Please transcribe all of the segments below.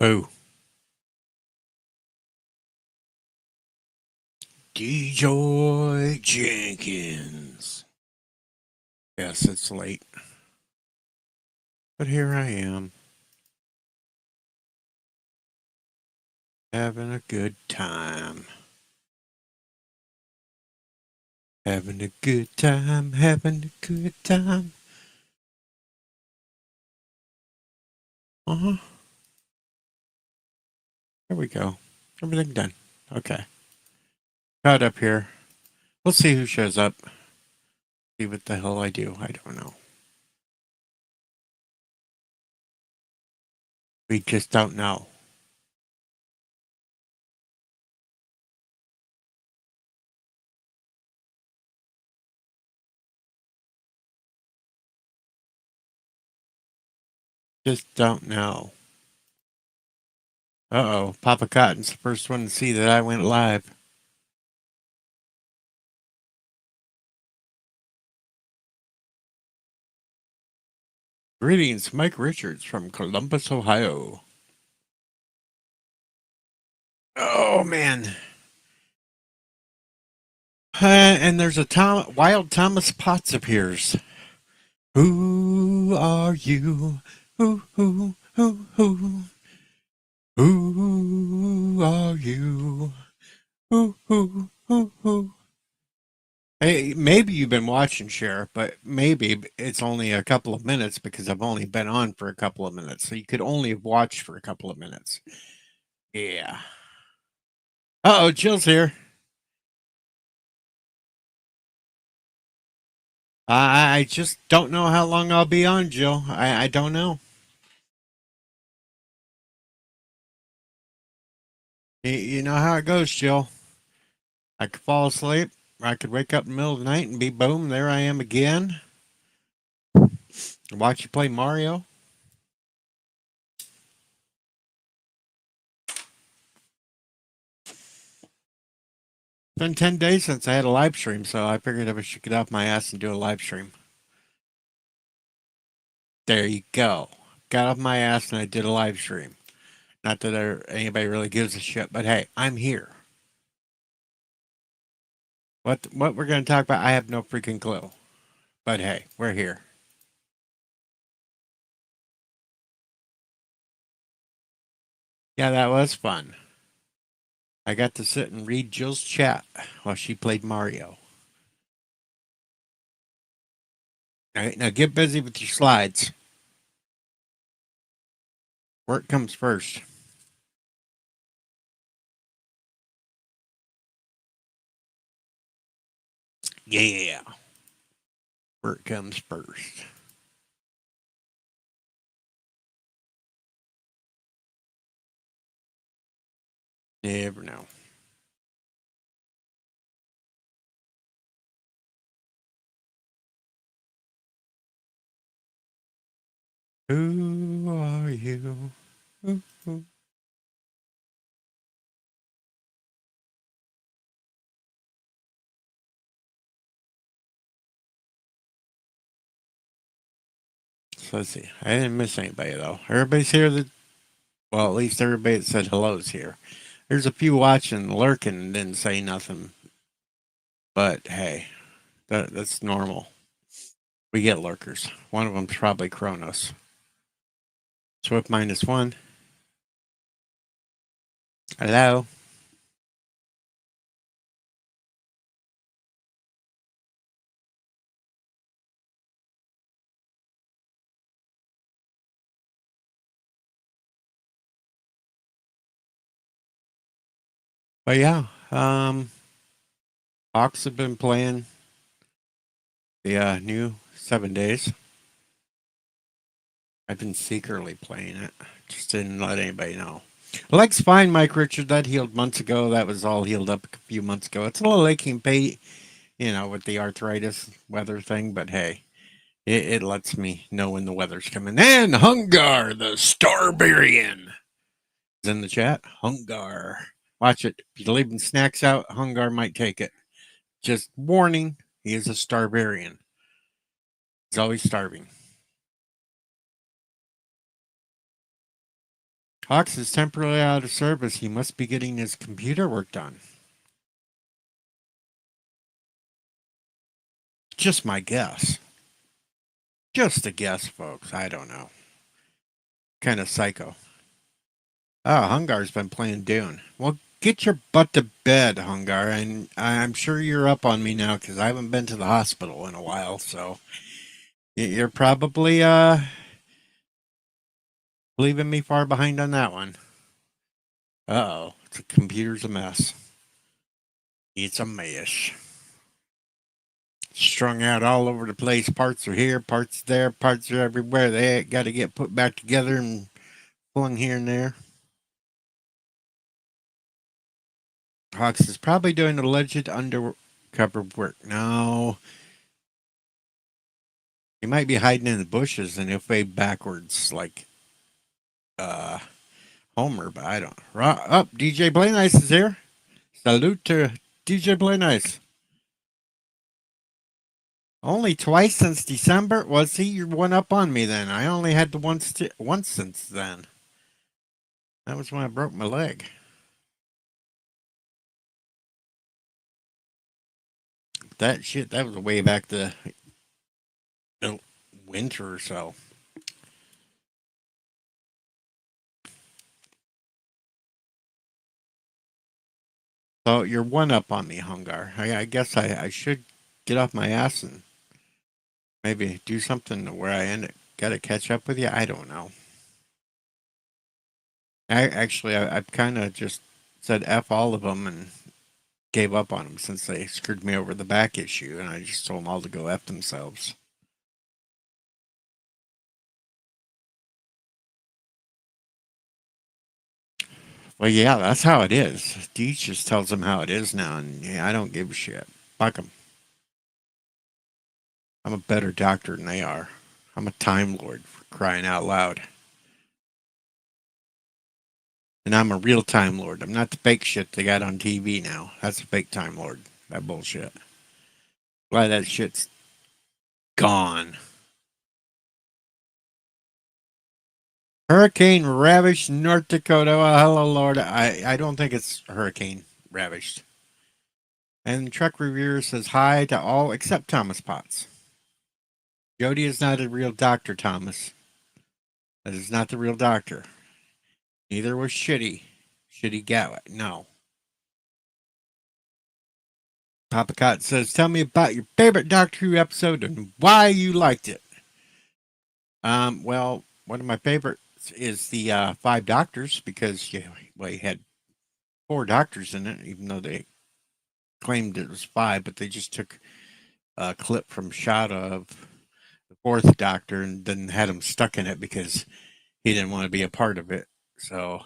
Boo. DeJoy Jenkins. Yes, it's late, but here I am, having a good time. Having a good time, having a good time. Uh-huh. There we go. Everything done. Okay. Got up here. We'll see who shows up. See what the hell I do. I don't know. We just don't know. Just don't know. Uh-oh. Papa Cotton's the first one to see that I went live. Greetings, Mike Richards from Columbus, Ohio. Oh, man. And there's a Wild Thomas Potts appears. Who are you? Who? Who are you? Who? Hey, maybe you've been watching, Sheriff, but maybe it's only a couple of minutes because I've only been on for a couple of minutes. So you could only have watched for a couple of minutes. Yeah. Uh-oh, Jill's here. I just don't know how long I'll be on, Jill. I don't know. You know how it goes, Jill. I could fall asleep, or I could wake up in the middle of the night and be boom, there I am again. Watch you play Mario. It's been 10 days since I had a live stream, so I figured I should get off my ass and do a live stream. There you go. Got off my ass and I did a live stream. Not that anybody really gives a shit, but hey, I'm here. What we're going to talk about, I have no freaking clue. But hey, we're here. Yeah, that was fun. I got to sit and read Jill's chat while she played Mario. All right, now get busy with your slides. Work comes first. Yeah. Work comes first. Never know. Who are you? Who? So let's see. I didn't miss anybody though. Everybody's here that well, at least everybody that said hello's here. There's a few watching, lurking, and didn't say nothing. But hey, that's normal. We get lurkers. One of them's probably Kronos. Swift -1. Hello. But yeah, Hawks have been playing the new 7 days. I've been secretly playing it. Just didn't let anybody know. Leg's fine, Mike Richard. That healed months ago. That was all healed up a few months ago. It's a little aching pain, with the arthritis weather thing, but hey, it lets me know when the weather's coming. And Hungar, the Starbarian, is in the chat. Hungar. Watch it. If you're leaving snacks out, Hungar might take it. Just warning, he is a Starbarian. He's always starving. Hawks is temporarily out of service. He must be getting his computer work done. Just my guess. Just a guess, folks. I don't know. Kind of psycho. Oh, Hungar's been playing Dune. Well, get your butt to bed, Hungar. And I'm sure you're up on me now because I haven't been to the hospital in a while. So you're probably leaving me far behind on that one. Uh oh, the computer's a mess. It's a mess. Strung out all over the place. Parts are here, parts there, parts are everywhere. They got to get put back together and flung here and there. Hawks is probably doing alleged undercover work. No, he might be hiding in the bushes and he'll fade backwards like uh Homer, but I don't. Up, DJ Play Nice is here. Salute to DJ Play Nice. Only twice since December? Was he? You're one up on me then. I only had the once since then. That was when I broke my leg. That shit, that was way back the winter or so. So you're one up on me, Hungar. I guess I should get off my ass and maybe do something where I got to catch up with you. I don't know. I've kind of just said F all of them and gave up on them since they screwed me over the back issue, and I just told them all to go F themselves. Well, yeah, that's how it is. Deej just tells them how it is now, and yeah, I don't give a shit. Fuck them. I'm a better doctor than they are. I'm a Time Lord for crying out loud. And I'm a real Time Lord. I'm not the fake shit they got on TV now. That's a fake Time Lord. That bullshit. Glad that shit's gone. Hurricane ravaged North Dakota. Well, hello, Lord. I don't think it's hurricane ravaged. And Truck Reviewer says hi to all except Thomas Potts. Jody is not a real doctor, Thomas. That is not the real doctor. Neither was Shitty. Shitty Gatwick. No. Papa Cott says, tell me about your favorite Doctor Who episode and why you liked it. Well, one of my favorites is the Five Doctors because you had four doctors in it, even though they claimed it was five, but they just took a clip from shot of the fourth Doctor and then had him stuck in it because he didn't want to be a part of it. So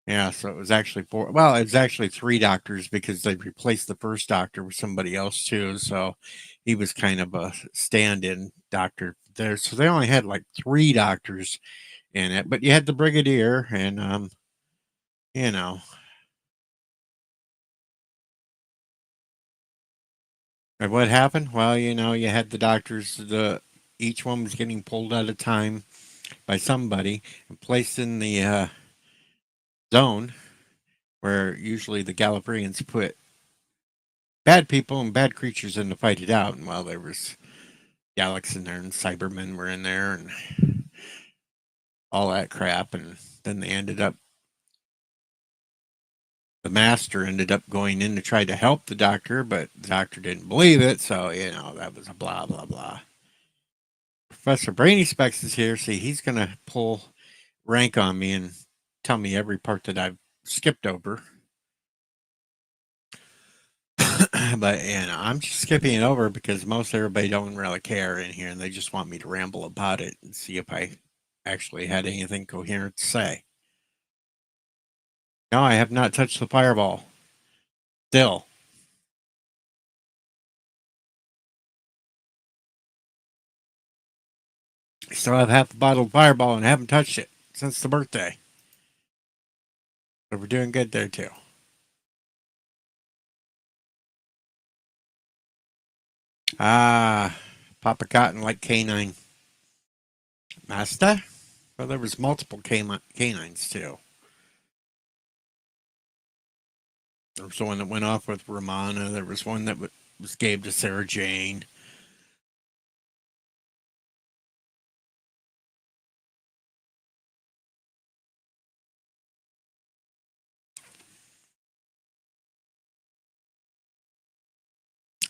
yeah, so it was actually four. Well, it was actually three doctors because they replaced the first doctor with somebody else too. So he was kind of a stand-in doctor there. So they only had like three doctors in it, but you had the brigadier, and you know, and what happened? Well, you had the doctors. Each one was getting pulled at a time by somebody and placed in the zone where usually the Gallifreyans put bad people and bad creatures in to fight it out. And while there was Galax in there and Cybermen were in there and all that crap, and then the master ended up going in to try to help the doctor, but the doctor didn't believe it, so that was a blah blah blah. Professor Brainy Specs is here. See, he's gonna pull rank on me and tell me every part that I've skipped over. But I'm just skipping it over because most everybody don't really care in here, and they just want me to ramble about it and see if I actually had anything coherent to say. No, I have not touched the fireball. Still. Still have half a bottle of fireball and haven't touched it since the birthday. So we're doing good there too. Ah, Papa Cotton like canine. Master? Well, there was multiple canines too. There was one that went off with Romana. There was one that was gave to Sarah Jane.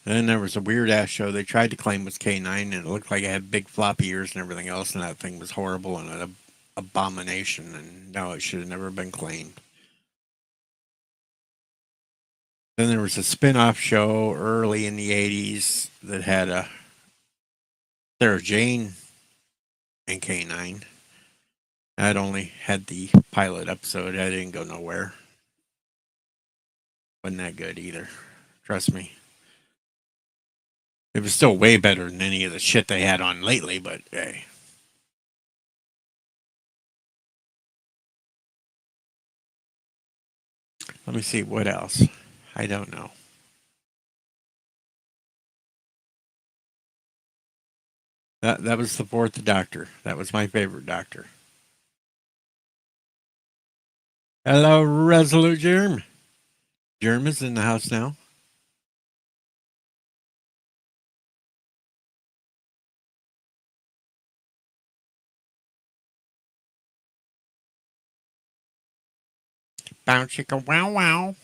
And then there was a weird ass show they tried to claim was K9, and it looked like it had big floppy ears and everything else, and that thing was horrible and an abomination. And no, it should have never been claimed. Then there was a spin-off show early in the '80s that had a Sarah Jane and K9. I'd only had the pilot episode. I didn't go nowhere. Wasn't that good either. Trust me. It was still way better than any of the shit they had on lately, but hey. Let me see what else. I don't know. That was the fourth Doctor. That was my favorite Doctor. Hello, Resolute Germ. Germ is in the house now. Bounce chicka wow wow.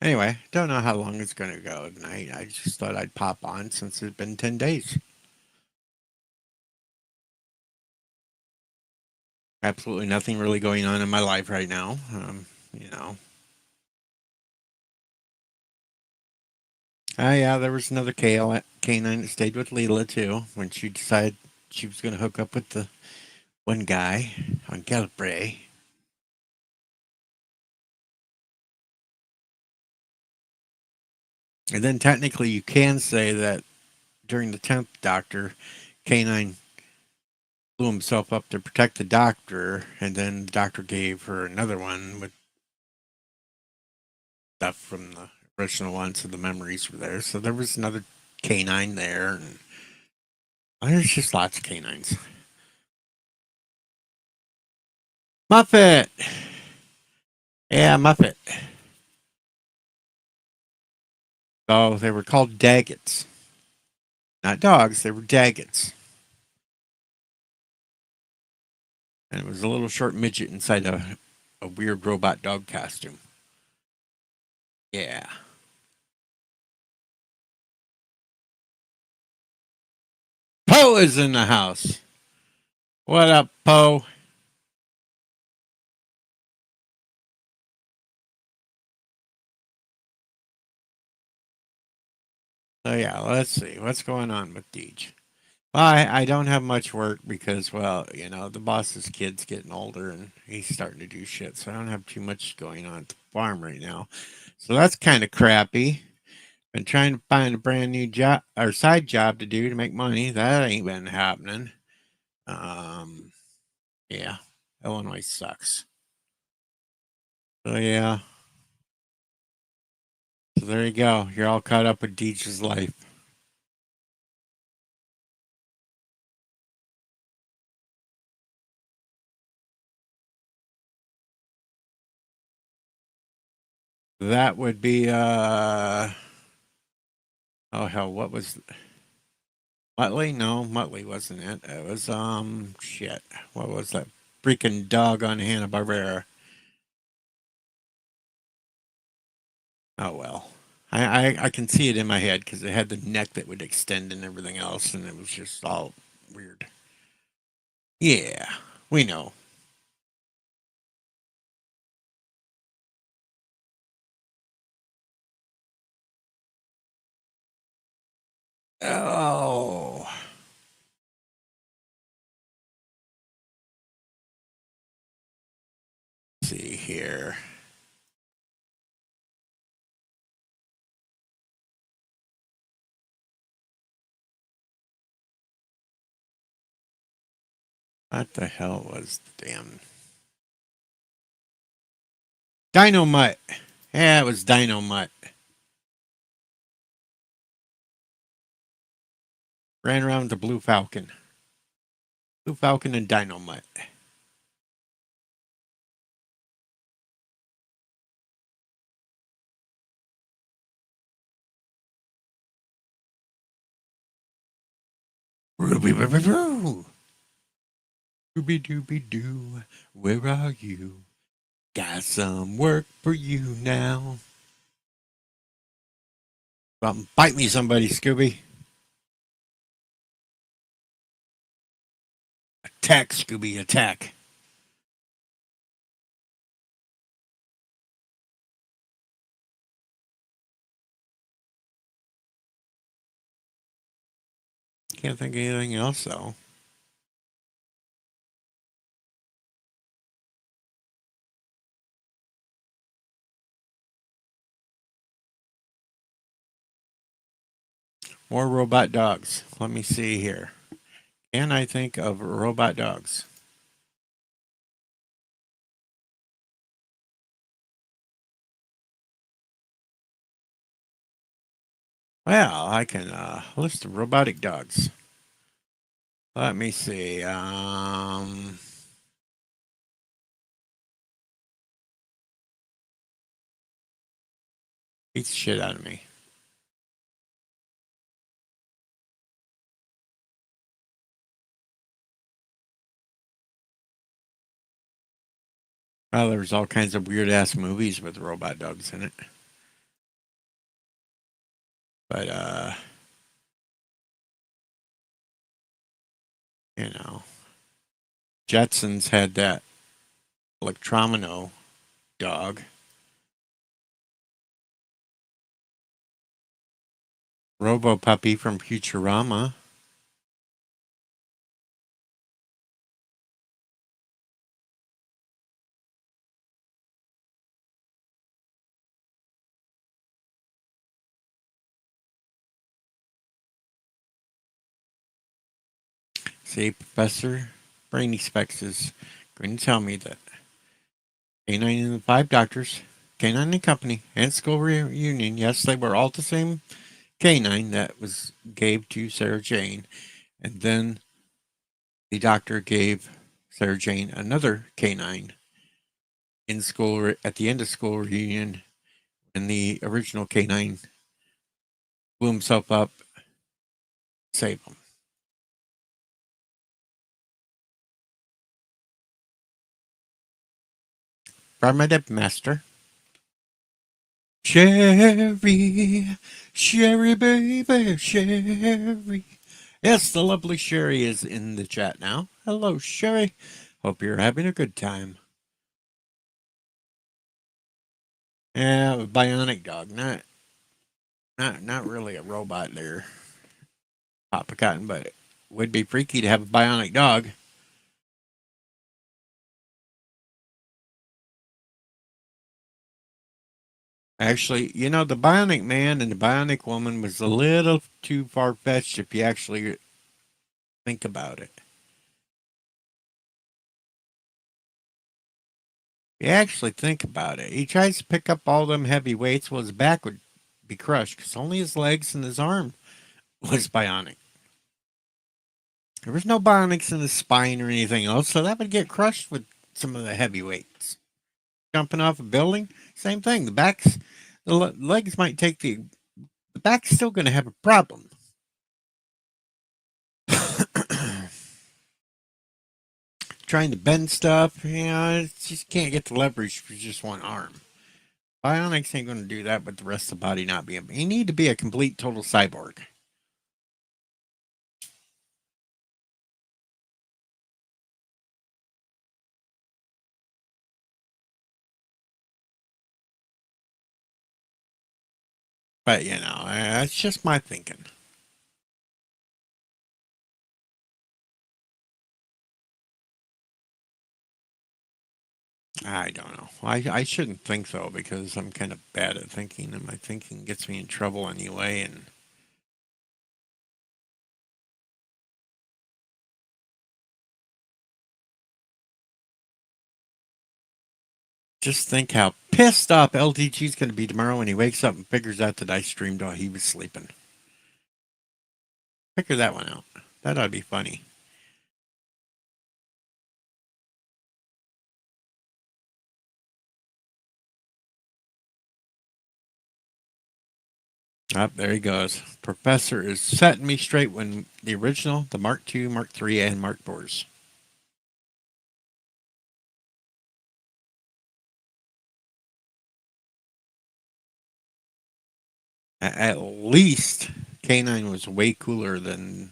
Anyway, don't know how long it's going to go tonight. I just thought I'd pop on since it's been 10 days. Absolutely nothing really going on in my life right now. You know. Yeah, there was another K9 that stayed with Leela too when she decided she was going to hook up with the one guy on Galbraith. And then technically you can say that during the 10th Doctor, K9 blew himself up to protect the Doctor, and then the Doctor gave her another one with stuff from the original one, so the memories were there. So there was another K9 there, and there's just lots of K9s. Muffet! Yeah, Muffet. Oh, they were called Daggets. Not dogs, they were Daggets. And it was a little short midget inside a weird robot dog costume. Yeah. Poe is in the house. What up, Poe? So yeah, let's see what's going on with Deej. Well, I don't have much work because, well, the boss's kid's getting older and he's starting to do shit, so I don't have too much going on at the farm right now. So that's kind of crappy. Been trying to find a brand new job or side job to do to make money. That ain't been happening. Um, yeah, Illinois sucks. So yeah, so there you go. You're all caught up with Deej's life. That would be oh hell, what was Muttley? No, Muttley wasn't it. It was shit. What was that freaking dog on Hanna Barbera? Oh well. I can see it in my head because it had the neck that would extend and everything else, and it was just all weird. Yeah, we know. Oh, let's see here. What the hell was the damn Dynamite? Yeah, it was Dynamite. Ran around the Blue Falcon. Blue Falcon and Dynamite. Ruby, Ruby, Roo. Dooby dooby doo, where are you? Got some work for you now. Bite me, somebody, Scooby. Attack, Scooby, attack. Can't think of anything else, though. More robot dogs. Let me see here. Can I think of robot dogs? Well, I can list of robotic dogs. Let me see. Beats the shit out of me. Well, there's all kinds of weird ass movies with robot dogs in it. But you know, Jetsons had that Electromino dog. Robo Puppy from Futurama. See, Professor Brainy Specs is going to tell me that K9 and the Five Doctors, K9 and Company, and School Reunion, yes, they were all the same K9 that was gave to Sarah Jane, and then the doctor gave Sarah Jane another K9 in school at the end of school reunion, and the original K9 blew himself up, saved him. Primitive Master. Sherry, Sherry, baby, Sherry. Yes, the lovely Sherry is in the chat now. Hello, Sherry. Hope you're having a good time. Yeah, a bionic dog, not really a robot there, Papa Cotton, but it would be freaky to have a bionic dog. Actually, you know, the Bionic Man and the Bionic Woman was a little too far fetched if you actually think about it. You actually think about it. He tries to pick up all them heavy weights, well, his back would be crushed because only his legs and his arm was bionic. There was no bionics in his spine or anything else, so that would get crushed with some of the heavy weights. Jumping off a building, same thing. The legs might take the back's still going to have a problem. Trying to bend stuff, you know, it just can't get the leverage for just one arm. Bionics ain't going to do that, but the rest of the body not being. You need to be a complete total cyborg. But you know, that's just my thinking. I don't know. I shouldn't think though because I'm kind of bad at thinking, and my thinking gets me in trouble anyway. And just think how pissed off LTG's going to be tomorrow when he wakes up and figures out that I streamed while he was sleeping. Figure that one out. That ought to be funny. Up there he goes. Professor is setting me straight when the original, the Mark II, Mark III, and Mark IVs. At least K9 was way cooler than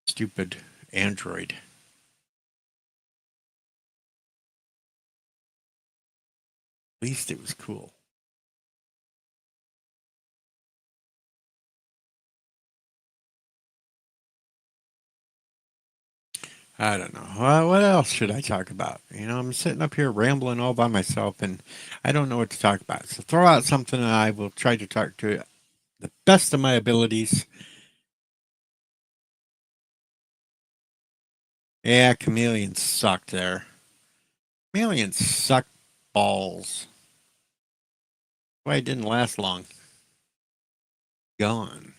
stupid Android. At least it was cool. I don't know. What else should I talk about? I'm sitting up here rambling all by myself and I don't know what to talk about. So throw out something and I will try to talk to the best of my abilities. Yeah, chameleons sucked there. Chameleons suck balls. Why it didn't last long. Gone.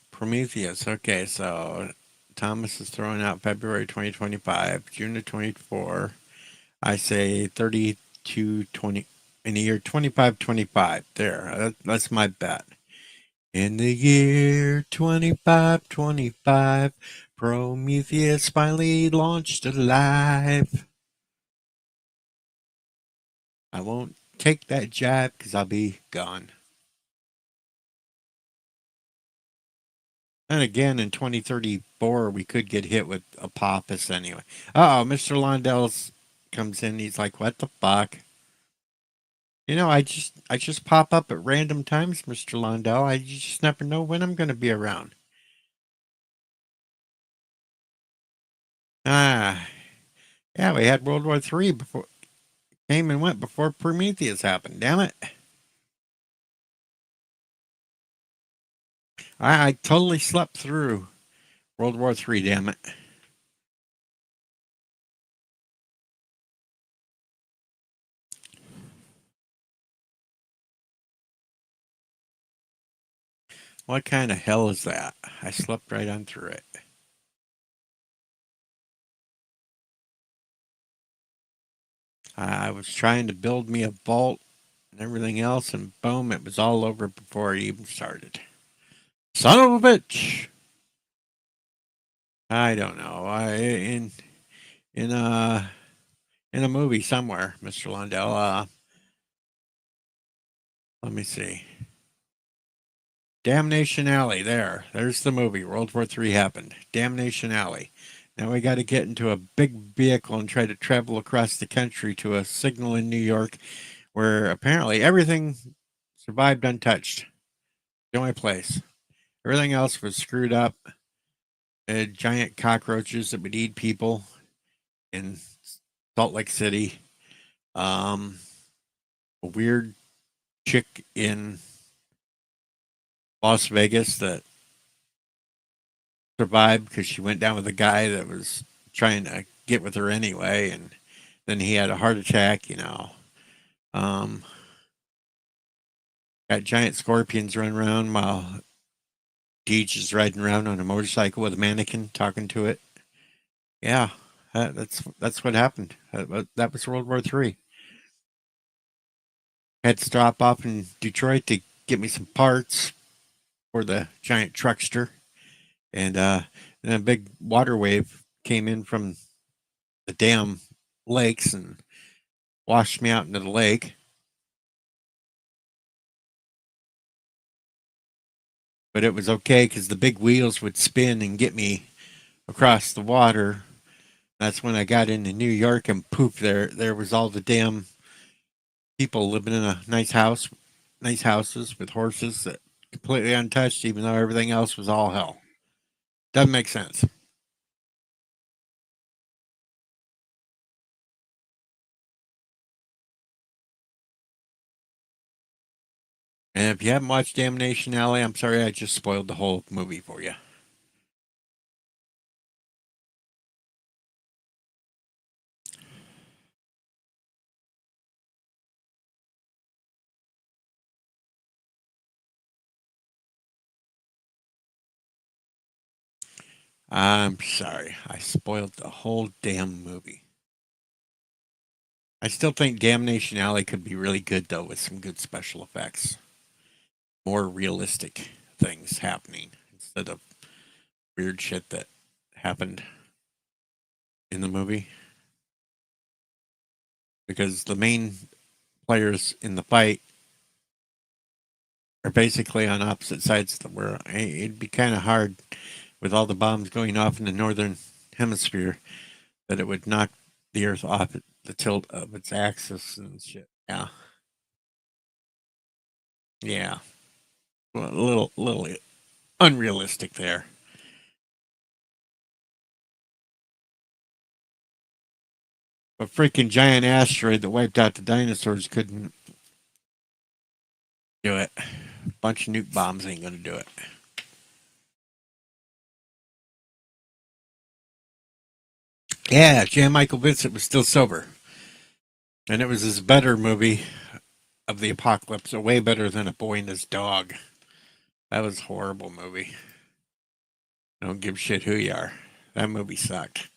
Prometheus. Okay, so Thomas is throwing out February 2025, June of 24. I say 3220 in the year 2525. There, that's my bet. In the year 2525, Prometheus finally launched alive. I won't take that jab because I'll be gone. And again, in 2034, we could get hit with Apophis anyway. Mr. Londell comes in. He's like, "What the fuck?" I just pop up at random times, Mr. Londell. I just never know when I'm going to be around. Ah, yeah, we had World War III before came and went before Prometheus happened. Damn it! I totally slept through World War III. Damn it! What kind of hell is that? I slept right on through it. I was trying to build me a vault and everything else, and boom, it was all over before it even started. Son of a bitch! I don't know. In a in a movie somewhere, Mr. Lundell. Let me see. Damnation Alley. There's the movie. World War III happened. Damnation Alley. Now we got to get into a big vehicle and try to travel across the country to a signal in New York where apparently everything survived untouched. The only place. Everything else was screwed up. Giant cockroaches that would eat people in Salt Lake City. Um, a weird chick in Las Vegas that survived because she went down with a guy that was trying to get with her anyway, and then he had a heart attack. Um, got giant scorpions running around while Deej is riding around on a motorcycle with a mannequin talking to it. Yeah, that's what happened. That was World War III. Had to stop off in Detroit to get me some parts for the giant truckster, and then a big water wave came in from the damn lakes and washed me out into the lake. But it was okay because the big wheels would spin and get me across the water. That's when I got into New York, and poof, there was all the damn people living in a nice houses with horses that completely untouched, even though everything else was all hell. Doesn't make sense. And if you haven't watched Damnation Alley, I'm sorry I just spoiled the whole movie for you. I'm sorry. I spoiled the whole damn movie. I still think Damnation Alley could be really good, though, with some good special effects. More realistic things happening instead of weird shit that happened in the movie. Because the main players in the fight are basically on opposite sides of the world. It'd be kind of hard with all the bombs going off in the northern hemisphere that it would knock the Earth off the tilt of its axis and shit. Yeah, yeah, well, a little unrealistic there. A freaking giant asteroid that wiped out the dinosaurs couldn't do it. A bunch of nuke bombs ain't gonna do it. Yeah, Jan Michael Vincent was still sober, and it was his better movie of the apocalypse, way better than A Boy and His Dog. That was a horrible movie. Don't give a shit who you are. That movie sucked.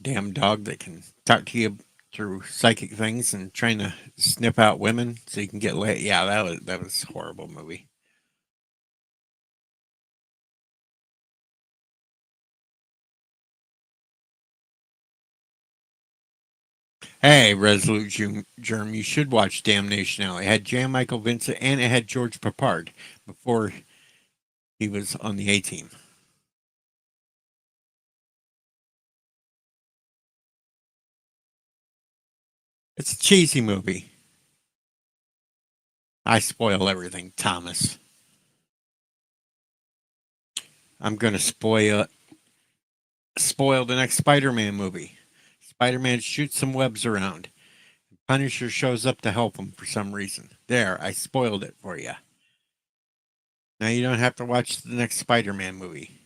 Damn dog that can talk to you through psychic things and trying to snip out women so you can get laid. Yeah, that was a horrible movie. Hey, Germ, you should watch Damnation Alley. It had Jan Michael Vincent and it had George Papard before he was on the A team. It's a cheesy movie. I spoil everything, Thomas. I'm gonna spoil the next Spider-Man movie. Spider-Man shoots some webs around. Punisher shows up to help him for some reason. There, I spoiled it for you. Now you don't have to watch the next Spider-Man movie.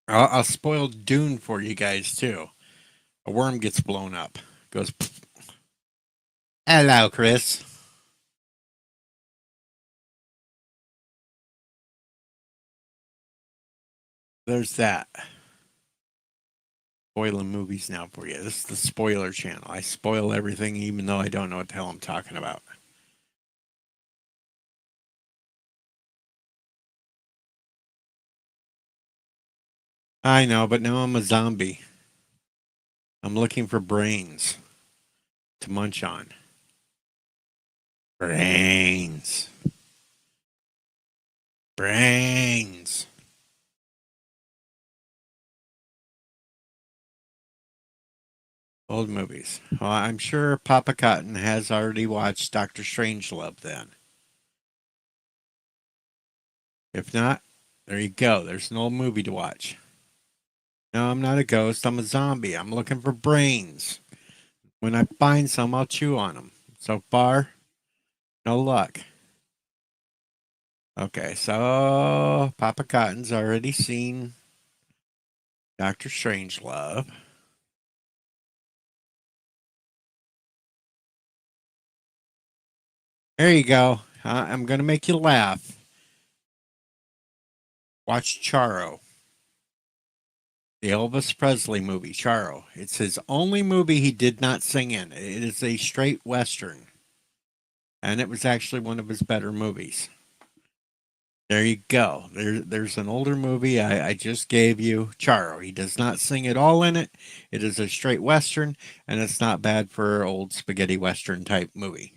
I'll spoil Dune for you guys too. A worm gets blown up. Goes. Pfft. Hello, Chris. There's that. Spoiling movies now for you. This is the spoiler channel. I spoil everything, even though I don't know what the hell I'm talking about. I know, but now I'm a zombie. I'm looking for brains to munch on. Brains. Brains. Old movies. Well, I'm sure Papa Cotton has already watched Doctor Strangelove then. If not, there you go. There's an old movie to watch. No, I'm not a ghost. I'm a zombie. I'm looking for brains. When I find some, I'll chew on them. So far, no luck. Okay, so Papa Cotton's already seen Doctor Strangelove. There you go. I'm going to make you laugh. Watch Charo, the Elvis Presley movie, Charo. It's his only movie he did not sing in. It is a straight Western, and it was actually one of his better movies. There you go. There's an older movie I just gave you, Charo. He does not sing it all in it. It is a straight Western, and it's not bad for old spaghetti Western type movie.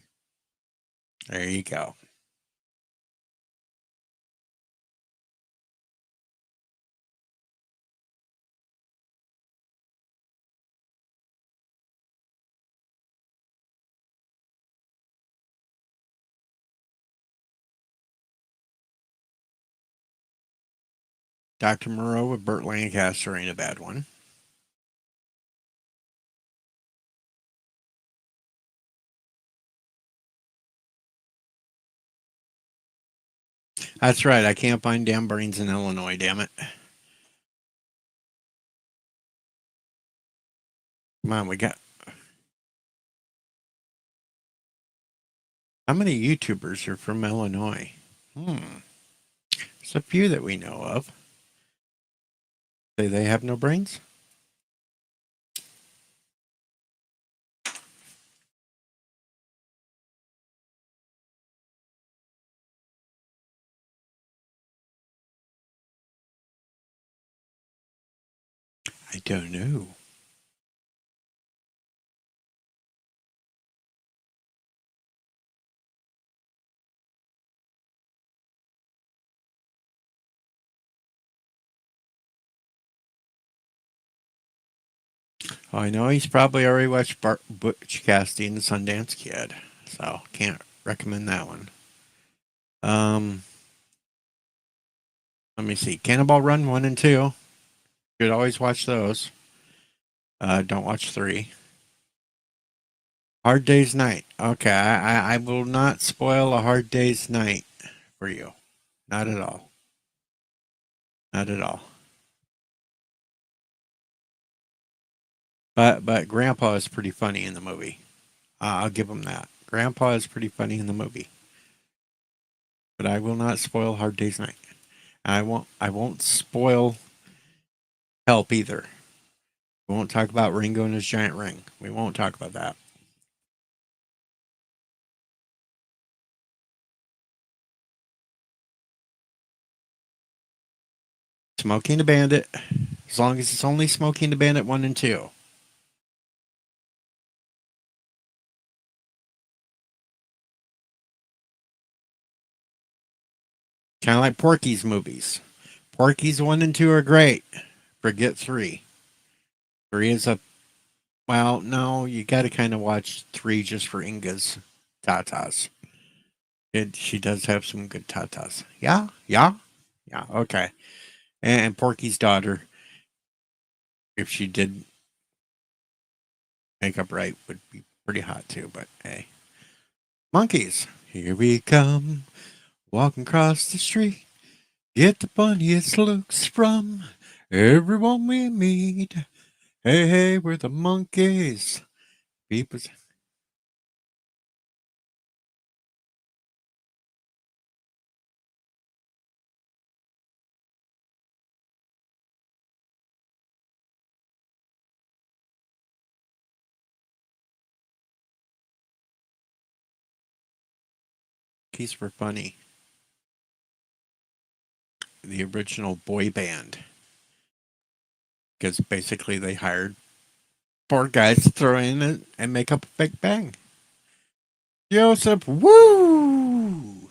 There you go. Dr. Moreau with Burt Lancaster ain't a bad one. That's right. I can't find damn brains in Illinois, damn it. Come on, we got how many YouTubers are from Illinois? There's a few that we know of. Say they have no brains? I don't know. I know he's probably already watched Butch Cassidy and the Sundance Kid, so can't recommend that one. Um, Let me see. Cannonball Run 1 and 2. Should always watch those. Don't watch 3. Hard Day's Night. Okay, I will not spoil a Hard Day's Night for you. Not at all. Not at all. But Grandpa is pretty funny in the movie. I'll give him that. Grandpa is pretty funny in the movie. But I will not spoil Hard Day's Night. I won't spoil Help either. We won't talk about Ringo and his giant ring. We won't talk about that. Smoking the Bandit. As long as it's only Smoking the Bandit 1 and 2. Kind of like Porky's movies. Porky's 1 and 2 are great. Forget 3. 3 is a. Well, no, you got to kind of watch 3 just for Inga's tatas. She does have some good tatas. Yeah? Yeah? Yeah, okay. And Porky's daughter, if she did make up right, would be pretty hot too, but hey. Monkeys. Here we come, walking across the street. Get the funniest looks from everyone we meet. Hey, hey, we're the monkeys. People. Monkeys were funny. The original boy band. Because basically they hired 4 guys to throw in it and make up a fake bang. Joseph, woo!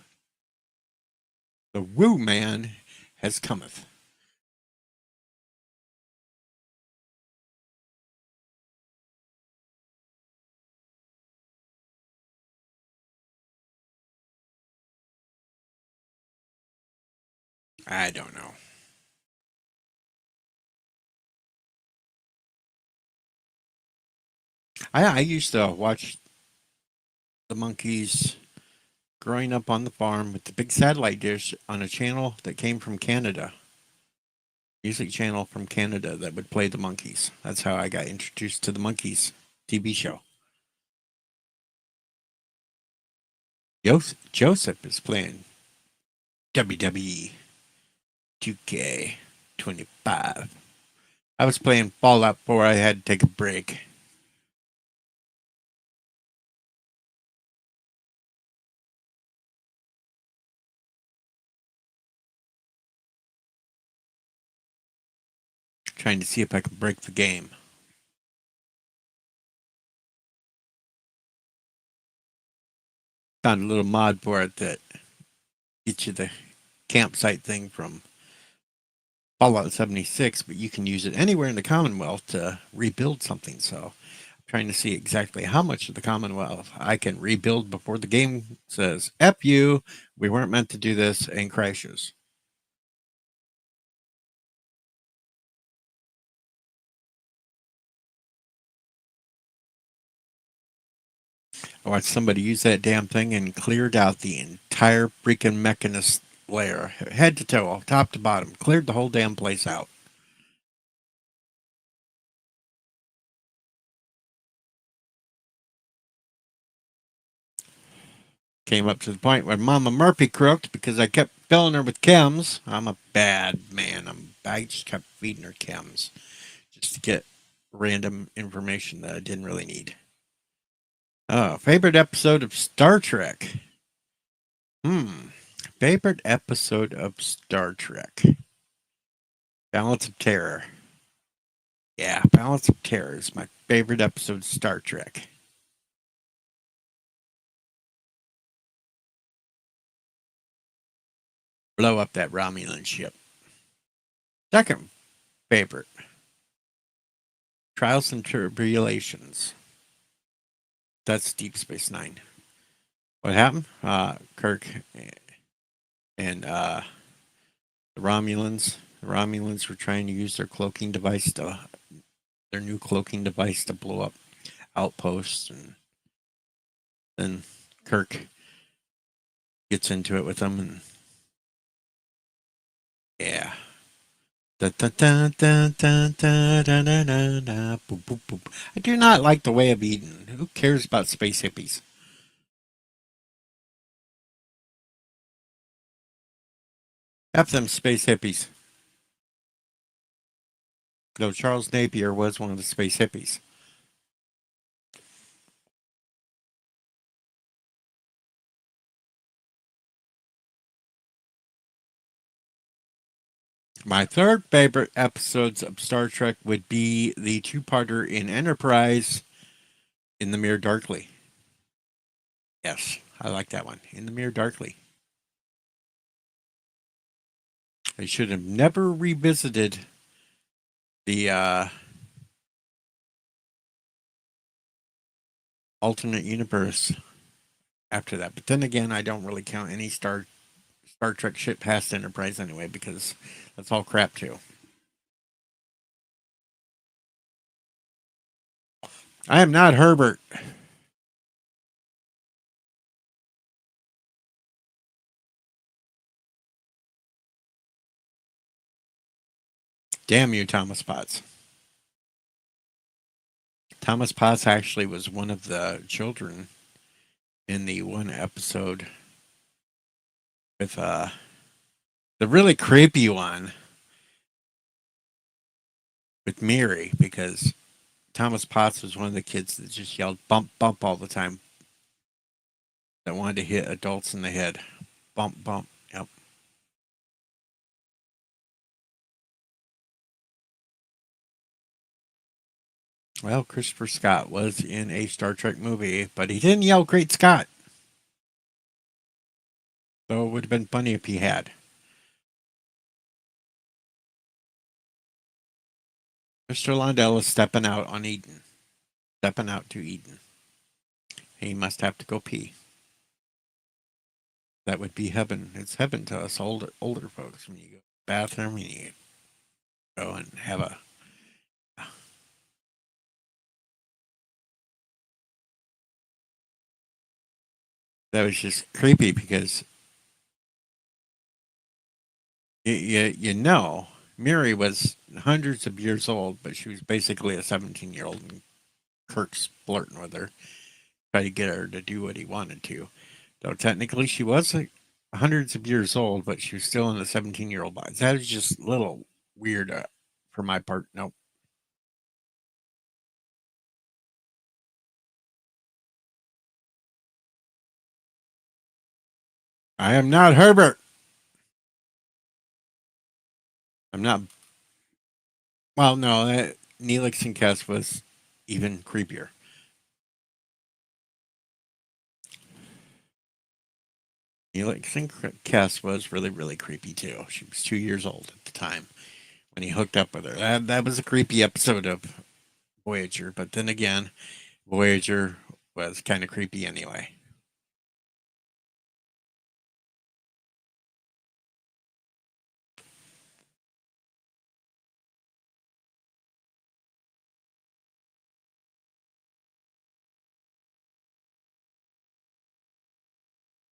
The woo man has cometh. I don't know. I used to watch the monkeys growing up on the farm with the big satellite dish on a channel that came from Canada. Music channel from Canada that would play the monkeys. That's how I got introduced to the monkeys TV show. Joseph is playing WWE 2K25. I was playing Fallout 4. I had to take a break. Trying to see if I can break the game. Found a little mod for it that gets you the campsite thing from Fallout 76, but you can use it anywhere in the Commonwealth to rebuild something. So I'm trying to see exactly how much of the Commonwealth I can rebuild before the game says, F you, we weren't meant to do this, and crashes. I watched somebody use that damn thing and cleared out the entire freaking Mechanist layer, head to toe, top to bottom, cleared the whole damn place out. Came up to the point where Mama Murphy croaked because I kept filling her with chems. I'm a bad man. I just kept feeding her chems just to get random information that I didn't really need. Oh, favorite episode of Star Trek? Hmm. Favorite episode of Star Trek? Balance of Terror. Yeah, Balance of Terror is my favorite episode of Star Trek. Blow up that Romulan ship. Second favorite, Trials and Tribulations. That's Deep Space Nine. What happened? Kirk and the Romulans. The Romulans were trying to use their new cloaking device to blow up outposts, and then Kirk gets into it with them, and yeah. Da, da, da, da, da, da, da, da, da, da, boop, boop, boop. I do not like the Way of Eden. Who cares about space hippies? F them space hippies. No, Charles Napier was one of the space hippies. My third favorite episodes of Star Trek would be the two-parter in Enterprise, In the Mirror Darkly. Yes, I like that one. In the Mirror Darkly. They should have never revisited the alternate universe after that. But then again, I don't really count any Star Trek shit past Enterprise anyway because that's all crap too. I am not Herbert. Damn you, Thomas Potts. Thomas Potts actually was one of the children in the one episode with the really creepy one with Miri because Thomas Potts was one of the kids that just yelled bump bump all the time that wanted to hit adults in the head. Bump bump. Yep. Well, Christopher Scott was in a Star Trek movie, but he didn't yell Great Scott. So it would have been funny if he had. Mr. Londell is stepping out on Eden. Stepping out to Eden. He must have to go pee. That would be heaven. It's heaven to us older folks when you go to the bathroom and you go and have a. That was just creepy because you know Miri was hundreds of years old, but she was basically a 17-year-old, and Kirk's flirting with her, trying to get her to do what he wanted to. So technically, she was like hundreds of years old, but she was still in a 17-year-old body. That was just a little weird for my part. Nope. I am not Herbert. I'm not. Well, no, Neelix and Kess was even creepier. Neelix and Kess was really, really creepy too. She was 2 years old at the time when he hooked up with her. That was a creepy episode of Voyager. But then again, Voyager was kind of creepy anyway.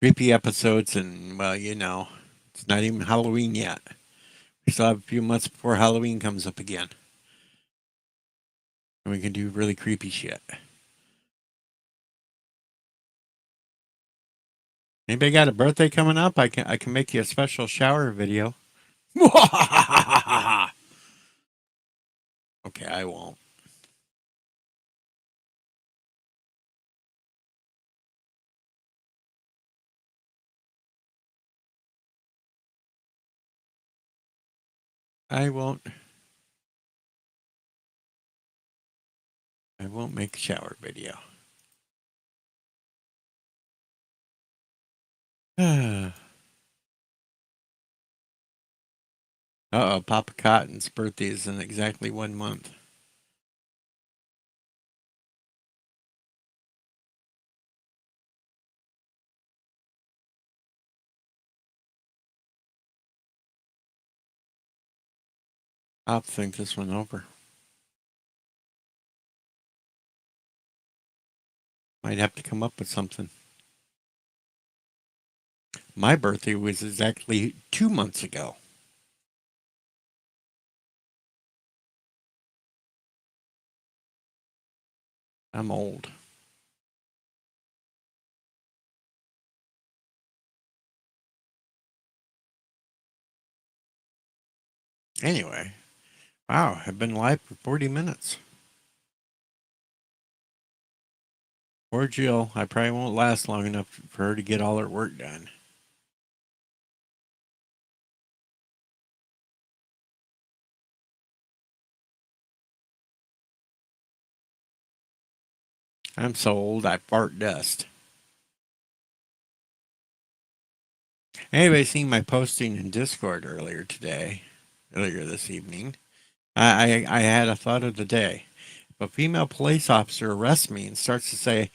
Creepy episodes, and well, it's not even Halloween yet. We still have a few months before Halloween comes up again, and we can do really creepy shit. Anybody got a birthday coming up? I can make you a special shower video. Okay, I won't. I won't. I won't make a shower video. Uh-oh, Papa Cotton's birthday is in exactly 1 month. I'll think this one over. Might have to come up with something. My birthday was exactly 2 months ago. I'm old. Anyway, wow, I've been live for 40 minutes. Poor Jill. I probably won't last long enough for her to get all her work done. I'm so old I fart dust. Anybody seen my posting in Discord earlier this evening? I had a thought of the day. If a female police officer arrests me and starts to say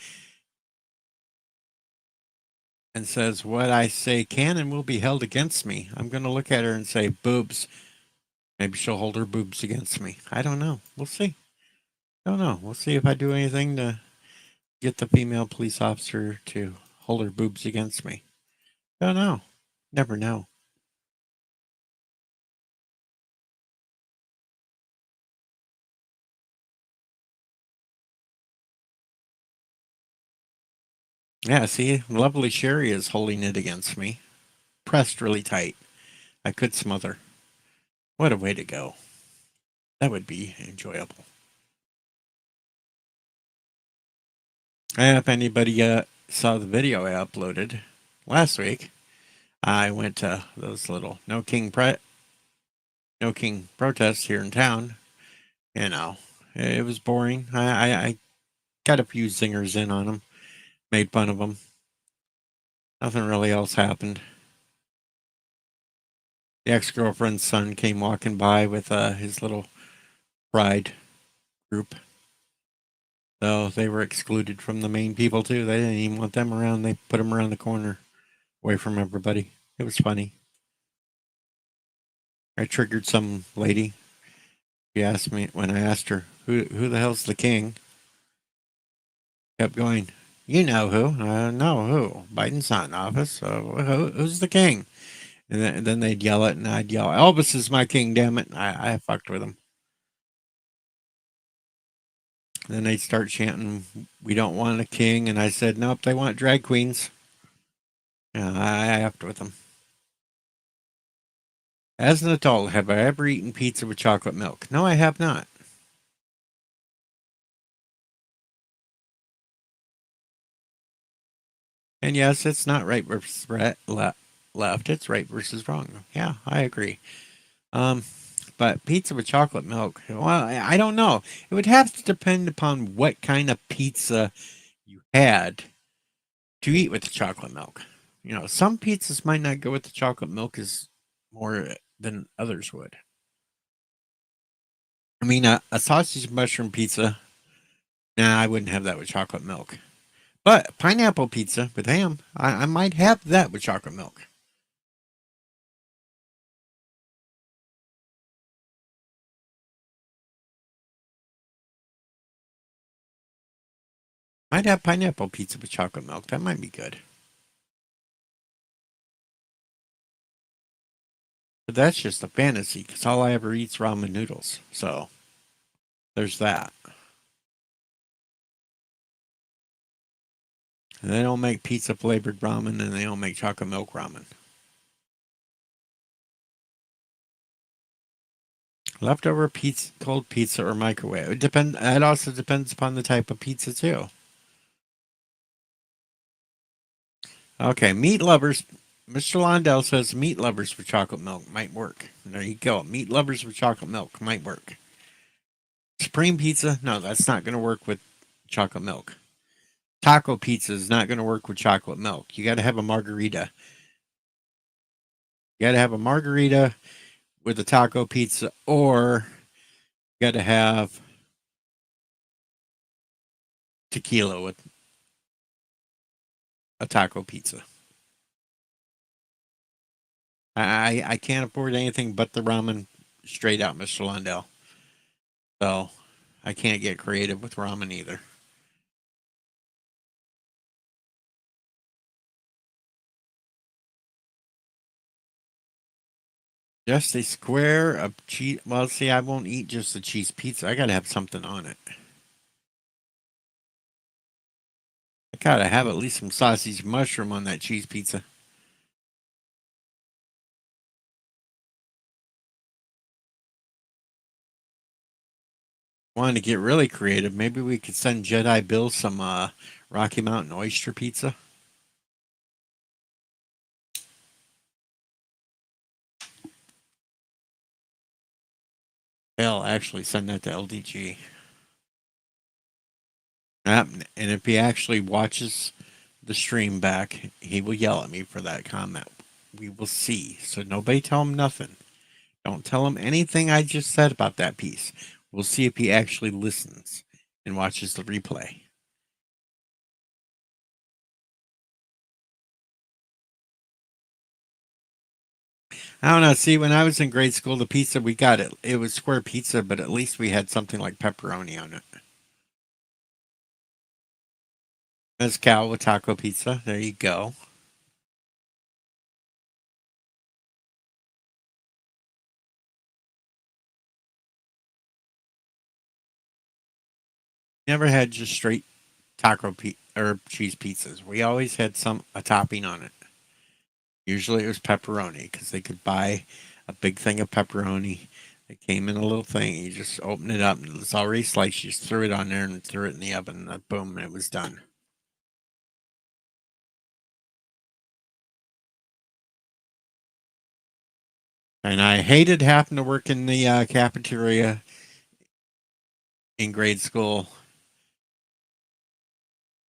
and says what I say can and will be held against me, I'm going to look at her and say boobs. Maybe she'll hold her boobs against me. I don't know. We'll see. Don't know. We'll see if I do anything to get the female police officer to hold her boobs against me. Don't know. Never know. Yeah, see, lovely Sherry is holding it against me. Pressed really tight. I could smother. What a way to go. That would be enjoyable. And if anybody saw the video I uploaded last week, I went to those little No King protests here in town. You know, it was boring. I got a few zingers in on them, made fun of them. Nothing really else happened. The ex girlfriend's son came walking by with his little pride group. So they were excluded from the main people too. They didn't even want them around. They put them around the corner, away from everybody. It was funny. I triggered some lady. She asked me when I asked her who the hell's the king. Kept going. You know who? No, who? Biden's not in office. So who's the king? And then they'd yell it, and I'd yell, "Elvis is my king, damn it!" I fucked with them. Then they'd start chanting, "We don't want a king," and I said, "Nope, they want drag queens." Yeah, I effed with them. As an adult, have I ever eaten pizza with chocolate milk? No, I have not. And yes, it's not right versus left. It's right versus wrong. Yeah, I agree. Um, but pizza with chocolate milk. Well, I don't know. It would have to depend upon what kind of pizza you had to eat with the chocolate milk. You know, some pizzas might not go with the chocolate milk as more than others would. I mean, a sausage and mushroom pizza. Nah, I wouldn't have that with chocolate milk. But pineapple pizza with ham, I might have that with chocolate milk. Might have pineapple pizza with chocolate milk. That might be good. But that's just a fantasy because all I ever eat's ramen noodles. So there's that. They don't make pizza flavored ramen, and they don't make chocolate milk ramen. Leftover pizza, cold pizza, or microwave. It depend. It also depends upon the type of pizza too. Okay, meat lovers. Mr. Londell says meat lovers with chocolate milk might work. There you go. Meat lovers with chocolate milk might work. Supreme pizza, no, that's not going to work with chocolate milk. Taco pizza is not going to work with chocolate milk. You got to have a margarita. You got to have a margarita with a taco pizza, or you got to have tequila with a taco pizza. I can't afford anything but the ramen straight out, Mr. Lundell. So I can't get creative with ramen either. Just a square of cheese. Well, see, I won't eat just the cheese pizza. I got to have something on it. I got to have at least some sausage mushroom on that cheese pizza. Wanted to get really creative. Maybe we could send Jedi Bill some Rocky Mountain oyster pizza. Hell, actually send that to LDG. And if he actually watches the stream back, he will yell at me for that comment. We will see. So nobody tell him nothing. Don't tell him anything I just said about that piece. We'll see if he actually listens and watches the replay. I don't know. See, when I was in grade school, the pizza we got it was square pizza, but at least we had something like pepperoni on it. Mezcal with taco pizza. There you go. Never had just straight or cheese pizzas. We always had a topping on it. Usually it was pepperoni because they could buy a big thing of pepperoni. It came in a little thing. You just open it up and it was already sliced. You just threw it on there and threw it in the oven. And boom, and it was done. And I hated having to work in the cafeteria in grade school.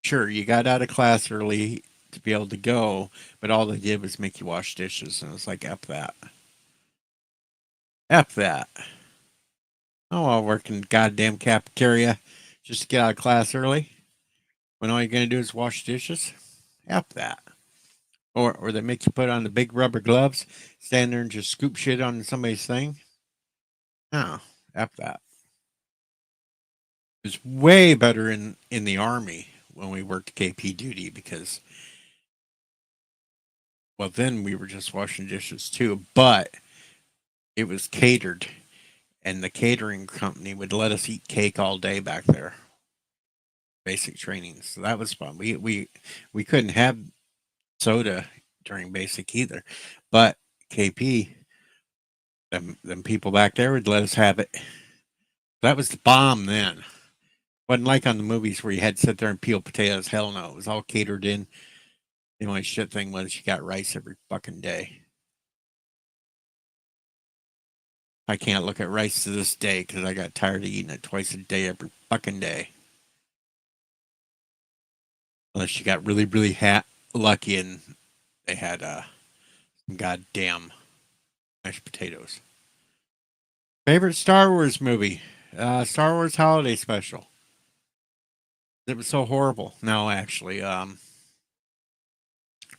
Sure, you got out of class early to be able to go, but all they did was make you wash dishes. And it was like, F that. F that. Oh, I'll work in goddamn cafeteria just to get out of class early when all you're going to do is wash dishes. F that. Or they make you put on the big rubber gloves, stand there and just scoop shit on somebody's thing. No, F that. It was way better in the Army when we worked KP duty because, well, then we were just washing dishes too, but it was catered and the catering company would let us eat cake all day back there. Basic training, so that was fun. We couldn't have soda during basic either, but KP, them people back there would let us have it. That was the bomb then. Wasn't like on the movies where you had to sit there and peel potatoes. Hell no, it was all catered in. The only shit thing was you got rice every fucking day. I can't look at rice to this day because I got tired of eating it twice a day every fucking day. Unless you got really, really lucky and they had some goddamn mashed potatoes. Favorite Star Wars movie? Star Wars Holiday Special. It was so horrible. No, actually,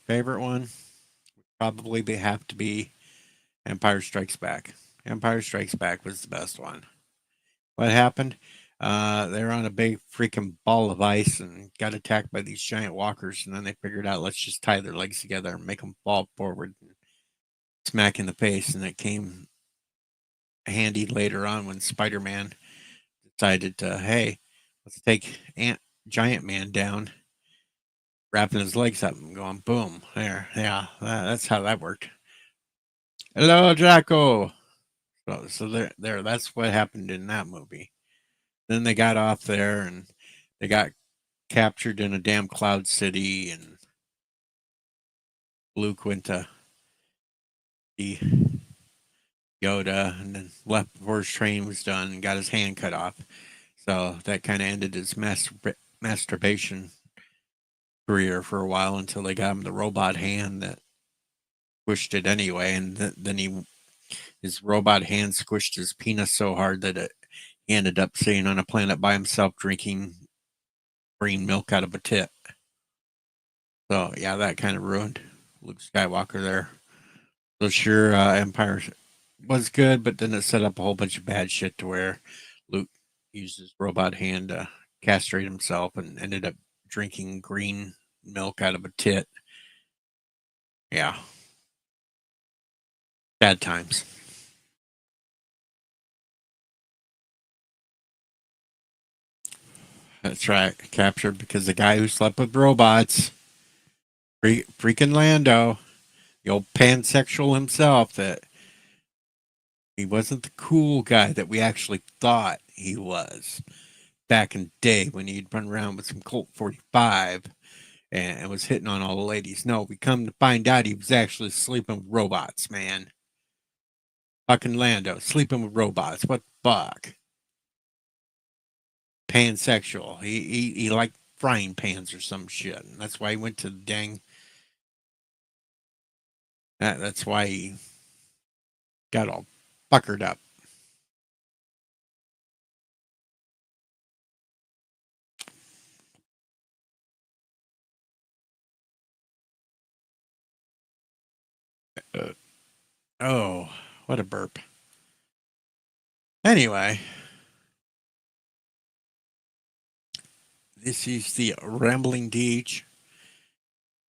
favorite one probably have to be Empire Strikes Back. Empire Strikes Back was the best one. What happened? They were on a big freaking ball of ice and got attacked by these giant walkers, and then they figured out let's just tie their legs together and make them fall forward and smack in the face. And it came handy later on when Spider-Man decided to, hey, let's take Giant Man down wrapping his legs up and going boom. There, yeah, that's how that worked. Hello, Draco. So there. That's what happened in that movie. Then they got off there and they got captured in a damn cloud city, and Luke went to the Yoda and then left before his training was done and got his hand cut off. So that kind of ended his masturbation career for a while until they got him the robot hand that squished it anyway, and then his robot hand squished his penis so hard that he ended up sitting on a planet by himself drinking green milk out of a tit. So yeah, that kind of ruined Luke Skywalker there. So sure, Empire was good, but then it set up a whole bunch of bad shit to where Luke used his robot hand to castrate himself and ended up drinking green milk out of a tit. Yeah, bad times. That's right, captured because the guy who slept with robots, freaking Lando, the old pansexual himself, that he wasn't the cool guy that we actually thought he was back in the day when he'd run around with some Colt 45 and was hitting on all the ladies. No, we come to find out he was actually sleeping with robots, man. Fucking Lando, sleeping with robots. What the fuck? Pansexual. He liked frying pans or some shit. And that's why he went to the dang. That's why he got all fuckered up. Oh, what a burp. Anyway, this is the Rambling Deej.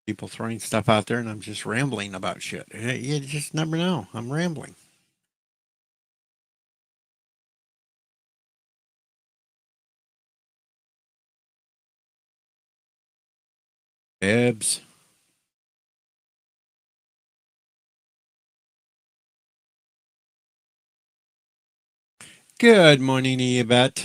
People throwing stuff out there, and I'm just rambling about shit. You just never know. I'm rambling. Ebs. Good morning, Yvette.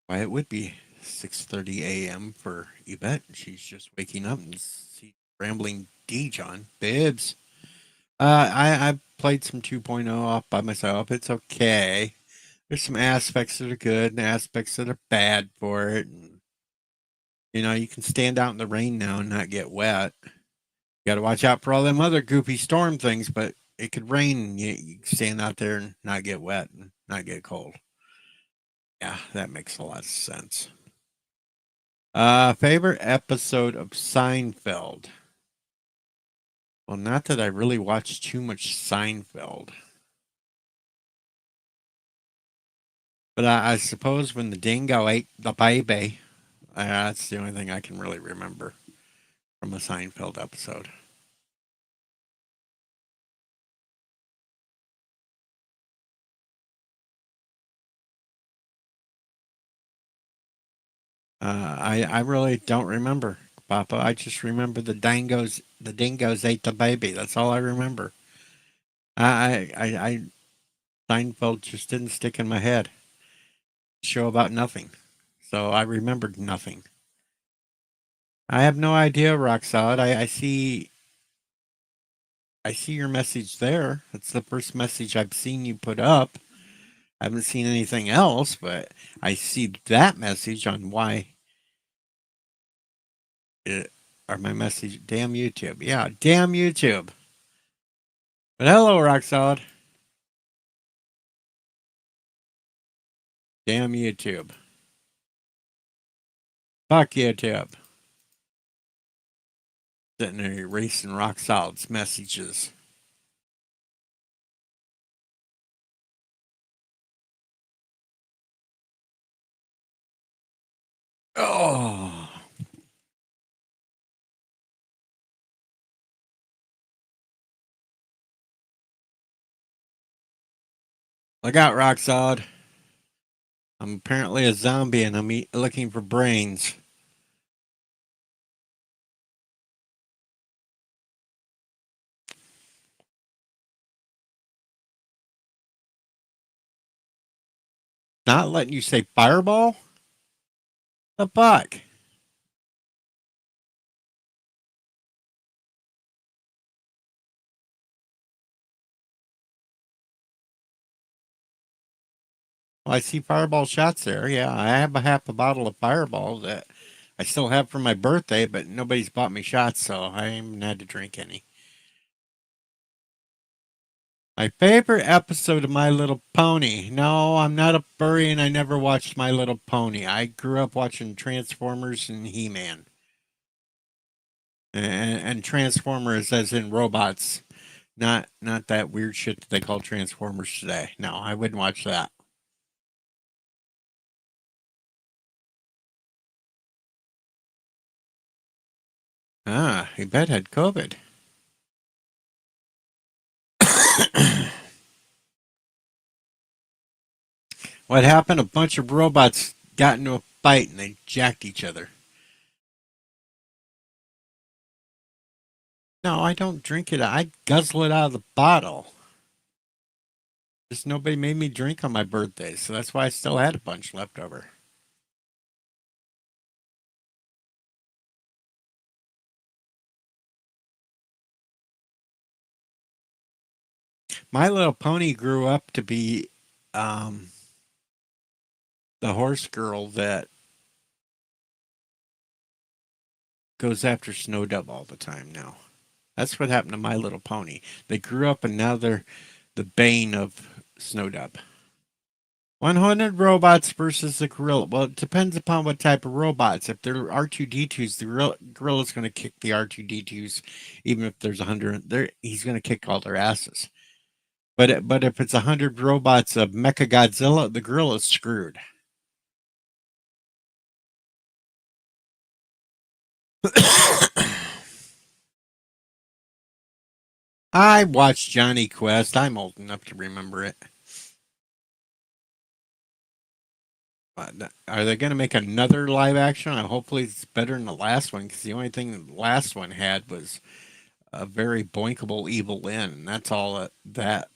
Why, it would be 6:30 a.m. for Yvette. She's just waking up and see Rambling Deej on. Bibs. I played some 2.0 off by myself. It's okay. There's some aspects that are good and aspects that are bad for it. And, you can stand out in the rain now and not get wet. You got to watch out for all them other goofy storm things, but it could rain and you stand out there and not get wet and not get cold. Yeah, that makes a lot of sense. Favorite episode of Seinfeld? Well, not that I really watched too much Seinfeld, but I suppose when the dingo ate the baby, that's the only thing I can really remember from a Seinfeld episode. I really don't remember, Papa. I just remember the dingoes ate the baby. That's all I remember. I Seinfeld just didn't stick in my head. Show about nothing, so I remembered nothing. I have no idea, Rock Solid. I see your message there. That's the first message I've seen you put up. I haven't seen anything else, but I see that message on why it, or my message. Damn YouTube. Yeah, damn YouTube. But hello, Rock Solid. Damn YouTube. Fuck YouTube. Sitting there erasing Rock Solid's messages. Oh, look out, Rock Solid. I'm apparently a zombie and I'm looking for brains. Not letting you say fireball? The fuck? Well, I see fireball shots there. Yeah, I have a half a bottle of fireball that I still have for my birthday, but nobody's bought me shots, so I haven't had to drink any. My favorite episode of My Little Pony. No, I'm not a furry and I never watched My Little Pony. I grew up watching Transformers and He Man. And Transformers as in robots, not that weird shit that they call Transformers today. No, I wouldn't watch that. Ah, he bet had COVID. What happened? A bunch of robots got into a fight and they jacked each other. No, I don't drink it. I guzzle it out of the bottle. Just nobody made me drink on my birthday, so that's why I still had a bunch left over. My Little Pony grew up to be um, the horse girl that goes after Snowdub all the time now. That's what happened to My Little Pony. They grew up and now they're the bane of Snowdub. 100 robots versus the gorilla. Well, it depends upon what type of robots. If they're R2D2s, the gorilla's going to kick the R2D2s, even if there's 100. He's going to kick all their asses. But if it's 100 robots of Mecha Godzilla, the gorilla's screwed. I watched Johnny Quest. I'm old enough to remember it. Are they going to make another live action? Hopefully, it's better than the last one because the only thing the last one had was a very boinkable Evil Lyn. And that's all that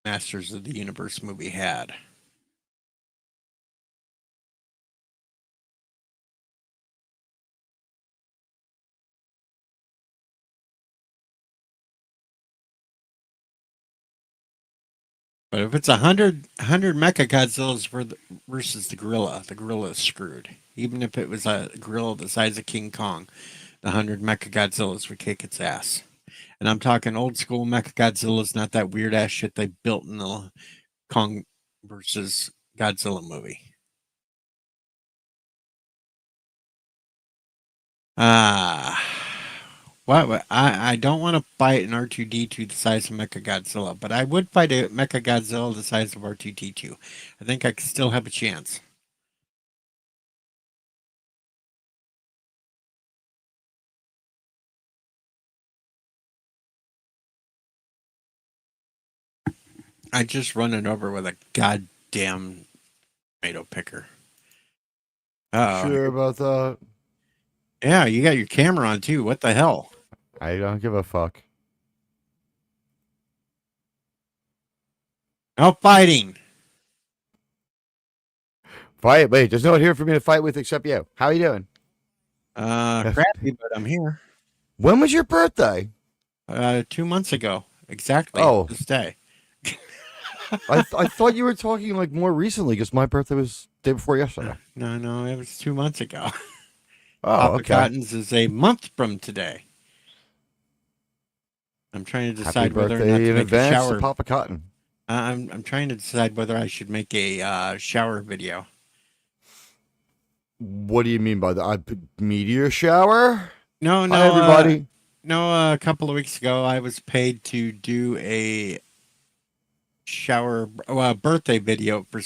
Masters of the Universe movie had. But if it's 100 Mecha Godzillas versus the gorilla is screwed. Even if it was a gorilla the size of King Kong, the 100 Mecha Godzillas would kick its ass. And I'm talking old school Mecha Godzillas, not that weird ass shit they built in the Kong versus Godzilla movie. Ah. I don't want to fight an R2D2 the size of Mecha Godzilla, but I would fight a Mecha Godzilla the size of R2D2. I think I could still have a chance. I just run it over with a goddamn tomato picker. Oh, Sure about that? yeah, you got your camera on too. What the hell? I don't give a fuck. No fighting. Fight. Wait, there's no one here for me to fight with except you. How are you doing? Crappy, but I'm here. When was your birthday? 2 months ago, exactly Oh, this day. I thought you were talking like more recently because my birthday was day before yesterday. No, it was 2 months ago. Oh, Papa okay. Cotton's is a month from today. I'm trying to Happy decide whether or not birthday to in make a advance to shower. Papa Cotton. I'm trying to decide whether I should make a shower video. What do you mean by that? Meteor shower? No, Hi, no, everybody. no. A couple of weeks ago, I was paid to do a birthday video for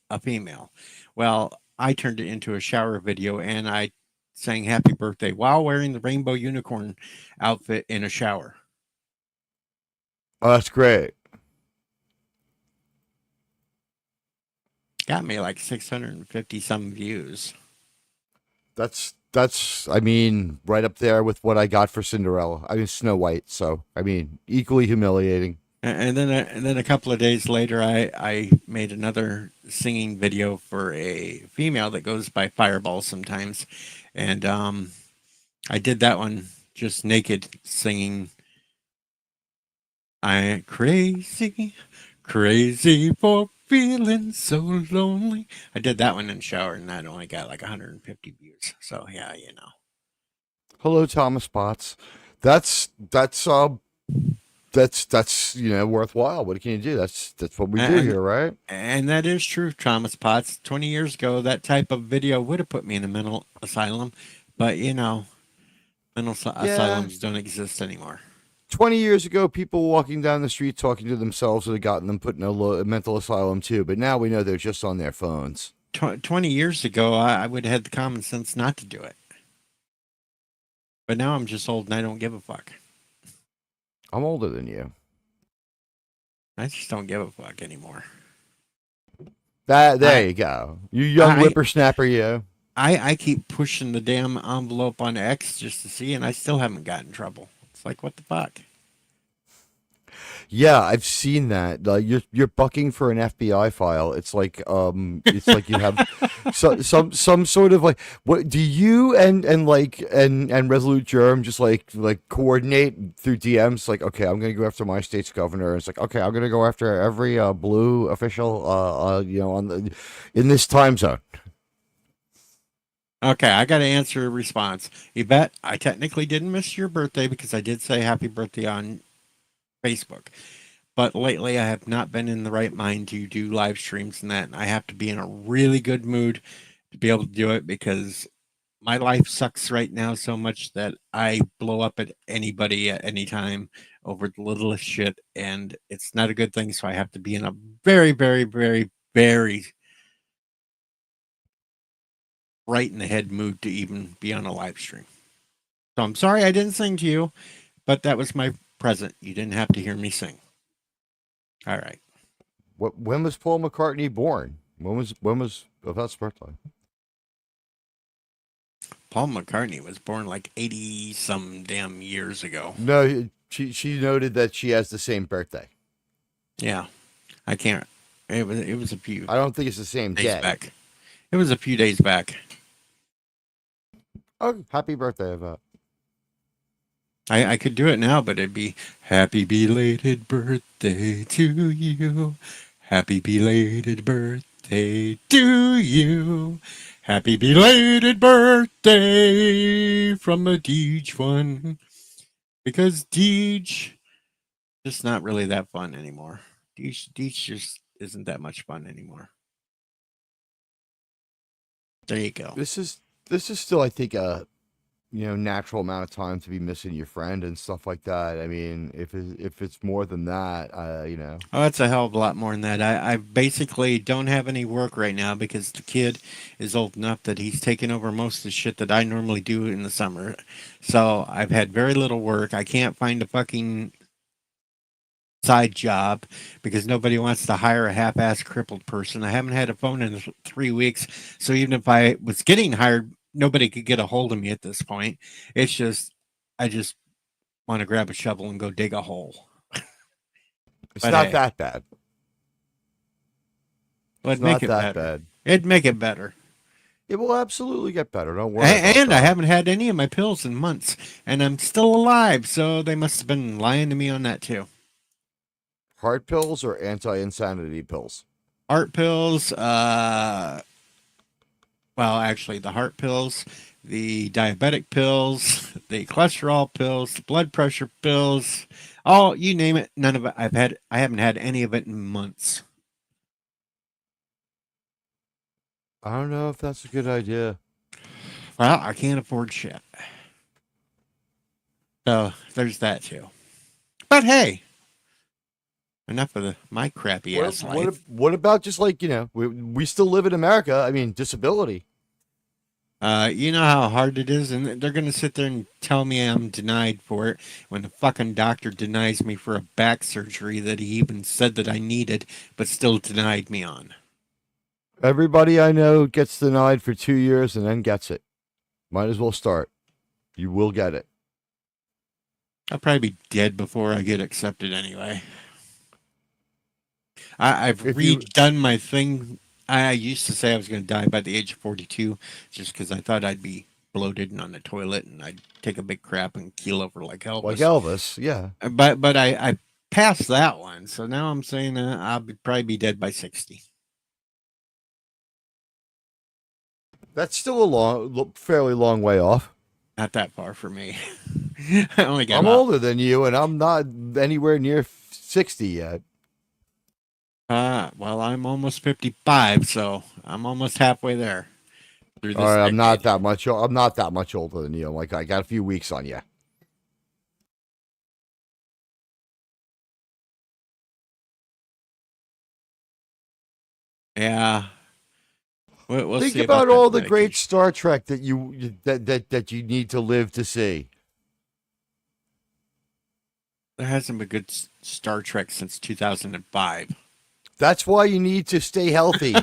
a female. Well, I turned it into a shower video, and I sang "Happy Birthday" while wearing the rainbow unicorn outfit in a shower. Oh, that's great. Got me like 650 some views. That's I mean right up there with what I got for Cinderella. I mean Snow White. So I mean equally humiliating. And then a couple of days later, I made another singing video for a female that goes by Fireball sometimes, and I did that one just naked singing. I crazy, crazy for feeling so lonely. I did that one in the shower, and that only got like 150 views. So yeah, you know. Hello, Thomas Potts. That's worthwhile. What can you do? That's what we do And here, right? and that is true, Thomas Potts. 20 years ago, that type of video would have put me in a mental asylum, but you know, Yeah. asylums don't exist anymore. 20 years ago, people walking down the street talking to themselves would have gotten them put in a mental asylum too. But now we know they're just on their phones. 20 years ago, I would have had the common sense not to do it. But now I'm just old and I don't give a fuck. I'm older than you. I just don't give a fuck anymore. There I, you go. You young I, whippersnapper, you. I keep pushing the damn envelope on X just to see, and I still haven't gotten in trouble. It's like, what the fuck? Yeah, I've seen that. You're bucking for an FBI file. It's like you have some sort of like what do you and Resolute Germ just like coordinate through DMs like okay, I'm gonna go after my state's governor. It's like okay, I'm gonna go after every blue official on the in this time zone. Okay, I got to answer a response. Yvette, I technically didn't miss your birthday because I did say happy birthday on Facebook. But lately, I have not been in the right mind to do live streams and that. And I have to be in a really good mood to be able to do it because my life sucks right now so much that I blow up at anybody at any time over the littlest shit. And it's not a good thing. So I have to be in a very, very, very, very right in the head mood to even be on a live stream. So I'm sorry I didn't sing to you, but that was my present. You didn't have to hear me sing. All right. When was Paul McCartney born? When was Yvette's birthday? Paul McCartney was born like 80 some damn years ago. No, she noted that she has the same birthday. Yeah. I can't. It was a few I don't think it's the same days day. back. It was a few days back. Oh, happy birthday, Yvette. I could do it now, but it'd be happy belated birthday to you. Happy belated birthday to you. Happy belated birthday from a Deej one. Because Deej just not really that fun anymore. Deej just isn't that much fun anymore. There you go. This is still, I think, a natural amount of time to be missing your friend and stuff like that. I mean, if it's more than that, Oh, that's a hell of a lot more than that. I basically don't have any work right now because the kid is old enough that he's taking over most of the shit that I normally do in the summer. So I've had very little work. I can't find a fucking side job because nobody wants to hire a half-ass crippled person. I haven't had a phone in 3 weeks, so even if I was getting hired, nobody could get a hold of me at this point. It's just, I just want to grab a shovel and go dig a hole. it's But not hey, that bad. It's it'd make not it that better. bad. It'd make it better. It will absolutely get better. Don't worry about And I that. haven't had any of my pills in months, and I'm still alive, so they must have been lying to me on that too. Heart pills or anti-insanity pills? Heart pills, well, actually, the heart pills, the diabetic pills, the cholesterol pills, the blood pressure pills, all you name it. None of it. I haven't had any of it in months. I don't know if that's a good idea. Well, I can't afford shit. So there's that too. But hey, enough of my crappy What ass life. what about just like we still live in America? I mean, disability. You know how hard it is, and they're gonna sit there and tell me I'm denied for it when the fucking doctor denies me for a back surgery that he even said that I needed, but still denied me on. Everybody I know gets denied for 2 years and then gets it. Might as well start. You will get it. I'll probably be dead before I get accepted anyway. I've If you redone my thing. I used to say I was going to die by the age of 42 just because I thought I'd be bloated and on the toilet and I'd take a big crap and keel over like like Elvis. Elvis, yeah, But I passed that one. So now I'm saying probably be dead by 60. that's still a fairly long way off. Not that far for me. I only got I'm about, older than you, and I'm not anywhere near 60 yet. well, I'm almost 55, so I'm almost halfway there through this All right, I'm not decade. that much. I'm not that much older than you. I'm like, I got a few weeks on you. Yeah. We'll Think see about about that all the great medication. Star Trek that that you need to live to see. There hasn't been good Star Trek since 2005. That's why you need to stay healthy.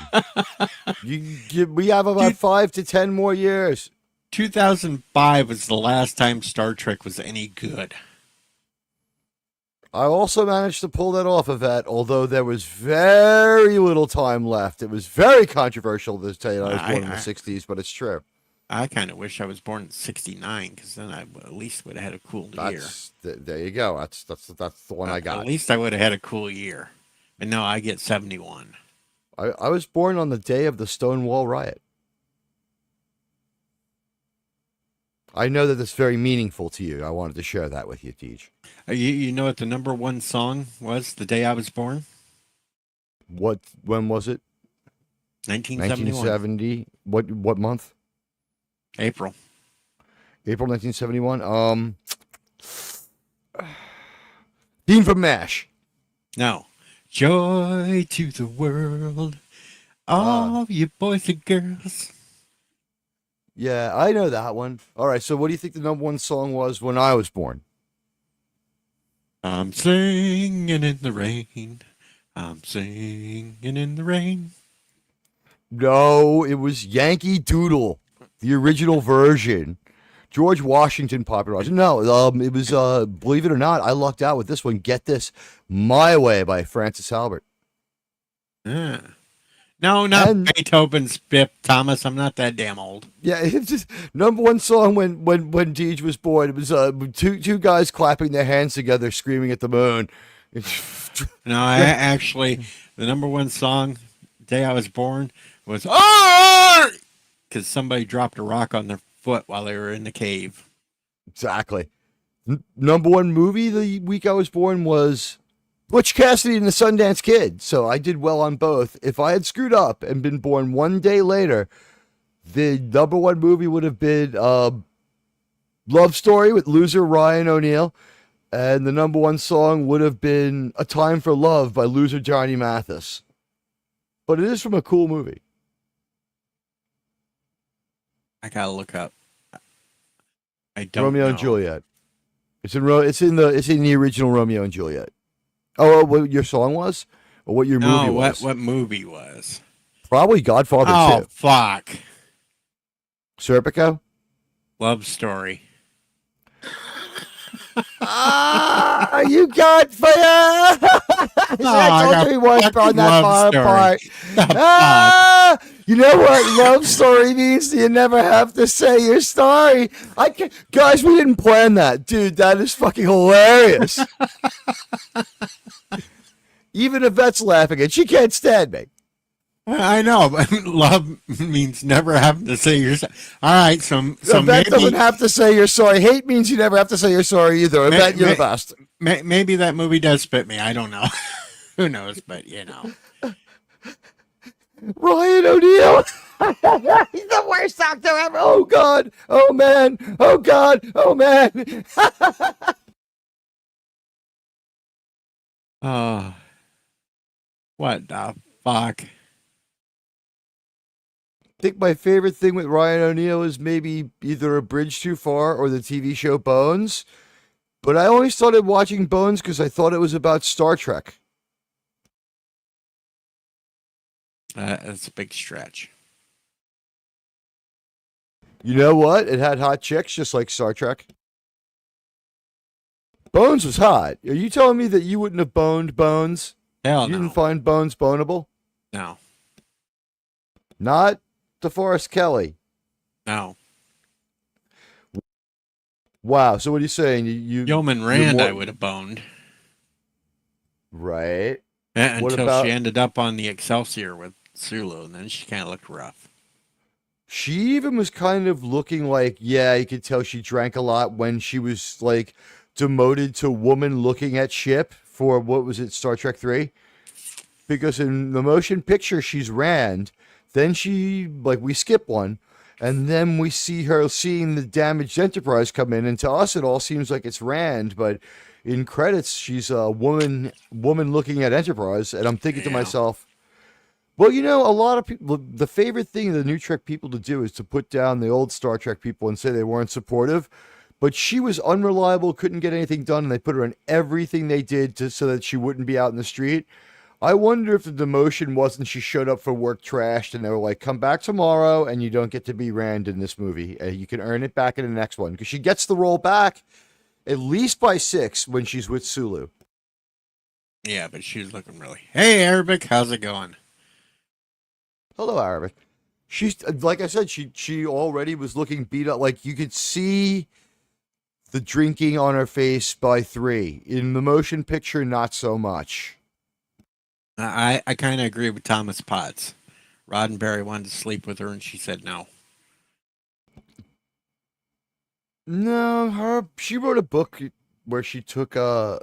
We have about Dude, 5 to 10 more years. 2005 was the last time Star Trek was any good. I also managed to pull that off, Yvette, although there was very little time left. It was very controversial to tell you I was born in the I 60s, but it's true. I kind of wish I was born in '69 because then I at least would have had a cool year. There you go. That's the one I At got. least I would have had a cool year. But no, I get 71. I was born on the day of the Stonewall riot. I know that it's very meaningful to you. I wanted to share that with you, Deej. You know what the number one song was the day I was born? When was it? 1971. 1970. What month? April. April 1971. Dean from MASH. No. Joy to the world. All you boys and girls. Yeah, I know that one. All right, so what do you think the number one song was when I was born? I'm singing in the rain. I'm singing in the rain. No, it was Yankee Doodle, the original version. George Washington popularized it. No, it was, believe it or not, I lucked out with this one. Get this, My Way by Francis Halbert. Ah. No, not And Beethoven's Fifth, Thomas. I'm not that damn old. yeah, it's just number one song when Deej was born. It was two guys clapping their hands together, screaming at the moon. No, actually, the number one song the day I was born was because somebody dropped a rock on their foot while they were in the cave. Exactly. Number one movie the week I was born was Butch Cassidy and the Sundance Kid. So I did well on both. If I had screwed up and been born one day later, the number one movie would have been Love Story with loser Ryan O'Neal. And the number one song would have been A Time for Love by loser Johnny Mathis. But it is from a cool movie. I gotta look up. I don't Romeo know. and Juliet. It's in the original Romeo and Juliet. Oh, what your song was? Or what your movie No, was? what movie was? Probably Godfather Oh, 2. fuck. Serpico? Love Story. Ah, you got fire! I got Told me once fucking on that Love Story. part. The fuck? Ah, you know what love story means? You never have to say your story. Guys, we didn't plan that, dude. That is fucking hilarious. Even if that's laughing, and she can't stand me. I know, but love means never having to say your. All right, so That maybe doesn't have to say you're sorry. Hate means you never have to say you're sorry either. I bet you're the best. maybe that movie does fit me. I don't know. Who knows? But you know. Ryan O'Neal. He's the worst actor ever. Oh God. Oh man. Oh God. Oh man. Oh, what the fuck? I think my favorite thing with Ryan O'Neal is maybe either A Bridge Too Far or the TV show Bones. But I only started watching Bones because I thought it was about Star Trek. That's a big stretch. You know what? It had hot chicks, just like Star Trek. Bones was hot. Are you telling me that you wouldn't have boned Bones? Hell You no. didn't find Bones bonable? No. Not DeForest Kelly. No. Wow. So what are you saying? Yeoman Rand, I would have boned. Right. What Until about- she ended up on the Excelsior with Sulu, and then she kind of looked rough. She even was kind of looking like, yeah, you could tell she drank a lot when she was like demoted to woman looking at ship for what was it, Star Trek 3? Because in the motion picture, she's Rand. Then we skip one. And then we see her seeing the damaged Enterprise come in. And to us, it all seems like it's Rand. But in credits, she's a woman looking at Enterprise. And I'm thinking to Yeah. myself, well, you know, a lot of people, the favorite thing of the new Trek people to do is to put down the old Star Trek people and say they weren't supportive. But she was unreliable, couldn't get anything done, and they put her in everything they did so that she wouldn't be out in the street. I wonder if the demotion wasn't she showed up for work trashed, and they were like, come back tomorrow, and you don't get to be Rand in this movie. You can earn it back in the next one. Because she gets the role back at least by 6 when she's with Sulu. Yeah, but she was looking really. Hey, Arabic, how's it going? Hello, Arabic. She's like I said, she already was looking beat up. Like you could see the drinking on her face by 3. In the motion picture, not so much. I kind of agree with Thomas Potts. Roddenberry wanted to sleep with her, and she said no. No, she wrote a book where she took all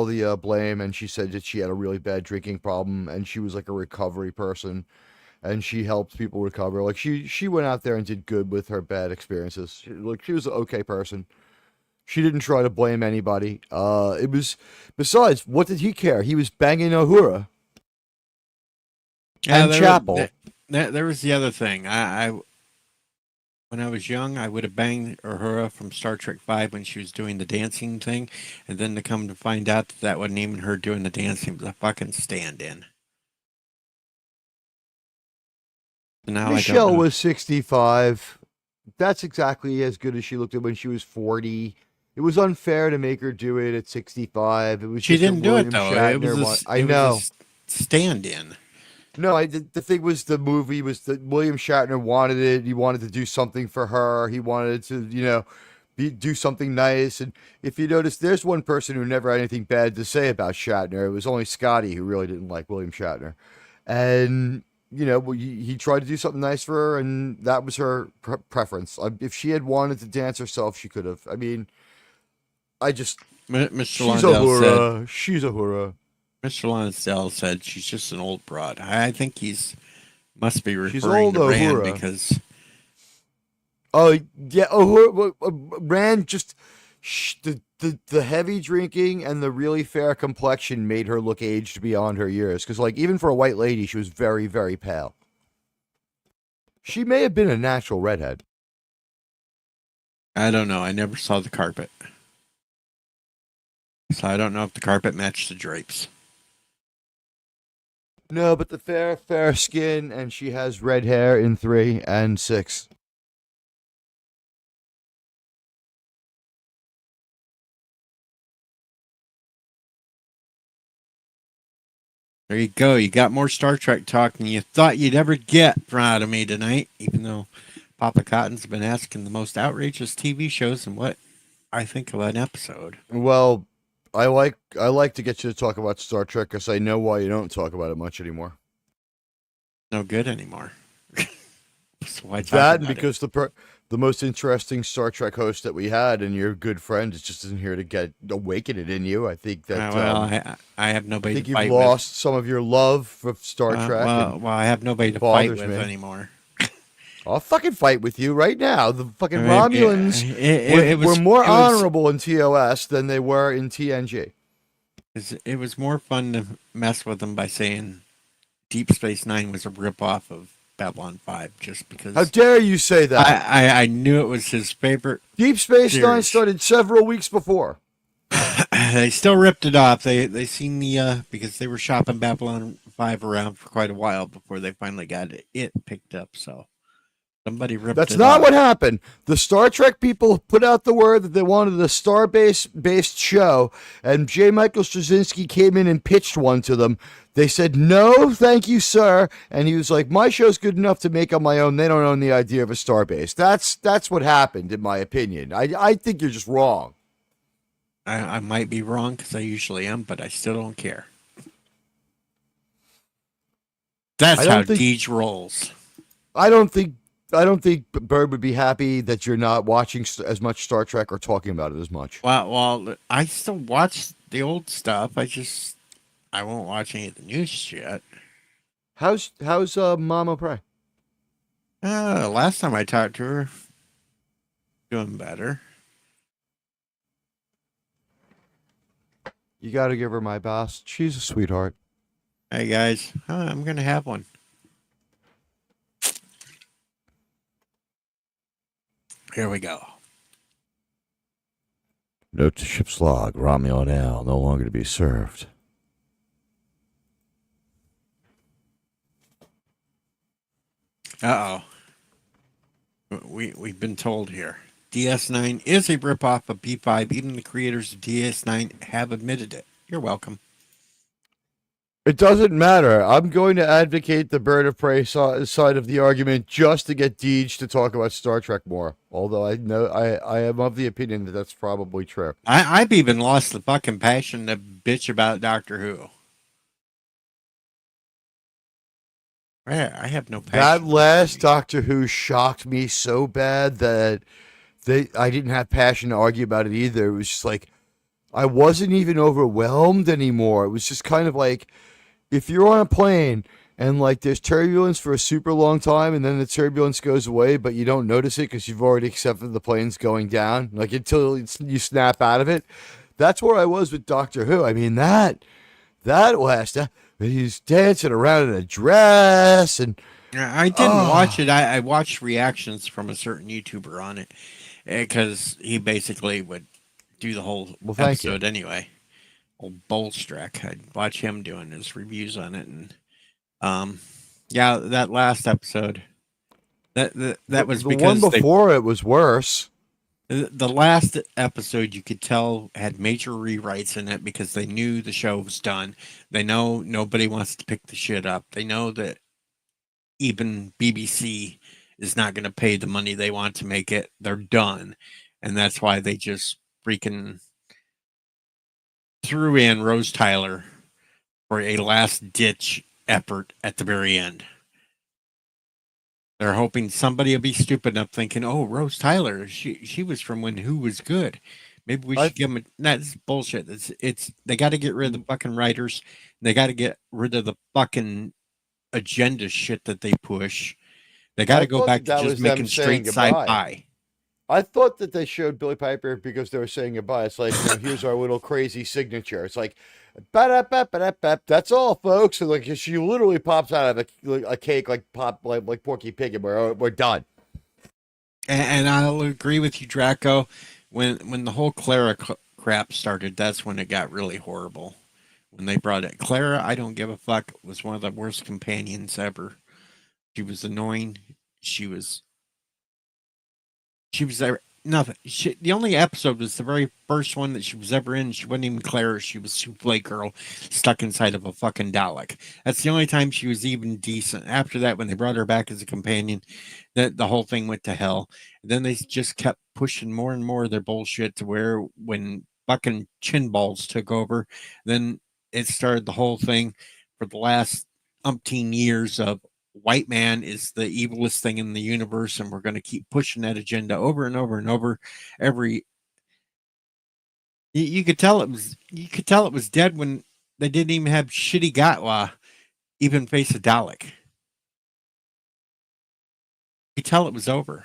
the blame, and she said that she had a really bad drinking problem, and she was like a recovery person, and she helped people recover. Like she went out there and did good with her bad experiences. She was an okay person. She didn't try to blame anybody. It was besides, what did he care? He was banging Uhura. And Chapel. There was the other thing. I when I was young, I would have banged Uhura from Star Trek V when she was doing the dancing thing, and then to come to find out that wasn't even her doing the dancing, it was a fucking stand-in. Now Michelle was 65. That's exactly as good as she looked at when she was 40. It was unfair to make her do it at 65. It was She just a didn't do William it though. Shatner I it know. was a stand-in. No, the thing was the movie was that William Shatner wanted it. He wanted to do something for her. He wanted to, do something nice. And if you notice, there's one person who never had anything bad to say about Shatner. It was only Scotty who really didn't like William Shatner. And, he tried to do something nice for her, and that was her preference. If she had wanted to dance herself, she could have. I mean, Mr. She's a Lonsdale said, hurrah. She's a hurrah. Mr. Lonsdale said she's just an old broad. I think must be She's referring old to Rand Uhura. because Oh yeah, Rand just the heavy drinking and the really fair complexion made her look aged beyond her years. Because like even for a white lady, she was very very pale. She may have been a natural redhead. I don't know. I never saw the carpet, so I don't know if the carpet matched the drapes. No, but the fair skin, and she has red hair in 3 and 6. There you go. You got more Star Trek talk than you thought you'd ever get out of me tonight, even though Papa Cotton's been asking the most outrageous TV shows and what I think of an episode. Well, I like to get you to talk about Star Trek because I know why you don't talk about it much anymore. No good anymore. So why talk That about and because the most interesting Star Trek host that we had and your good friend is just isn't here to awaken it in you. I think that I have nobody. I think to you've fight lost some of your love for Star with. Trek. Well, I have nobody to fight bothers with me. anymore. I'll fucking fight with you right now. The fucking I mean, Romulans were more honorable in TOS than they were in TNG. It was more fun to mess with them by saying Deep Space Nine was a ripoff of Babylon 5 just because. How dare you say that? I knew it was his favorite. Deep Space Nine series. started several weeks before. They still ripped it off. They seen the because they were shopping Babylon 5 around for quite a while before they finally got it picked up. So somebody ripped That's it not off. what happened. The Star Trek people put out the word that they wanted a star-based show, and J. Michael Straczynski came in and pitched one to them. They said, "No, thank you, sir." And he was like, "My show's good enough to make on my own. They don't own the idea of a star-base." That's what happened, in my opinion. I think you're just wrong. I might be wrong because I usually am, but I still don't care. That's I how don't think Deej rolls. I don't think I don't think Bird would be happy that you're not watching as much Star Trek or talking about it as much. Well, I still watch the old stuff. I won't watch any of the new shit. How's Mama Pray? Last time I talked to her, doing better. You got to give her my best. She's a sweetheart. Hey guys, I'm gonna have one. Here we go. Note to ship's log: Romeo and Al no longer to be served. We've been told here. DS9 is a ripoff of B5. Even the creators of DS9 have admitted it. You're welcome. It doesn't matter. I'm going to advocate the Bird of Prey side of the argument just to get Deej to talk about Star Trek more. Although I know I am of the opinion that that's probably true. I've even lost the fucking passion to bitch about Doctor Who. I have no passion. That last Doctor Who shocked me so bad that I didn't have passion to argue about it either. It was just like I wasn't even overwhelmed anymore. It was just kind of like if you're on a plane and like there's turbulence for a super long time and then the turbulence goes away, but you don't notice it because you've already accepted the plane's going down, like until you snap out of it. That's where I was with Doctor Who. I mean that last he's dancing around in a dress and I didn't watch it. I watched reactions from a certain YouTuber on it because he basically would do the whole episode anyway. Old Bolstrak, I'd watch him doing his reviews on it, and yeah, that last episode, that was the because one before it was worse. The last episode you could tell had major rewrites in it because they knew the show was done. They know nobody wants to pick the shit up. They know that even BBC is not going to pay the money they want to make it. They're done. And that's why they just freaking threw in Rose Tyler for a last ditch effort at the very end. They're hoping somebody will be stupid enough thinking, oh, Rose Tyler, she was from when Who was good. Maybe we should give them that's bullshit. It's they got to get rid of the fucking writers. They got to get rid of the fucking agenda shit that they push. They got to go back to just making straight sci-fi. I thought that they showed Billy Piper because they were saying goodbye. It's like, here's our little crazy signature. It's like, that's all, folks. And like she literally pops out of a cake like Porky Pig, and we're done. And I'll agree with you, Draco. When the whole Clara crap started, that's when it got really horrible. When they brought it, Clara, I don't give a fuck, was one of the worst companions ever. She was annoying. She was there. Nothing. The only episode was the very first one that she was ever in. She wasn't even Clara. She was Souffle Girl stuck inside of a fucking Dalek. That's the only time she was even decent. After that, when they brought her back as a companion, the whole thing went to hell. And then they just kept pushing more and more of their bullshit to where when fucking chin balls took over, then it started the whole thing for the last umpteen years of white man is the evilest thing in the universe, and we're going to keep pushing that agenda over and over and over. You could tell it was dead when they didn't even have shitty Gatwa even face a Dalek. You could tell it was over.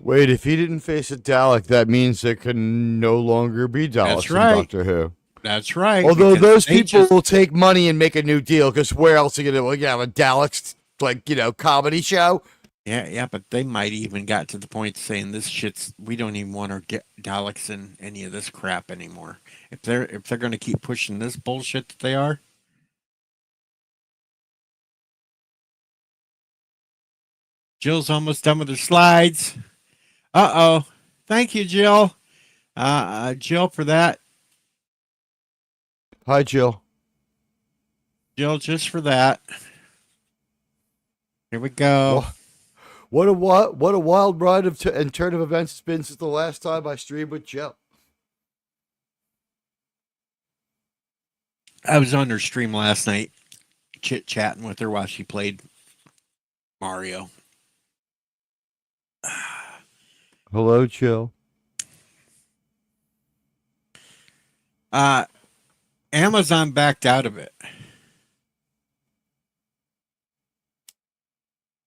Wait, if he didn't face a Dalek, that means there can no longer be Daleks in Doctor Who. That's right. Although because those they people just, will take money and make a new deal, because where else are you going to have a Daleks, like, comedy show? yeah, but they might even got to the point saying this shit's. We don't even want to get Daleks in any of this crap anymore. If they're going to keep pushing this bullshit that they are. Jill's almost done with her slides. Uh-oh. Thank you, Jill. Jill, for that. Hi, Jill. Jill, just for that. Here we go. What a wild ride and turn of events it's been since the last time I streamed with Jill. I was on her stream last night, chit-chatting with her while she played Mario. Hello, Jill. Amazon backed out of it.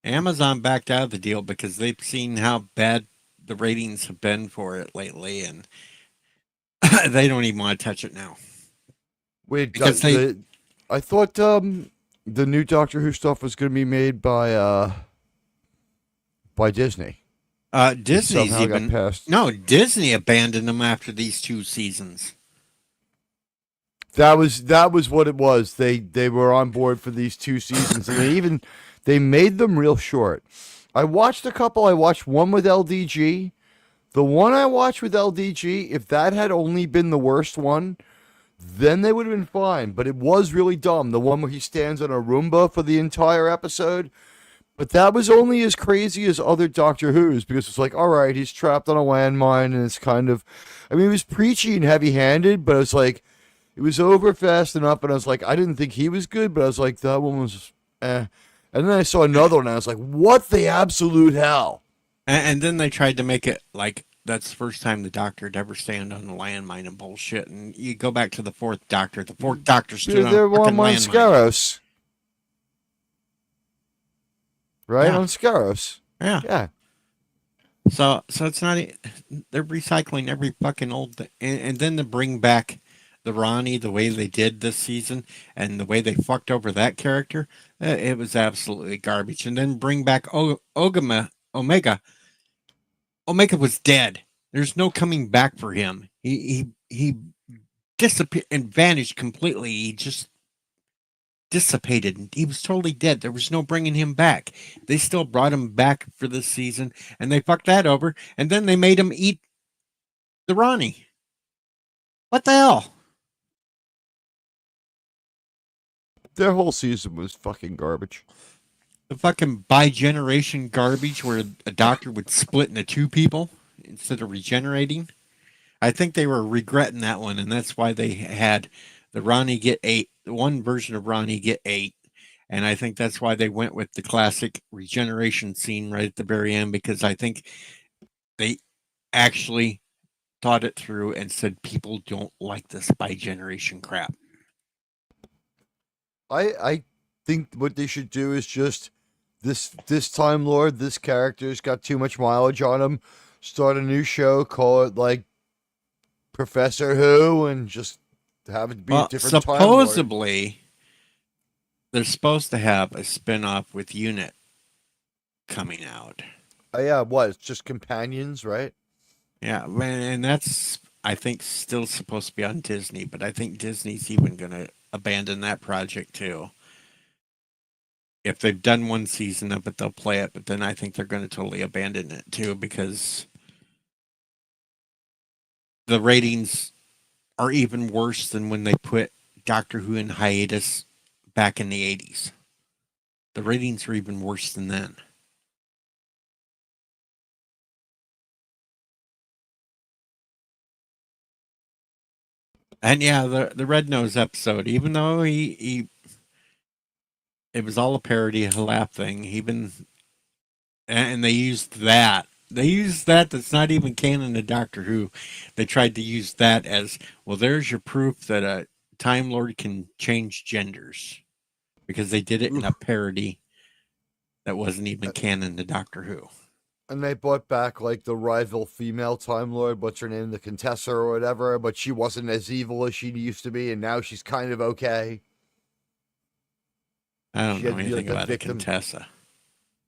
Amazon backed out of the deal because they've seen how bad the ratings have been for it lately, and they don't even want to touch it now. Wait, Because I thought the new Doctor Who stuff was going to be made by Disney. Disney's Somehow got even passed. no Disney abandoned them after these 2 seasons. That was what it was. They were on board for these 2 seasons, and they made them real short. I watched a couple. I watched one with LDG. The one I watched with LDG, if that had only been the worst one, then they would have been fine. But it was really dumb. The one where he stands on a Roomba for the entire episode. But that was only as crazy as other Doctor Who's, because it's like, all right, he's trapped on a landmine, and it's kind of, I mean, it was preachy and heavy-handed, but it's like, it was over fast enough, and I was like, I didn't think he was good, but I was like, that one was, eh. And then I saw another one, and I was like, what the absolute hell? And then they tried to make it like that's the first time the Doctor had ever stand on a landmine and bullshit. And you go back to the 4th Doctor. The 4th Doctor stood on a They're fucking on landmine. Scaros. Right? Yeah. On Scaros. Yeah. Yeah. So it's not. They're recycling every fucking old thing, and then to bring back the Ronnie the way they did this season, and the way they fucked over that character, it was absolutely garbage. And then bring back Omega. Omega was dead. There's no coming back for him. He disappeared and vanished completely. He just dissipated. He was totally dead. There was no bringing him back. They still brought him back for this season, and they fucked that over. And then they made him eat the Ronnie. What the hell? Their whole season was fucking garbage. The fucking bi-generation garbage where a doctor would split into 2 people instead of regenerating. I think they were regretting that one, and that's why they had the Ronnie get 8, one version of Ronnie get 8. And I think that's why they went with the classic regeneration scene right at the very end, because I think they actually thought it through and said people don't like this bi-generation crap. I think what they should do is just this Time Lord, this character's got too much mileage on him. Start a new show, call it like Professor Who, and just have it be a different Time Lord. Supposedly, they're supposed to have a spin-off with Unit coming out. Yeah, what? It's just companions, right? Yeah, and that's, I think, still supposed to be on Disney, but I think Disney's even going to abandon that project too. If they've done 1 season of it, they'll play it, but then I think they're going to totally abandon it too, because the ratings are even worse than when they put Doctor Who in hiatus back in the 80s. The ratings are even worse than then. And yeah, the Red Nose episode, even though he it was all a parody, a laugh thing, even, and they used that. They used that that's not even canon to Doctor Who. They tried to use that as, well, there's your proof that a Time Lord can change genders. Because they did it in a parody that wasn't even canon to Doctor Who. And they brought back like the rival female Time Lord, what's her name, the Contessa or whatever, but she wasn't as evil as she used to be, and now she's kind of okay. I don't She know had to be anything like a about a victim. Contessa.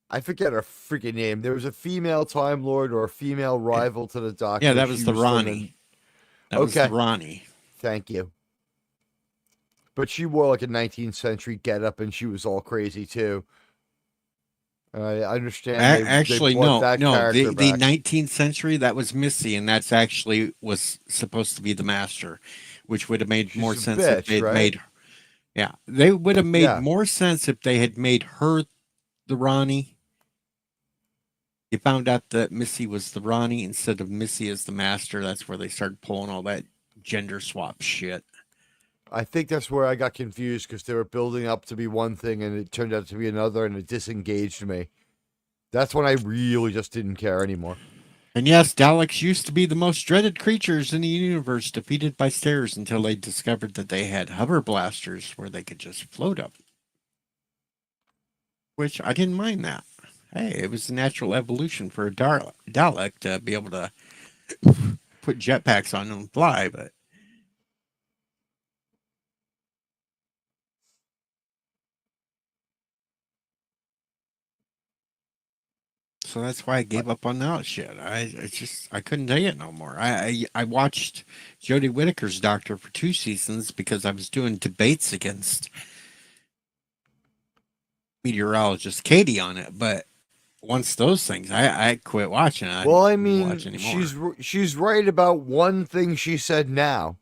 I forget her freaking name. There was a female Time Lord or a female Yeah, rival to the yeah, Doctor. that She was the was from Ronnie. an. That was the Okay, Ronnie. thank you. But she wore like a 19th century getup, and she was all crazy too. I understand they Actually, brought no, that no. character The back. 19th century, that was Missy, and that's actually was supposed to be the Master, which would have made more She's a sense if bitch, they'd right? made. Yeah, they would have made Yeah, more sense if they had made her the Ronnie. You found out that Missy was the Ronnie instead of Missy as the Master. That's where they started pulling all that gender swap shit. I think that's where I got confused because they were building up to be one thing and it turned out to be another, and it disengaged me. That's when I really just didn't care anymore. And yes, Daleks used to be the most dreaded creatures in the universe, defeated by stairs until they discovered that they had hover blasters where they could just float up. Which I didn't mind that. Hey, it was a natural evolution for a Dalek to be able to put jetpacks on and fly, but so that's why I I, gave up on that shit. I couldn't take it no more. I watched Jodie Whittaker's Doctor for 2 seasons because I was doing debates against meteorologist Katie on it, but once those things, I quit watching. I well, I didn't watch mean, anymore. she's right about one thing she said now.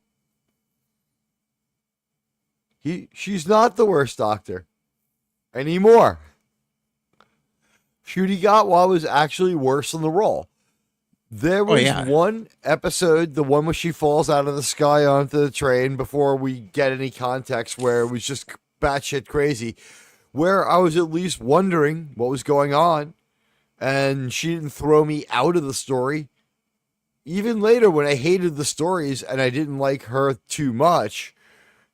She's not the worst Doctor anymore. Shooty Gatwa was actually worse in the role. There Oh was yeah, one episode, the one where she falls out of the sky onto the train before we get any context, where it was just batshit crazy, where I was at least wondering what was going on, and she didn't throw me out of the story. Even later, when I hated the stories and I didn't like her too much,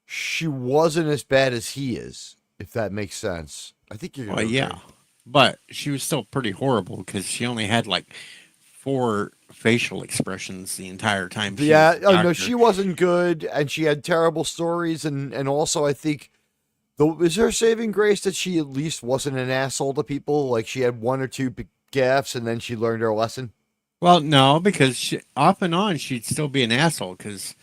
she wasn't as bad as he is, if that makes sense. I think you're going well to yeah, agree. but she was still pretty horrible because she only had like 4 facial expressions the entire time she was Yeah, the oh no, Doctor. she wasn't good, and she had terrible stories, and also I think the is her saving grace that she at least wasn't an asshole to people. Like she had one or two gaffes, and then she learned her lesson. Well, no, because off and on she'd still be an asshole because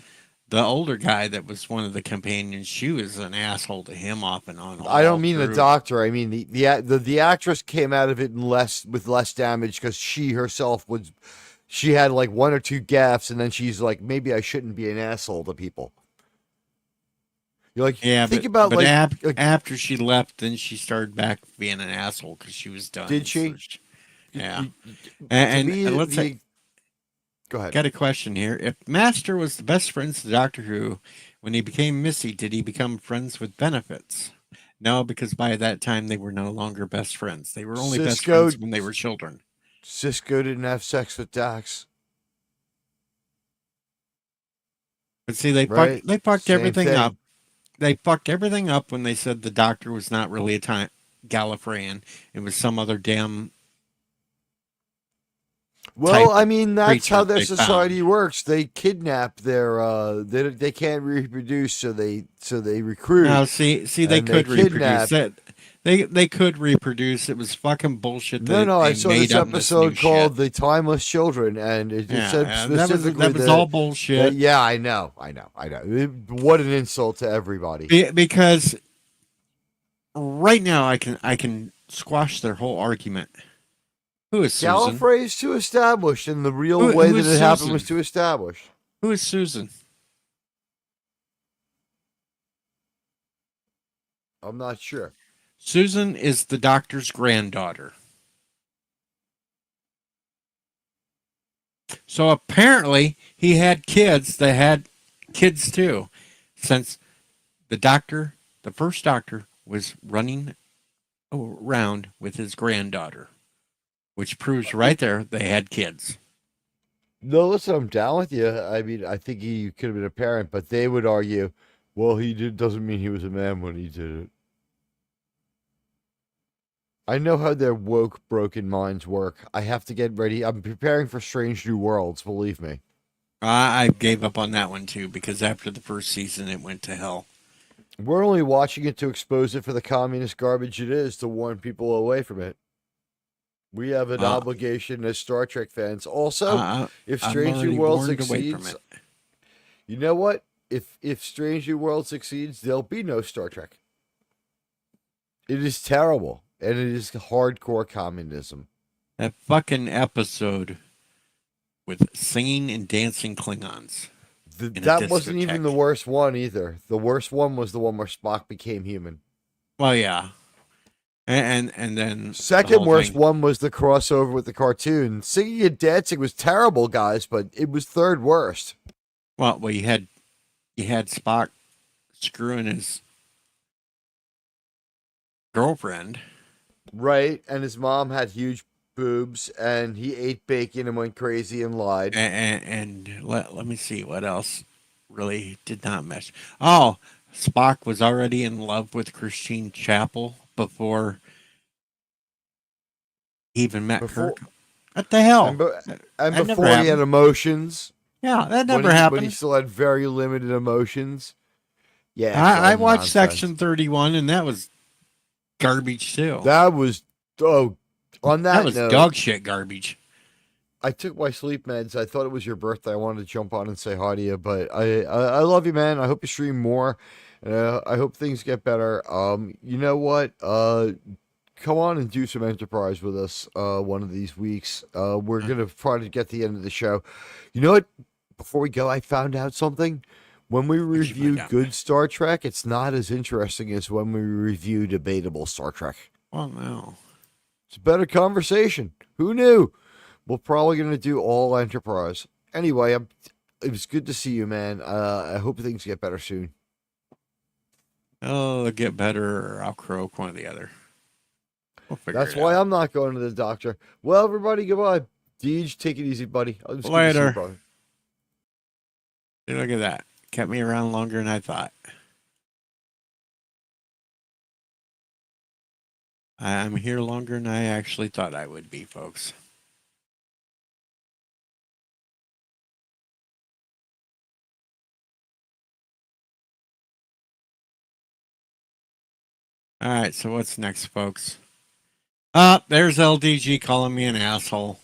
the older guy that was one of the companions, she was an asshole to him off and on I don't all mean the through. doctor. I mean the actress came out of it in less with less damage because she herself was she had like one or two gaffes, and then she's like, maybe I shouldn't be an asshole to people. You're like, Yeah, think about like after she left, then she started back being an asshole because she was done. did And so she? yeah, To and me, let's say, the go ahead. got a question here. If Master was the best friends to Doctor Who, when he became Missy, did he become friends with benefits? No, because by that time they were no longer best friends. They were only best Cisco friends when they were children. Cisco didn't have sex with Dax, But see, right? they fucked Same everything up. thing. They fucked everything up when they said the Doctor was not really a time Gallifreyan. It was some other damn Well, type I of mean that's creature how that their they found. society works. They kidnap their they can't reproduce, so they recruit Now, see, they and they could reproduce kidnap. that. They could reproduce. It was fucking bullshit No, that no, I they saw made this up this new episode shit. called "The Timeless Children," and it Yeah, said and specifically that was all that bullshit. yeah, I know. What an insult to everybody. Because right now I can squash their whole argument. Who is Susan? Gallifrey is too established, and the real way Who that is it happened was Susan? too established. Who is Susan? I'm not sure. Susan is the Doctor's granddaughter. So apparently he had kids that had kids too, since the Doctor, the first Doctor, was running around with his granddaughter, which proves right there they had kids. No, listen, I'm down with you. I mean, I think he could have been a parent, but they would argue, well, he did doesn't mean he was a man when he did it. I know how their woke, broken minds work. I have to get ready. I'm preparing for Strange New Worlds, believe me. I gave up on that one too because after the first season, it went to hell. We're only watching it to expose it for the communist garbage it is to warn people away from it. We have an Uh, obligation as Star Trek fans. Also, I, if I'm Strange New already World warned away from succeeds, it. you know what? If Strange New World succeeds, there'll be no Star Trek. It is terrible, and it is hardcore communism. That fucking episode with singing and dancing Klingons in a That wasn't even the discotheque. worst one either. The worst one was the one where Spock became human. Well, yeah, and then the Second whole worst thing. one was the crossover with the cartoon. Singing and dancing was terrible, guys, but it was third worst. Well, you had Spock screwing his girlfriend, Right, and his mom had huge boobs, and he ate bacon and went crazy and lied. and let me see what else really did not mesh. Oh, Spock was already in love with Christine Chapel before he even met Before Kirk. What the and hell? be, and That never before he had happened. emotions, Yeah, that when never he happened. still had very limited emotions. Yeah, it's I all watched nonsense. Section 31, and that was garbage too. That was oh. On That that was note, dog shit garbage. I took my sleep meds. I thought it was your birthday. I wanted to jump on and say hi to you, but I love you, man. I hope you stream more. I hope things get better. You know what? Come on and do some enterprise with us. One of these weeks. We're gonna try to get to the end of the show. You know what? Before we go, I found out something. When we What'd you review find out? good Star Trek, it's not as interesting as when we review debatable Star Trek. Well, no. It's a better conversation. Who knew? We're probably going to do all Enterprise. Anyway, it was good to see you, man. I hope things get better soon. Oh, they'll get better, or I'll croak one or the other. We'll figure That's it why out. I'm not going to the doctor. Well, everybody, goodbye. Deej, take it easy, buddy. It was good to see you, Later. brother. Hey, look at that. Kept me around longer than I thought. I'm here longer than I actually thought I would be, folks. All right, so what's next, folks? There's LDG calling me an asshole.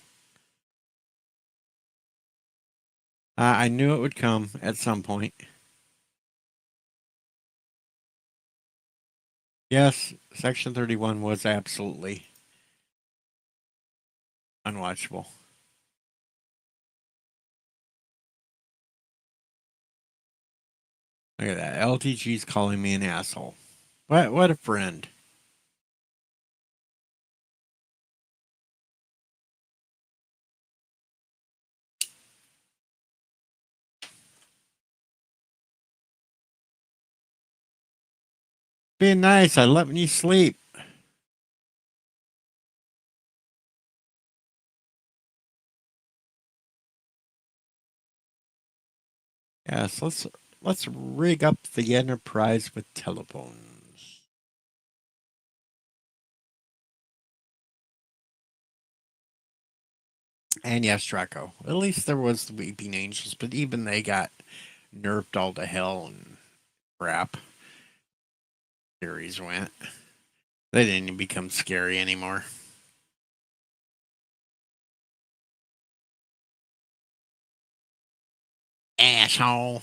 I knew it would come at some point. Yes, Section 31 was absolutely unwatchable. Look at that. LTG's calling me an asshole. What a friend. Being nice, I letting you sleep. Yes, let's rig up the Enterprise with telephones. And yes, Draco. At least there was the Weeping Angels, but even they got nerfed all to hell and crap. Series went. They didn't even become scary anymore. Asshole.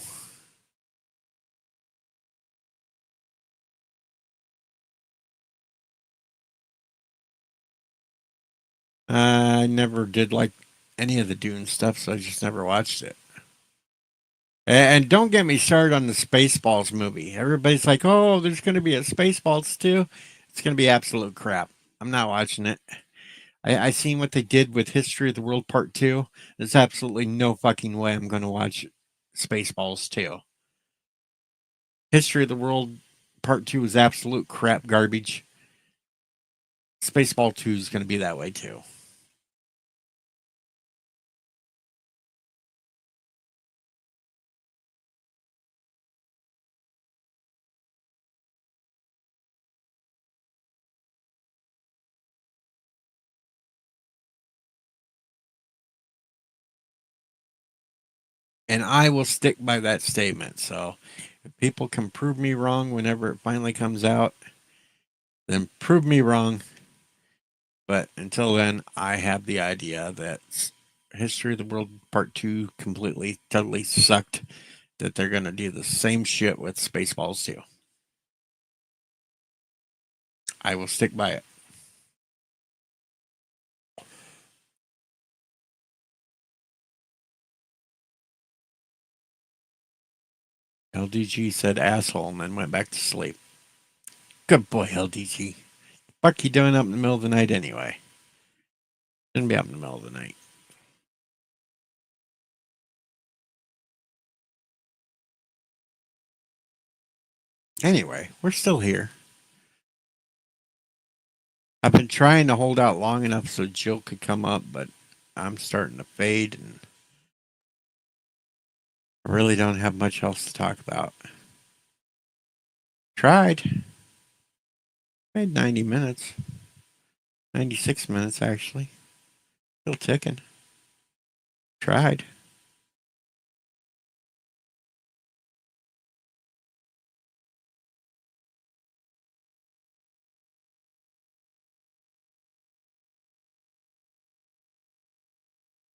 I never did like any of the Dune stuff, so I just never watched it. And don't get me started on the Spaceballs movie. Everybody's like, "Oh, there's going to be a Spaceballs too." It's going to be absolute crap. I'm not watching it. I seen what they did with History of the World Part 2. There's absolutely no fucking way I'm going to watch Spaceballs 2. History of the World Part 2 is absolute crap garbage. Spaceball 2 is going to be that way too. And I will stick by that statement. So if people can prove me wrong whenever it finally comes out, then prove me wrong. But until then, I have the idea that History of the World Part 2 completely, totally sucked, that they're going to do the same shit with Spaceballs too. I will stick by it. LDG said asshole and then went back to sleep. Good boy, LDG. Fuck you doing up in the middle of the night anyway? Shouldn't be up in the middle of the night. Anyway, we're still here. I've been trying to hold out long enough so Jill could come up, but I'm starting to fade and I really don't have much else to talk about. Tried. Made 90 minutes. 96 minutes, actually. Still ticking. Tried.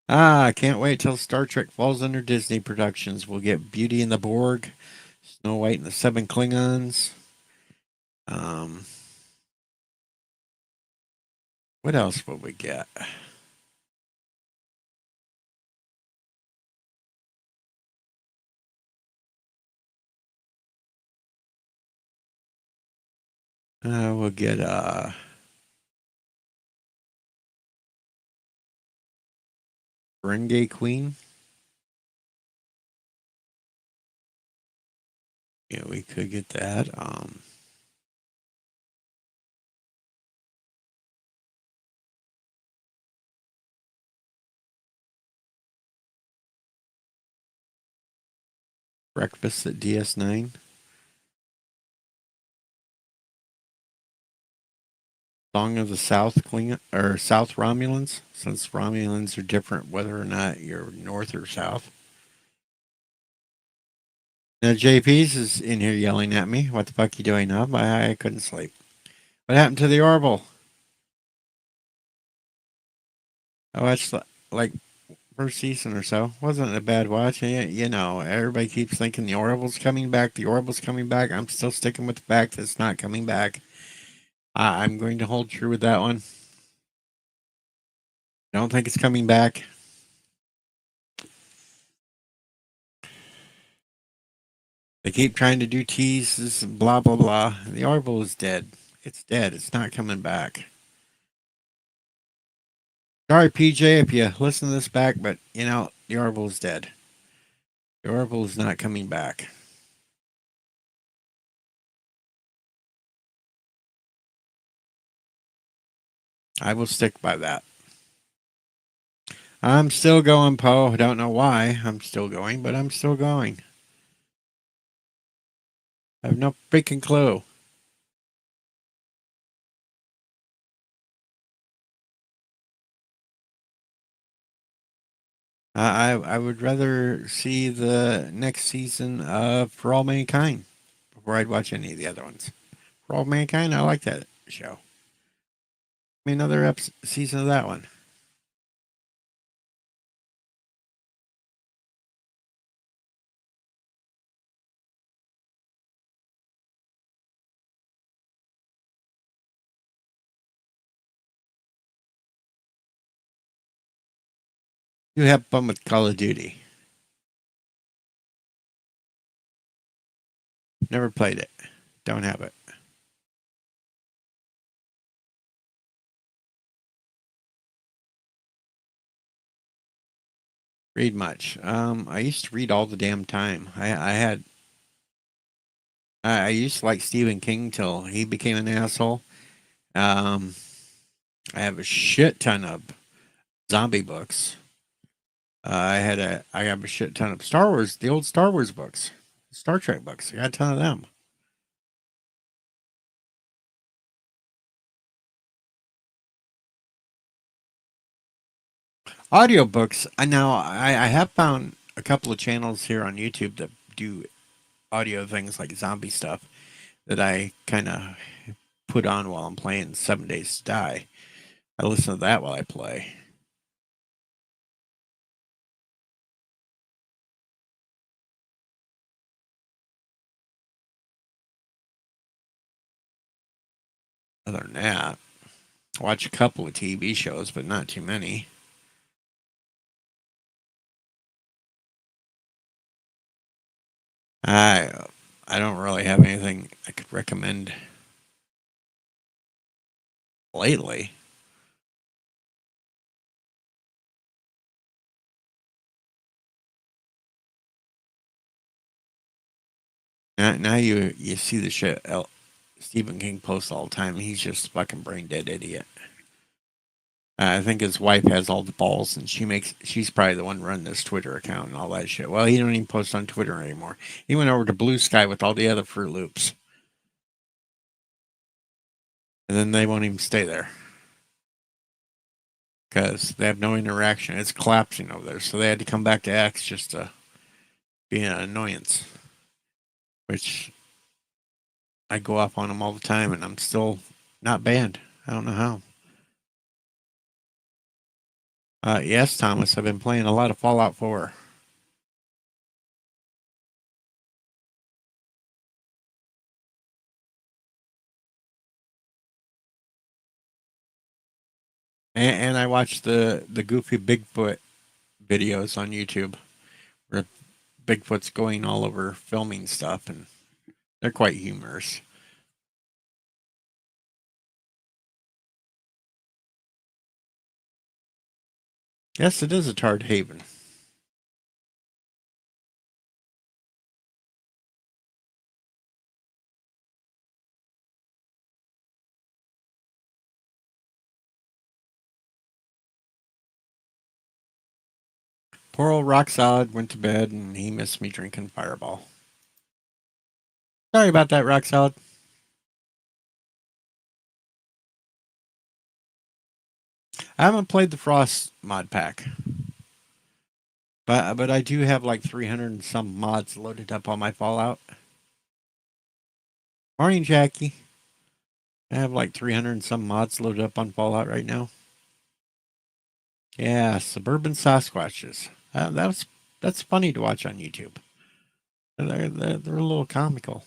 I can't wait till Star Trek falls under Disney Productions. We'll get Beauty and the Borg, Snow White and the Seven Klingons. Um, what else will we get? We'll get Renge Queen. Yeah, we could get that. Breakfast at DS9. Song of the South Klingon or South Romulans, since Romulans are different whether or not you're north or south. Now JP's is in here yelling at me. What the fuck you doing up? I couldn't sleep. What happened to the Orville? I watched like first season or so. Wasn't a bad watch. You know, everybody keeps thinking the Orville's coming back. The Orville's coming back. I'm still sticking with the fact that it's not coming back. I'm going to hold true with that one. I don't think it's coming back. They keep trying to do teases, blah blah blah. The Orville is dead. It's dead. It's not coming back. Sorry, PJ, if you listen to this back, but you know the Orville is dead. The Orville is not coming back. I will stick by that. I'm still going, Poe. I don't know why I'm still going, but I'm still going. I have no freaking clue. I would rather see the next season of For All Mankind before I'd watch any of the other ones. For All Mankind, I like that show. I mean, another season of that one. You have fun with Call of Duty. Never played it. Don't have it. Read much. I used to read all the damn time. I used to like Stephen King till he became an asshole. Um, I have a shit ton of zombie books. I have a shit ton of Star Wars, the old Star Wars books, Star Trek books. I got a ton of them. Audiobooks. Now I have found a couple of channels here on YouTube that do audio things like zombie stuff that I kind of put on while I'm playing 7 Days to Die. I listen to that while I play. Other than that, watch a couple of TV shows, but not too many. I I don't really have anything I could recommend lately. Now you see the shit Stephen King posts all the time. He's just a fucking brain dead idiot. I think his wife has all the balls, and she's probably the one running his Twitter account and all that shit. Well, he don't even post on Twitter anymore. He went over to Blue Sky with all the other Fruit Loops, and then they won't even stay there because they have no interaction. It's collapsing over there, so they had to come back to X just to be an annoyance. Which I go off on them all the time, and I'm still not banned. I don't know how. Yes, Thomas, I've been playing a lot of Fallout 4. And I watch the Goofy Bigfoot videos on YouTube where Bigfoot's going all over filming stuff, and they're quite humorous. Yes, it is a Tard Haven. Poor old Rock Solid went to bed, and he missed me drinking Fireball. Sorry about that, Rock Solid. I haven't played the Frost mod pack, but I do have like 300 and some mods loaded up on my Fallout. Morning, Jackie. I have like 300 and some mods loaded up on Fallout right now. Yeah, suburban Sasquatches. That's funny to watch on YouTube. They're a little comical.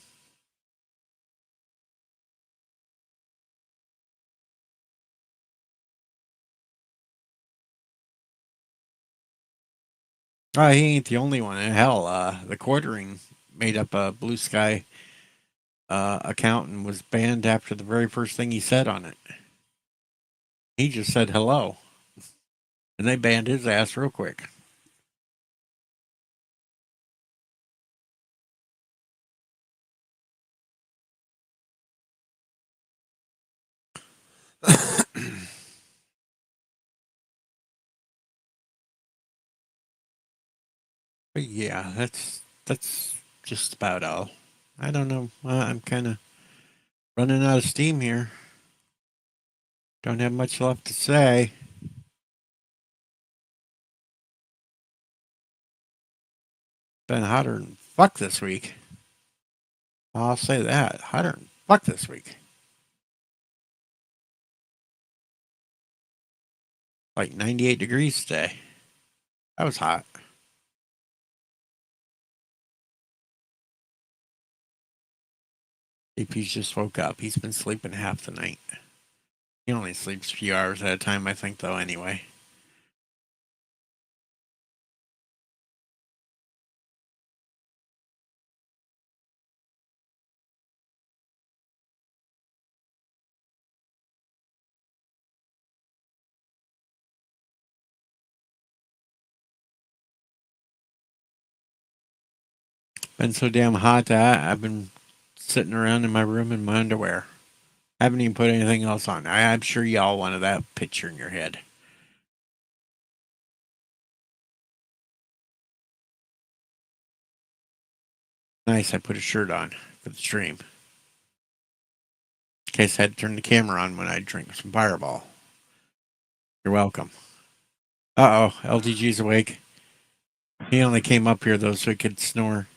He ain't the only one. Hell, the Quartering made up a Blue Sky account and was banned after the very first thing he said on it. He just said hello, and they banned his ass real quick. But yeah, that's just about all. I don't know. I'm kind of running out of steam here. Don't have much left to say. Been hotter than fuck this week. I'll say that. Hotter than fuck this week. Like 98 degrees today. That was hot. AP's just woke up. He's been sleeping half the night. He only sleeps a few hours at a time, I think, though, anyway. Been so damn hot that I've been sitting around in my room in my underwear. I haven't even put anything else on. I'm sure y'all wanted that picture in your head. Nice, I put a shirt on for the stream. In case I had to turn the camera on when I drink some Fireball. You're welcome. Uh oh, LDG's awake. He only came up here though so he could snore.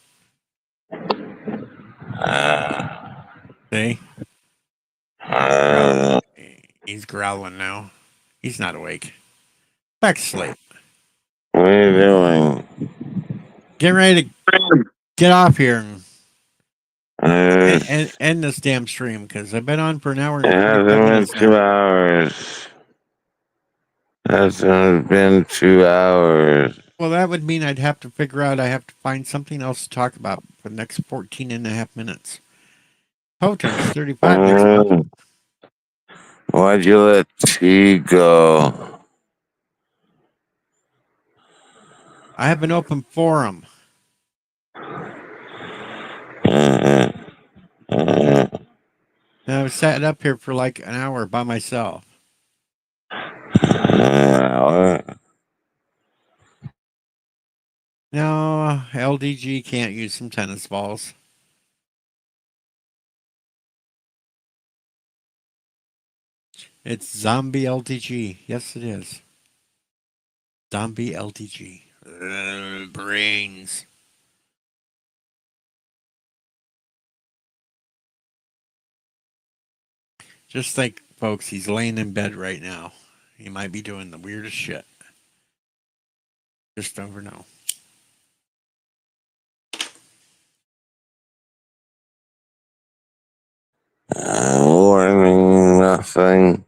See? Uh, He's growling now. He's not awake. Back to sleep. what are you doing? Getting ready to get off here and Uh, end this damn stream because I've been on for an hour it and 45 hasn't been minutes 2 now. hours. Hasn't been 2 hours. Well, that would mean I'd have to figure out I have to find something else to talk about for the next 14 and a half minutes. Poe turns 35 next month. Why'd you let T go? I have an open forum. Uh, uh, And I was sat up here for like an hour by myself. No, LDG can't use some tennis balls. It's Zombie LTG. Yes, it is. Zombie LTG. Brains. Just think, folks, he's laying in bed right now. He might be doing the weirdest shit. Just never know. warning, nothing.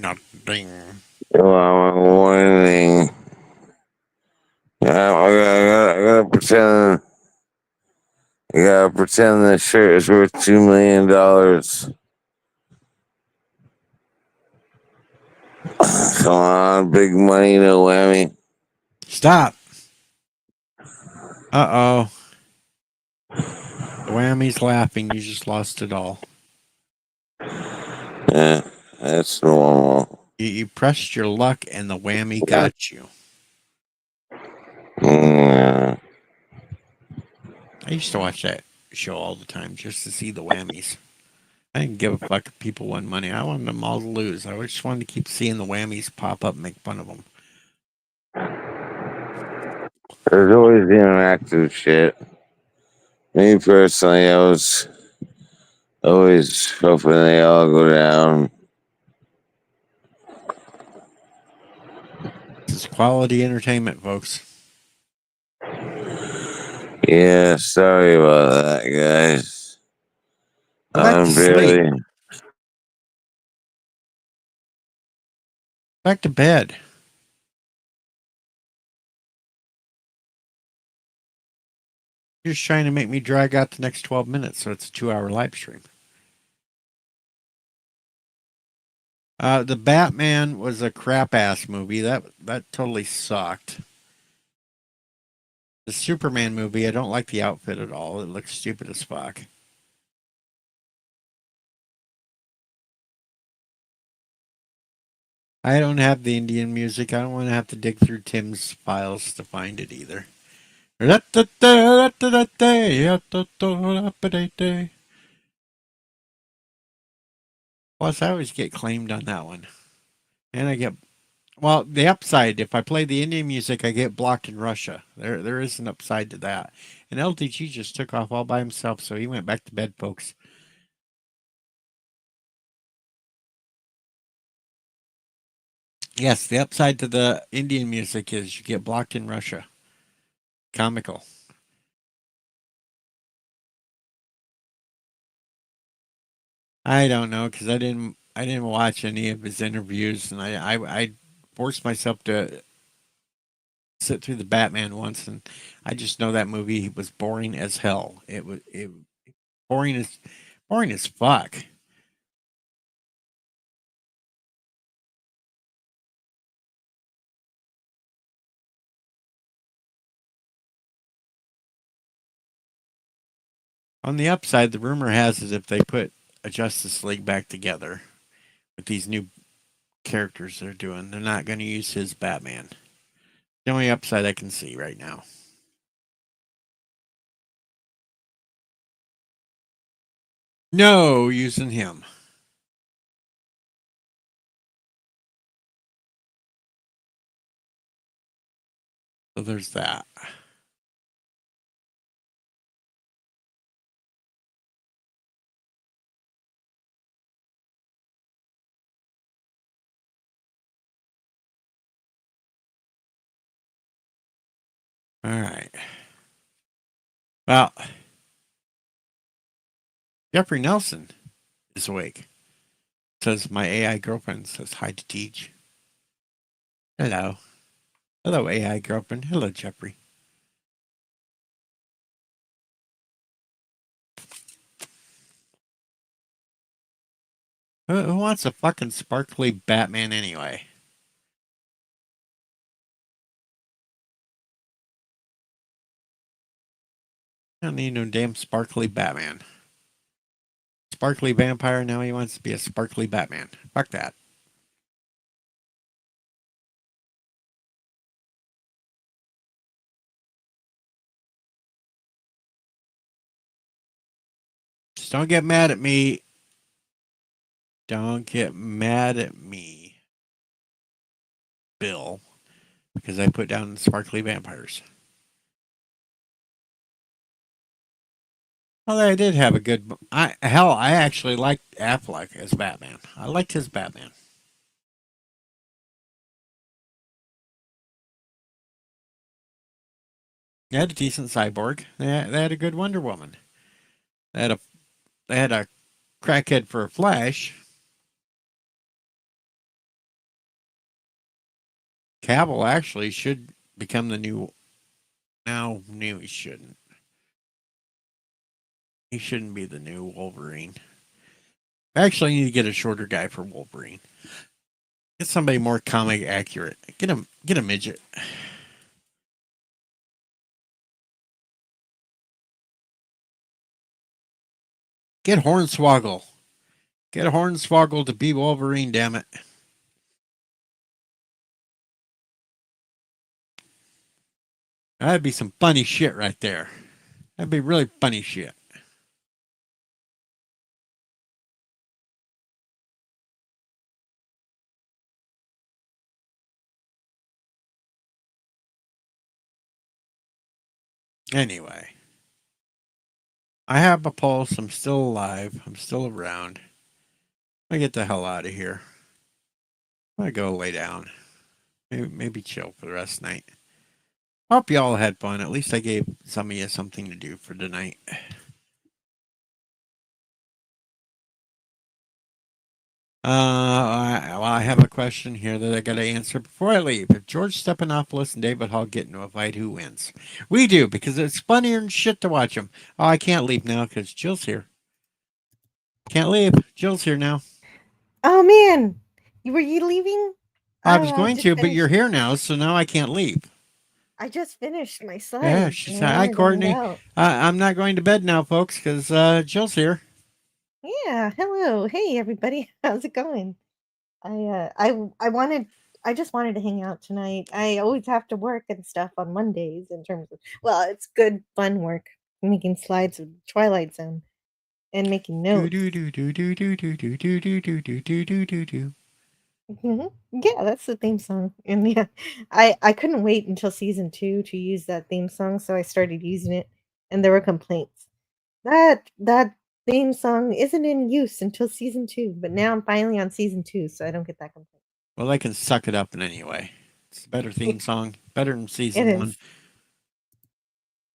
Nothing. Warning. I gotta pretend. I gotta pretend this shirt is worth $2 million. Come on, big money, no whammy. Stop. Uh-oh. The whammy's laughing. You just lost it all. Yeah, that's normal. You pressed your luck and the whammy got you. Yeah. I used to watch that show all the time just to see the whammies. I didn't give a fuck if people won money. I wanted them all to lose. I just wanted to keep seeing the whammies pop up and make fun of them. There's always the interactive shit. Me personally, I was always hoping they all go down. This is quality entertainment, folks. Yeah, sorry about that, guys. Go back to I'm sleep. barely. Back to bed. You're just trying to make me drag out the next 12 minutes, so it's a 2-hour live stream. The Batman was a crap ass movie. That totally sucked. The Superman movie, I don't like the outfit at all. It looks stupid as fuck. I don't have the Indian music. I don't want to have to dig through Tim's files to find it either. Plus, I always get claimed on that one. And I get, well, the upside, if I play the Indian music, I get blocked in Russia. There is an upside to that. And LDG just took off all by himself, so he went back to bed, folks. Yes, the upside to the Indian music is you get blocked in Russia. Comical. I don't know because I didn't watch any of his interviews, and I forced myself to sit through the Batman once, and I just know that movie was boring as hell. It boring as fuck. On the upside, the rumor has it if they put a Justice League back together with these new characters they're doing, they're not going to use his Batman. The only upside I can see right now. No, using him. So there's that. All right. Well, Jeffrey Nelson is awake. Says my AI girlfriend says hi to Teach. Hello. Hello, AI girlfriend. Hello, Jeffrey. Who wants a fucking sparkly Batman anyway? I don't need no damn sparkly Batman. Sparkly vampire, now he wants to be a sparkly Batman. Fuck that. Just don't get mad at me. Don't get mad at me, Bill, because I put down sparkly vampires. Although I did have a good. I actually liked Affleck as Batman. I liked his Batman. They had a decent cyborg. They had a good Wonder Woman. They had a crackhead for a Flash. Cavill actually should become the new. No, he shouldn't. He shouldn't be the new Wolverine. Actually, I need to get a shorter guy for Wolverine. Get somebody more comic accurate. Get a midget. Get Hornswoggle. Get Hornswoggle to be Wolverine, damn it. That'd be some funny shit right there. That'd be really funny shit. Anyway, I have a pulse. I'm still alive. I'm still around. I get the hell out of here. I go lay down. Maybe chill for the rest of the night. Hope y'all had fun. At least I gave some of you something to do for tonight. I have a question here that I got to answer before I leave. If George Stephanopoulos and David Hall get into a fight, who wins? We do, because it's funnier than shit to watch them. Oh, I can't leave now because Jill's here. Can't leave. Jill's here now. Oh man, were you leaving? I was Oh, going just to, but finished- you're here now, so now I can't leave. I just finished my slides. Yeah, she and said, I "Hi, wanted to Courtney. hang out. I'm not going to bed now, folks, because Jill's here." Yeah, hello. Hey everybody. How's it going? I just wanted to hang out tonight. I always have to work and stuff on Mondays in terms of, well, it's good fun work making slides of Twilight Zone and making Do notes. do do do do do do do do do do do do do do do. Yeah, that's the theme song. And yeah, I couldn't wait until season 2 to use that theme song, so I started using it and there were complaints. That theme song isn't in use until season 2, but now I'm finally on season 2, so I don't get that complaint. Well, they can suck it up in any way. It's a better theme song, better than It season one. is.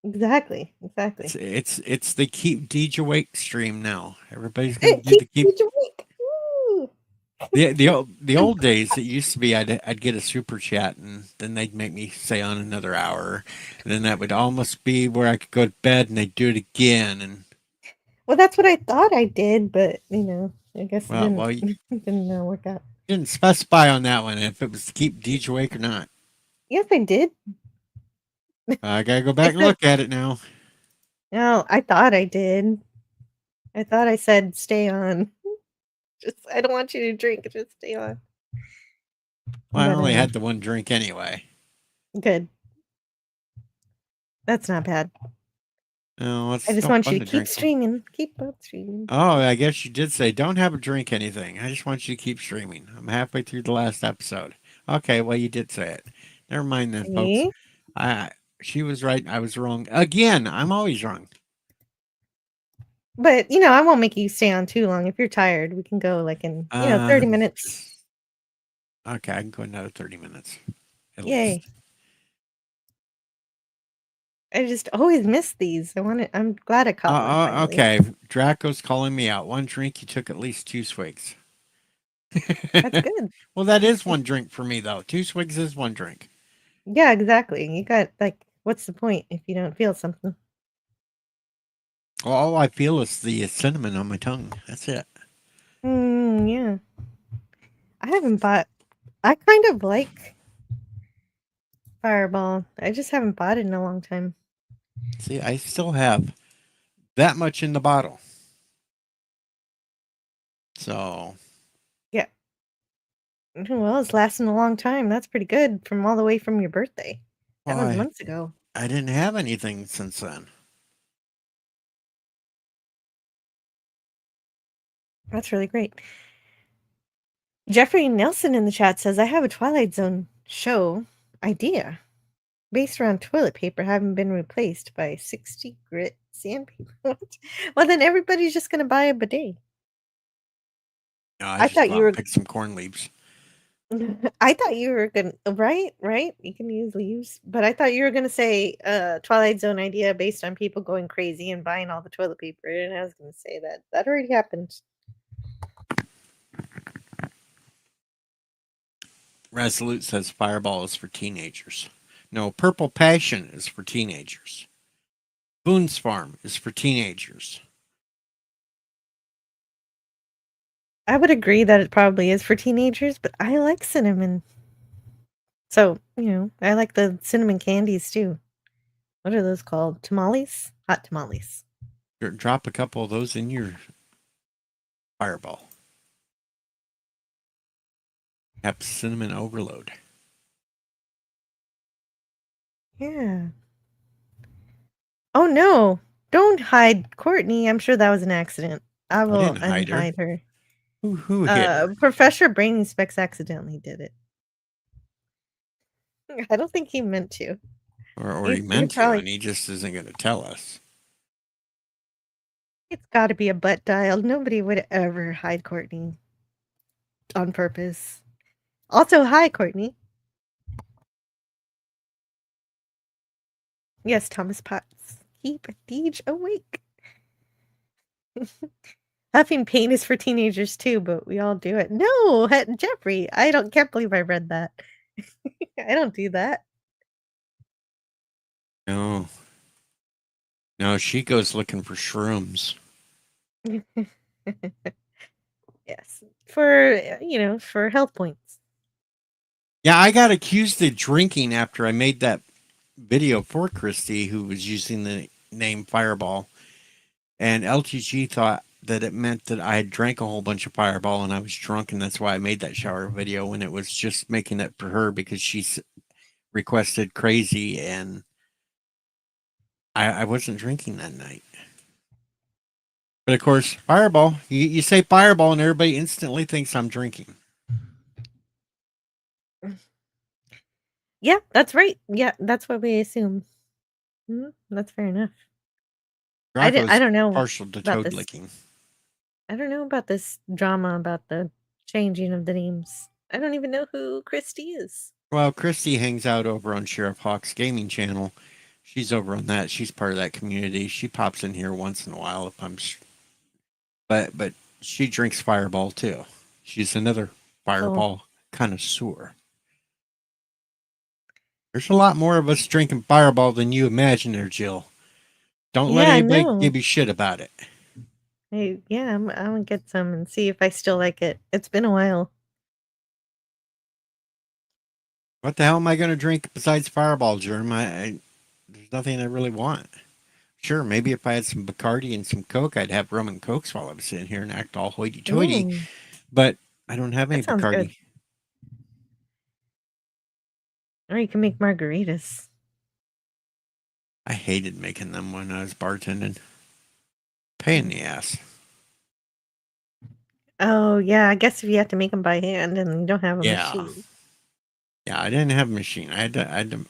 Exactly. It's the keep DJ awake stream now. Everybody's gonna do the keep. Keep you awake. Woo! The old days, it used to be I'd get a super chat and then they'd make me stay on another hour, and then that would almost be where I could go to bed and they'd do it again. And Well, that's what I thought I did, but I guess well, it didn't, it didn't work out. you didn't specify on that one if it was to keep DJ awake or not. Yes, I did. I gotta go back and look at it now. No, I thought I did. I thought I said stay on. Just I don't want you to drink. Just stay on. Well, I But, only had the one drink anyway. Good. That's not bad. No, it's I just no want fun you to keep drink. streaming. Keep up streaming. Oh, I guess you did say don't have a drink anything. I just want you to keep streaming. I'm halfway through the last episode. Okay, well you did say it. Never mind then, folks. See? She was right. I was wrong again. I'm always wrong. But I won't make you stay on too long. If you're tired, we can go like in 30 minutes. Okay, I can go another 30 minutes at Yay! least. I just always miss these. I'm glad I caught one finally. Okay, Draco's calling me out. One drink, you took at least 2 swigs. That's good. Well, that is one drink for me though. 2 swigs is one drink. Yeah, exactly. You got what's the point if you don't feel something? All I feel is the cinnamon on my tongue. That's it. Yeah. I kind of like Fireball. I just haven't bought it in a long time. See, I still have that much in the bottle. So, Yeah. Well, it's lasting a long time. That's pretty good from all the way from your birthday. That was why? months ago. I didn't have anything since then. That's really great. Jeffrey Nelson in the chat says, I have a Twilight Zone show idea based around toilet paper having been replaced by 60 grit sandpaper. What? Well, then everybody's just going to buy a bidet. No, I I just thought go you out were. and pick some corn leaves. I thought you were gonna right. You can use leaves, but I thought you were gonna say Twilight Zone idea based on people going crazy and buying all the toilet paper, and I was gonna say that already happened. Resolute says Fireball is for teenagers. No, Purple Passion is for teenagers. Boone's Farm is for teenagers. I would agree that it probably is for teenagers, but I like cinnamon. So, I like the cinnamon candies too. What are those called? Tamales? Hot tamales. Drop a couple of those in your Fireball. Have cinnamon overload. Yeah. Oh no. Don't hide Courtney. I'm sure that was an accident. I will didn't hide her. unhide her. Who hit her? Professor Brainy Specs accidentally did it. I don't think he meant to. Or he He meant to, probably- and he just isn't going to tell us. It's got to be a butt dial. Nobody would ever hide Courtney on purpose. Also, hi, Courtney. Yes, Thomas Potts. Keep Deej awake. Huffing pain is for teenagers too, but we all do it. No, Jeffrey, can't believe I read that. I don't do that. No. No, she goes looking for shrooms. Yes, for health points. Yeah, I got accused of drinking after I made that video for Christy, who was using the name Fireball. And LTG thought that it meant that I had drank a whole bunch of Fireball and I was drunk, and that's why I made that shower video when it was just making it for her because she requested crazy, and I wasn't drinking that night. But of course, Fireball, you say Fireball and everybody instantly thinks I'm drinking. Yeah, that's right. Yeah, that's what we assume. That's fair enough. I don't know partial to about toad this. licking. I don't know about this drama about the changing of the names. I don't even know who Christy is. Well, Christy hangs out over on Sheriff Hawk's gaming channel. She's over on that. She's part of that community. She pops in here once in a while if I'm. But she drinks Fireball too. She's another Fireball connoisseur. There's a lot more of us drinking Fireball than you imagine there, Jill. Don't let anybody give you shit about it. Hey, yeah, I'm gonna get some and see if I still like it. It's been a while. What the hell am I going to drink besides Fireball, Germ? There's nothing I really want. Sure, maybe if I had some Bacardi and some Coke, I'd have rum and Cokes while I'm sitting here and act all hoity-toity. Ooh, But I don't have any that sounds Bacardi. good. Or you can make margaritas. I hated making them when I was bartending. Pain in the ass. Oh, yeah, I guess if you have to make them by hand and you don't have a Yeah. machine. Yeah, I didn't have a machine. I had to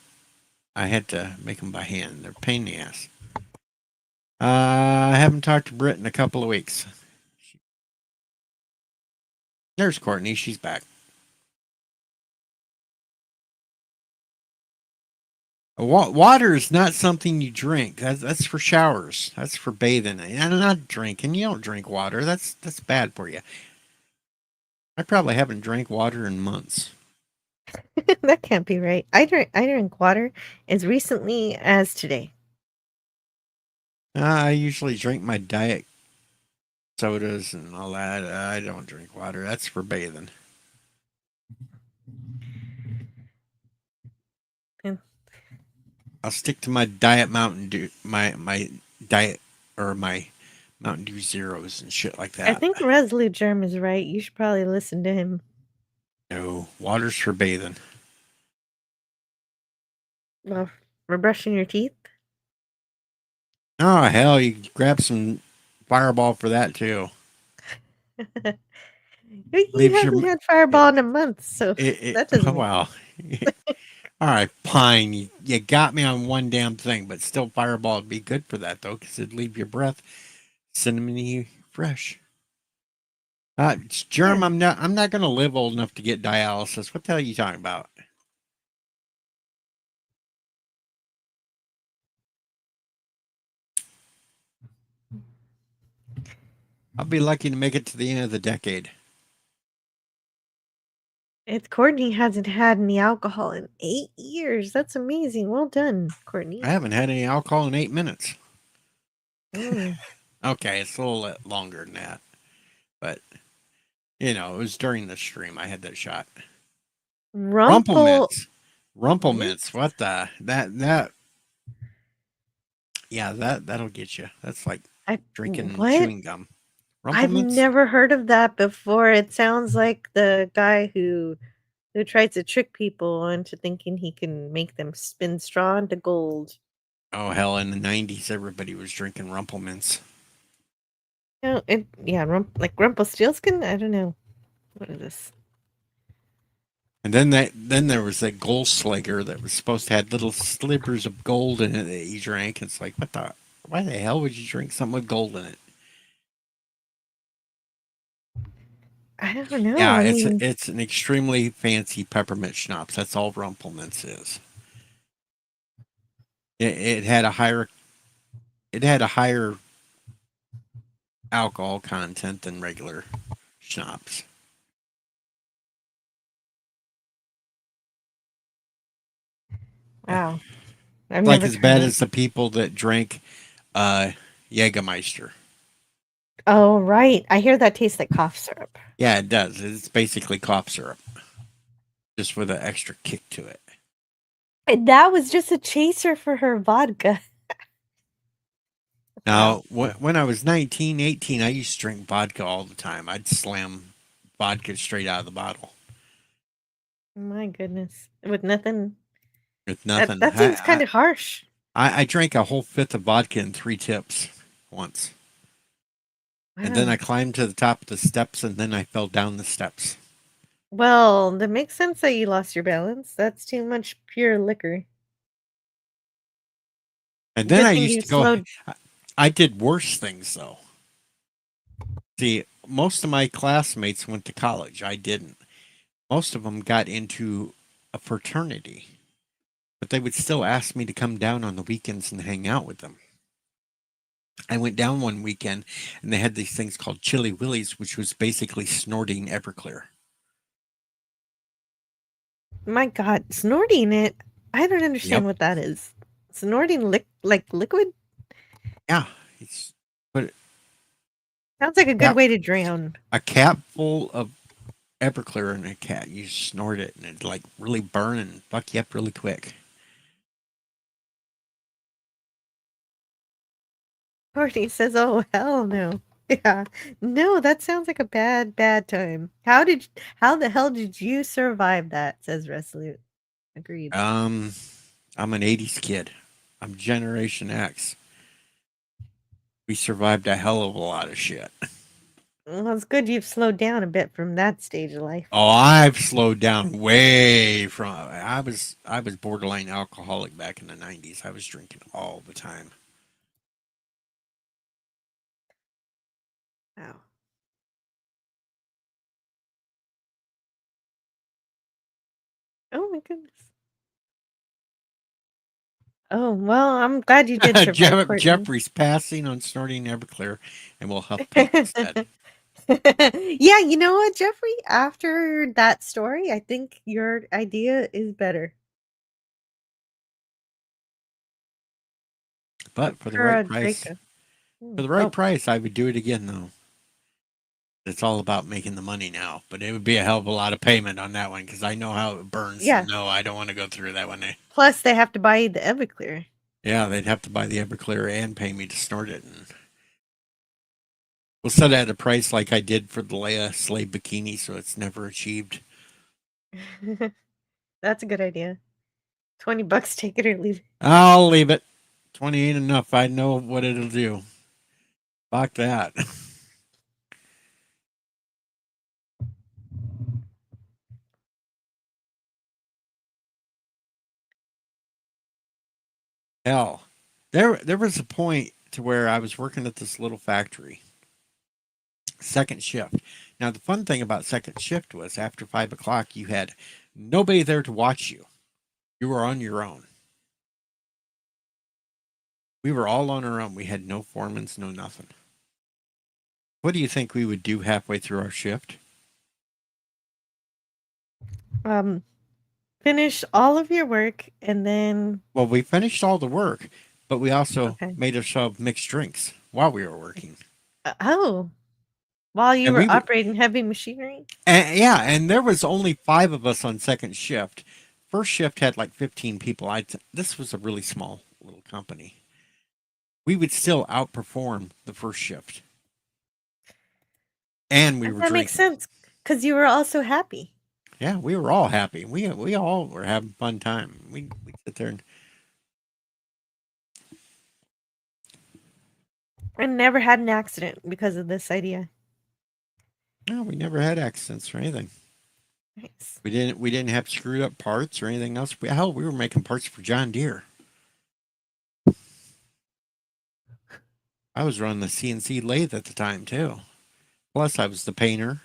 I had to make them by hand. They're a pain in the ass. I haven't talked to Britt in a couple of weeks. There's Courtney. She's back. Water is not something you drink. That's for showers. That's for bathing. And not drinking. You don't drink water. That's bad for you. I probably haven't drank water in months. That can't be right. I drink water as recently as today. I usually drink my diet sodas and all that. I don't drink water. That's for bathing. And I'll stick to my diet Mountain Dew, my diet or my Mountain Dew Zeros and shit like I that. think Resolute Germ is right. You should probably listen to him. No, water's for bathing. Well, for brushing your teeth. Oh hell, you grab some Fireball for that too. You Leaves your haven't had Fireball in a month, so that doesn't. Oh, wow. All right, fine. You got me on one damn thing, but still, Fireball would be good for that though, because it'd leave your breath cinnamony fresh. Germ, Yeah. I'm not going to live old enough to get dialysis. What the hell are you talking about? I'll be lucky to make it to the end of the decade. It's Courtney hasn't had any alcohol in 8 years. That's amazing. Well done, Courtney. I haven't had any alcohol in 8 minutes. Mm. Okay, it's a little longer than that, but it was during the stream I had that shot. Rumple. Rumplemints. What the that? Yeah, that'll get you. That's like drinking What? chewing gum. I've Rumplemints? never heard of that before. It sounds like the guy who tries to trick people into thinking he can make them spin straw into gold. Oh hell! In the '90s, everybody was drinking Rumplemints. No, like Rumpelstiltskin. I don't know. What is this? And then there was that Goldslager that was supposed to have little slivers of gold in it that you drank. It's like, why the hell would you drink something with gold in it? I don't know. Yeah, I it's mean, it's an extremely fancy peppermint schnapps. That's all Rumplemints is. It had a higher alcohol content than regular schnapps. wow. I've Like never as tried bad it. as the people that drank Jägermeister. Oh, right. I hear that tastes like cough syrup. Yeah, it does. It's basically cough syrup, just with an extra kick to it. And that was just a chaser for her vodka. Now, when I was 19, 18, I used to drink vodka all the time. I'd slam vodka straight out of the bottle My goodness. With nothing. with nothing. That seems kind of harsh. I drank a whole fifth of vodka in 3 tips once. And then Wow. I climbed to the top of the steps, and then I fell down the steps. Well, that makes sense that you lost your balance. That's too much pure liquor. And then Good I thing used you to go. slowed. I did worse things though. See, most of my classmates went to college. I didn't. Most of them got into a fraternity, but they would still ask me to come down on the weekends and hang out with them. I went down one weekend and they had these things called Chili Willies, which was basically snorting Everclear. My God, snorting it. I don't understand Yep. what that is. Snorting like liquid Yeah, it's sounds like a good Yep. way to drown. a cap full of Everclear in a cat. You snort it and it like really burn and fuck you up really quick. Courtney says, "Oh hell no." Yeah, no, that sounds like a bad time. How the hell did you survive that? Says Resolute. Agreed. I'm an 80s kid. I'm Generation X. We survived a hell of a lot of shit. Well, it's good you've slowed down a bit from that stage of life. Oh, I've slowed down way from. I was borderline alcoholic back in the 90s. I was drinking all the time. Wow. Oh my goodness. Oh, well, I'm glad you did survive, Courtney. Jeffrey's passing on snorting Everclear and will huff paint instead. Yeah, you know what, Jeffrey? After that story, I think your idea is better. But for the right price, Draco. for the right Oh, price, I would do it again though. It's all about making the money now, but it would be a hell of a lot of payment on that one because I know how it burns. yeah. No, I don't want to go through that one. Plus, they have to buy you the Everclear. Yeah, they'd have to buy the Everclear and pay me to snort it. And we'll set it at a price like I did for the Leia Slave Bikini, so it's never achieved. That's a good idea. $20, take it or leave it. I'll leave it. 20 ain't enough. I know what it'll do. Fuck that. Hell, there was a point to where I was working at this little factory, second shift. Now the fun thing about second shift was after 5 o'clock, you had nobody there to watch you. You were on your own. We were all on our own. We had no foremans, no nothing. What do you think we would do halfway through our shift? Finish all of your work and then Well, we finished all the work, but we also okay. made ourselves mixed drinks while we were working. Oh, while you And were we would, operating heavy machinery? and yeah, and there was only 5 of us on second shift. First shift had like 15 people. This was a really small little company. We would still outperform the first shift, and we were That makes drinking. sense because you were also happy. Yeah, we were all happy. We all were having a fun time. We sit there and And never had an accident because of this idea. no, we never had accidents or anything. Nice. We didn't have screwed up parts or anything else. Hell, we were making parts for John Deere. I was running the CNC lathe at the time too. Plus, I was the painter.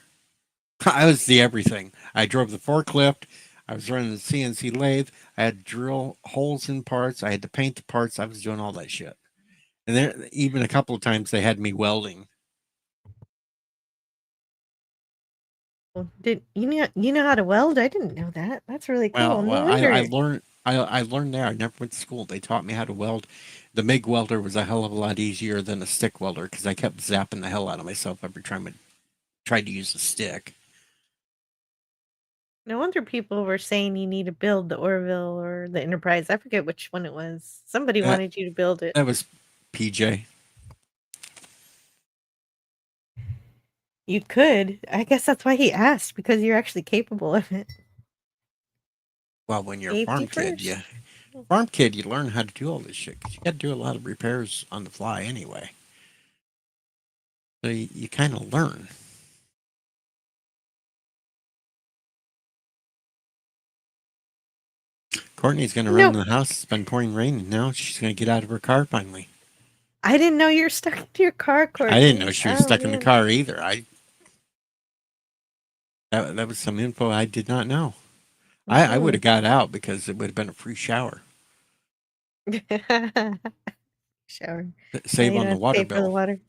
I was the everything. I drove the forklift. I was running the CNC lathe. I had to drill holes in parts. I had to paint the parts. I was doing all that shit. And there, even a couple of times, they had me welding. Did you know how to weld? I didn't know that. That's really cool. Well, No well, wonder. I learned. I learned there. I never went to school. They taught me how to weld. The MIG welder was a hell of a lot easier than a stick welder because I kept zapping the hell out of myself every time I tried to use a stick. No wonder people were saying you need to build the Orville or the Enterprise. I forget which one it was. Somebody That, wanted you to build it. that was PJ. You could. I guess that's why he asked because you're actually capable of it. Well, when you're a Safety farm kid, first. yeah. Farm kid, you learn how to do all this shit because you got to do a lot of repairs on the fly anyway. So you kind of learn. Courtney's going to run in the house. It's been pouring rain, and now she's going to get out of her car finally. I didn't know you were stuck in your car, Courtney. I didn't know she was Oh, stuck in the man. car either. That was some info I did not know. I would have got out because it would have been a free shower. Shower. Save Yeah, on the you water pay for the bill. water.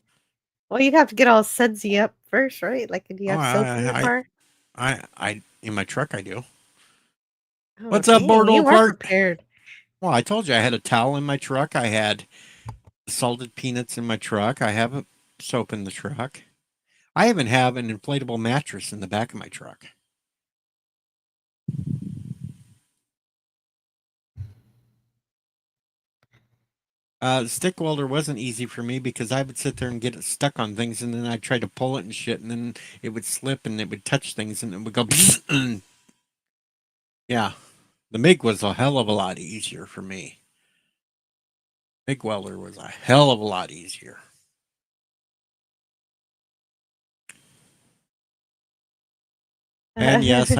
Well, you'd have to get all sudsy up first, right? Like, do you Oh, have soap in your car? I in my truck I do. Oh, What's up, dang, Bordeaux you are Clark? prepared. Well, I told you I had a towel in my truck. I had salted peanuts in my truck. I have a soap in the truck. I even have an inflatable mattress in the back of my truck. The stick welder wasn't easy for me because I would sit there and get it stuck on things, and then I'd try to pull it and shit, and then it would slip and it would touch things, and it would go. And yeah, the MIG was a hell of a lot easier for me. MIG welder was a hell of a lot easier. And yes,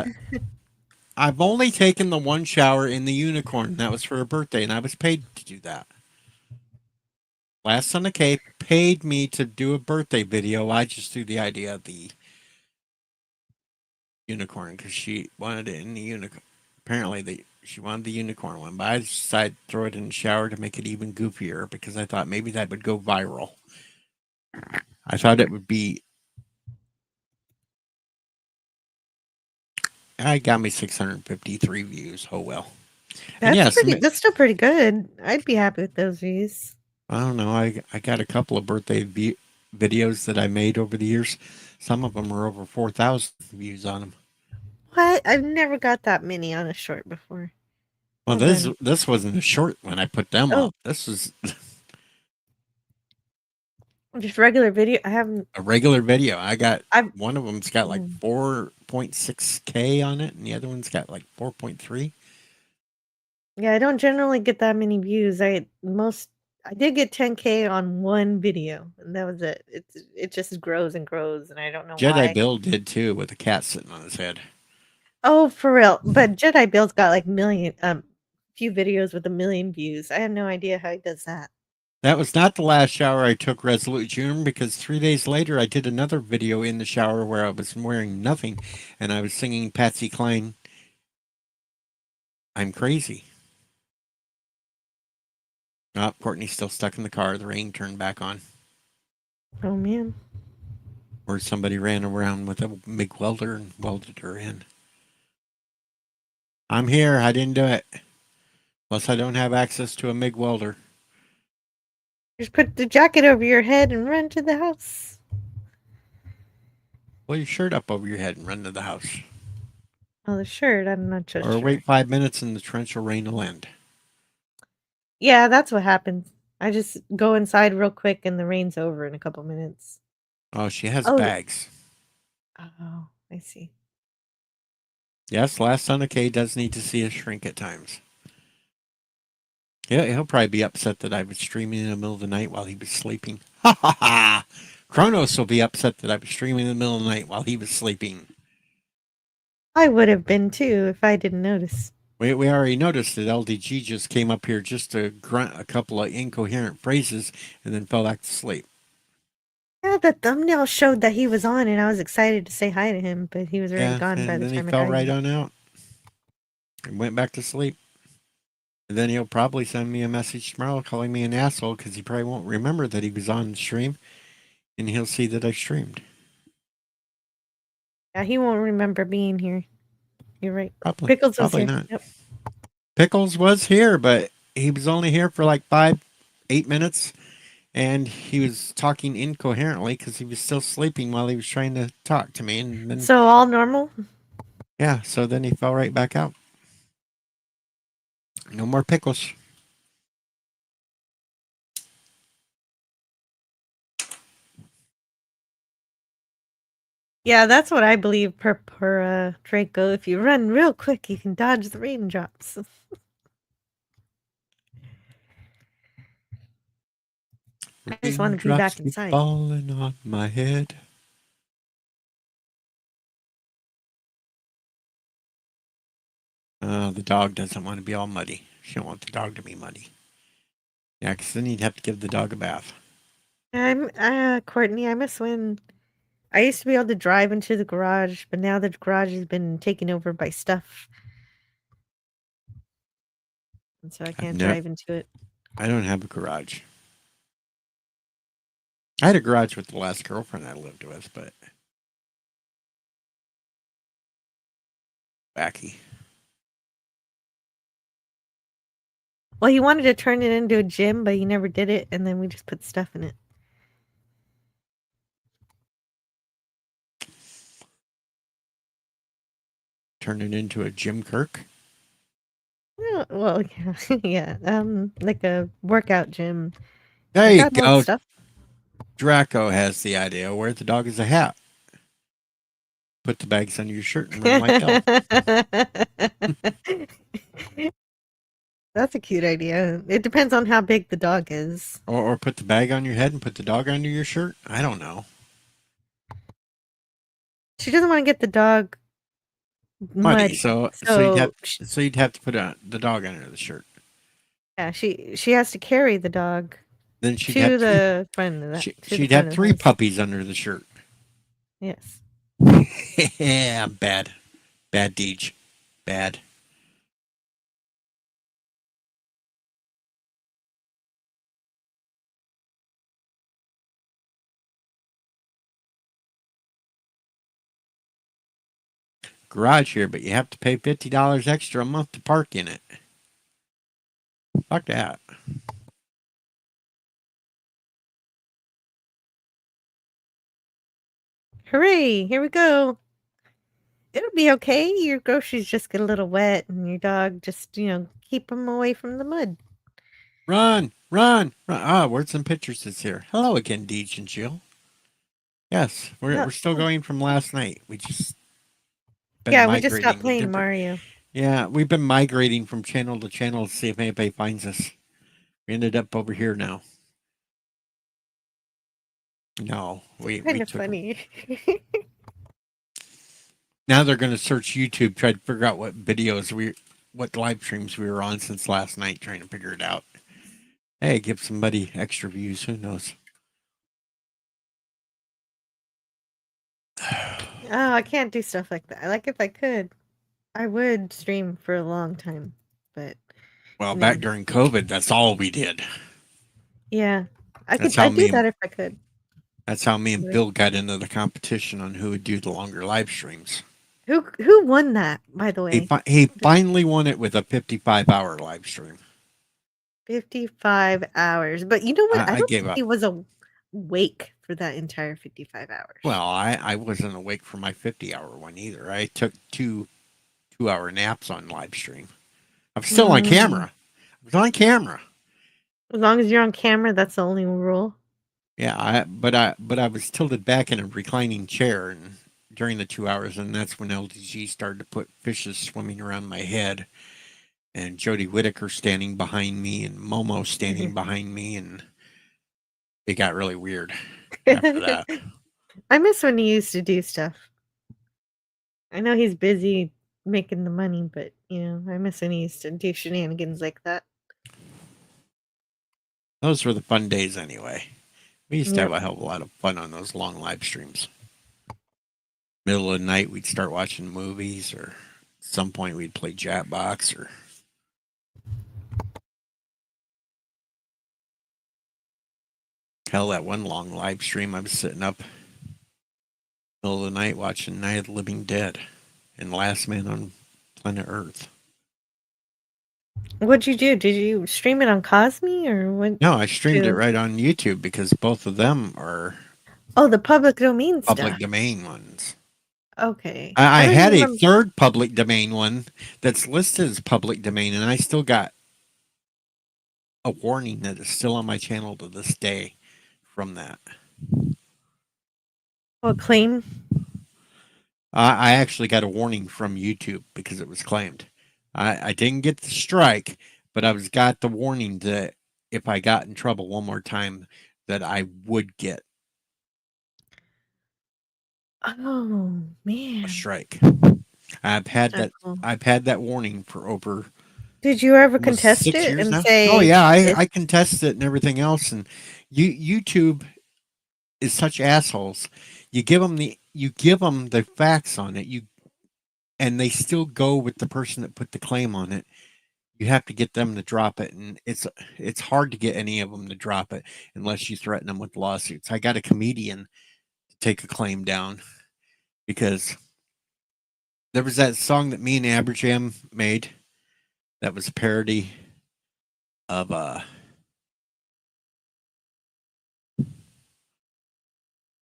I've only taken the one shower in the unicorn. That was for her birthday, and I was paid to do that. Last Son of K paid me to do a birthday video. I just threw the idea of the unicorn because she wanted it in the unicorn. Apparently, she wanted the unicorn one, but I decided to throw it in the shower to make it even goofier because I thought maybe that would go viral. I thought it would be. I got me 653 views. Oh well. And That's yes, that's still pretty good. I'd be happy with those views. I don't know. I got a couple of birthday videos that I made over the years. Some of them are over 4,000 views on them. What? I've never got that many on a short before. Well, Well done. this wasn't a short when I put them Oh. up. This was Just regular video. I haven't. a regular video. I've- one of them's got like Mm. 4.6K on it, and the other one's got like 4.3. Yeah, I don't generally get that many views. I did get 10K on one video, and that was it. It just grows and grows, and I don't know Jedi why. Bill did too, with a cat sitting on his head. Oh, for real. But Jedi Bill's got like few videos with 1 million views. I had no idea how he does that. That was not the last shower I took Resolute June, because 3 days later I did another video in the shower where I was wearing nothing and I was singing Patsy Cline, I'm Crazy. Oh, Courtney's still stuck in the car. The rain turned back on. Oh man. Or somebody ran around with a MIG welder and welded her in. I'm here. I didn't do it. Plus, I don't have access to a MIG welder. Just put the jacket over your head and run to the house. Pull your shirt up over your head and run to the house. Oh, the shirt. I'm not so Or sure. wait 5 minutes and the torrential rain will end. Yeah, that's what happens. I just go inside real quick and the rain's over in a couple minutes. Oh, she has Oh. bags. Oh, I see. Yes, Last Son of K does need to see a shrink at times. Yeah, he'll probably be upset that I was streaming in the middle of the night while he was sleeping. Ha ha ha! Kronos will be upset that I was streaming in the middle of the night while he was sleeping. I would have been too if I didn't notice. We already noticed that LDG just came up here just to grunt a couple of incoherent phrases and then fell back to sleep. Yeah, the thumbnail showed that he was on, and I was excited to say hi to him, but he was already gone by and the then he time fell I got right here. on out and went back to sleep. And then he'll probably send me a message tomorrow calling me an asshole because he probably won't remember that he was on the stream, and he'll see that I streamed. Yeah, he won't remember being here. You're right. Probably, Pickles was probably here. not. Yep. Pickles was here, but he was only here for like 5-8 minutes, and he was talking incoherently because he was still sleeping while he was trying to talk to me. And then, So all normal? yeah, so then he fell right back out. No more Pickles. Yeah, that's what I believe per Draco. If you run real quick, you can dodge the raindrops. I just want to be back Raindrops keep inside. falling on my head. The dog doesn't want to be all muddy. She don't want the dog to be muddy. Yeah, because then you'd have to give the dog a bath. I'm Courtney, I miss when I used to be able to drive into the garage, but now the garage has been taken over by stuff. And so I can't drive into it. I don't have a garage. I had a garage with the last girlfriend I lived with, but wacky. Well, he wanted to turn it into a gym, but he never did it, and then we just put stuff in it. Turn it into a Jim Kirk. Yeah, well, yeah, yeah, like a workout gym. There It you got more go. stuff. Draco has the idea. Wear the dog as a hat. Put the bags under your shirt and run like hell. That's a cute idea. It depends on how big the dog is. Or put the bag on your head and put the dog under your shirt. I don't know. She doesn't want to get the dog Muddy. muddy. So sh- you'd have to put the dog under the shirt. yeah, she has to carry the dog Then she'd have to three. the front of the She'd front have of the three house. puppies under the shirt. Yes. Yeah, bad, Deej, bad. Garage here, but you have to pay $50 extra a month to park in it. Fuck that. Hooray! Here we go. It'll be okay. Your groceries just get a little wet, and your dog just keep them away from the mud. Run, run, run. Ah, words and pictures is here. Hello again, Deej and Jill. Yes, we're still going from last night. We just We just stopped migrating to playing different- Mario. Yeah, we've been migrating from channel to channel to see if anybody finds us. We ended up over here now. No, we Kind of took- funny. Now they're going to search YouTube, try to figure out what live streams we were on since last night, trying to figure it out. Hey, give somebody extra views. Who knows? Oh, I can't do stuff like that. Like if I could, I would stream for a long time. But Well, No. back during COVID, that's all we did. yeah, That's how I'd me do and- that if I could. That's how me and Right. Bill got into the competition on who would do the longer live streams. Who won that, by the way? He finally won it with a 55-hour live stream. 55 hours. But you know what? I I don't gave think up. he was awake for that entire 55 hours. Well, I wasn't awake for my 50-hour one either. I took two-hour naps on live stream. I was still on camera. I was on camera. As long as you're on camera, that's the only rule. Yeah, but I was tilted back in a reclining chair and during the 2 hours, and that's when LDG started to put fishes swimming around my head, and Jodie Whittaker standing behind me, and Momo standing behind me, and it got really weird after that. I miss when he used to do stuff. I know he's busy making the money, but I miss when he used to do shenanigans like that. Those were the fun days anyway. We used to Yep. have a hell of a lot of fun on those long live streams. Middle of the night, we'd start watching movies, or at some point we'd play Jackbox, or hell, that one long live stream, I was sitting up middle of the night watching Night of the Living Dead and Last Man on Planet Earth. What'd you do? Did you stream it on Cosme or what? No, I streamed it True. right on YouTube because both of them are Oh, the public domain public stuff. domain ones. Okay. I don't had a remember- third public domain one that's listed as public domain, and I still got a warning that is still on my channel to this day from that. Oh, claim. I actually got a warning from YouTube because it was claimed. I didn't get the strike, but I got the warning that if I got in trouble one more time, that I would get Oh man. a strike. I've had that. Oh. I've had that warning for over Did you ever almost contest 6 it years and now. say? Oh yeah, this- I contested it and everything else. And YouTube is such assholes. You give them the facts on it. And they still go with the person that put the claim on it. You have to get them to drop it, and it's hard to get any of them to drop it unless you threaten them with lawsuits. I got a comedian to take a claim down because there was that song that me and Aberjam made that was a parody of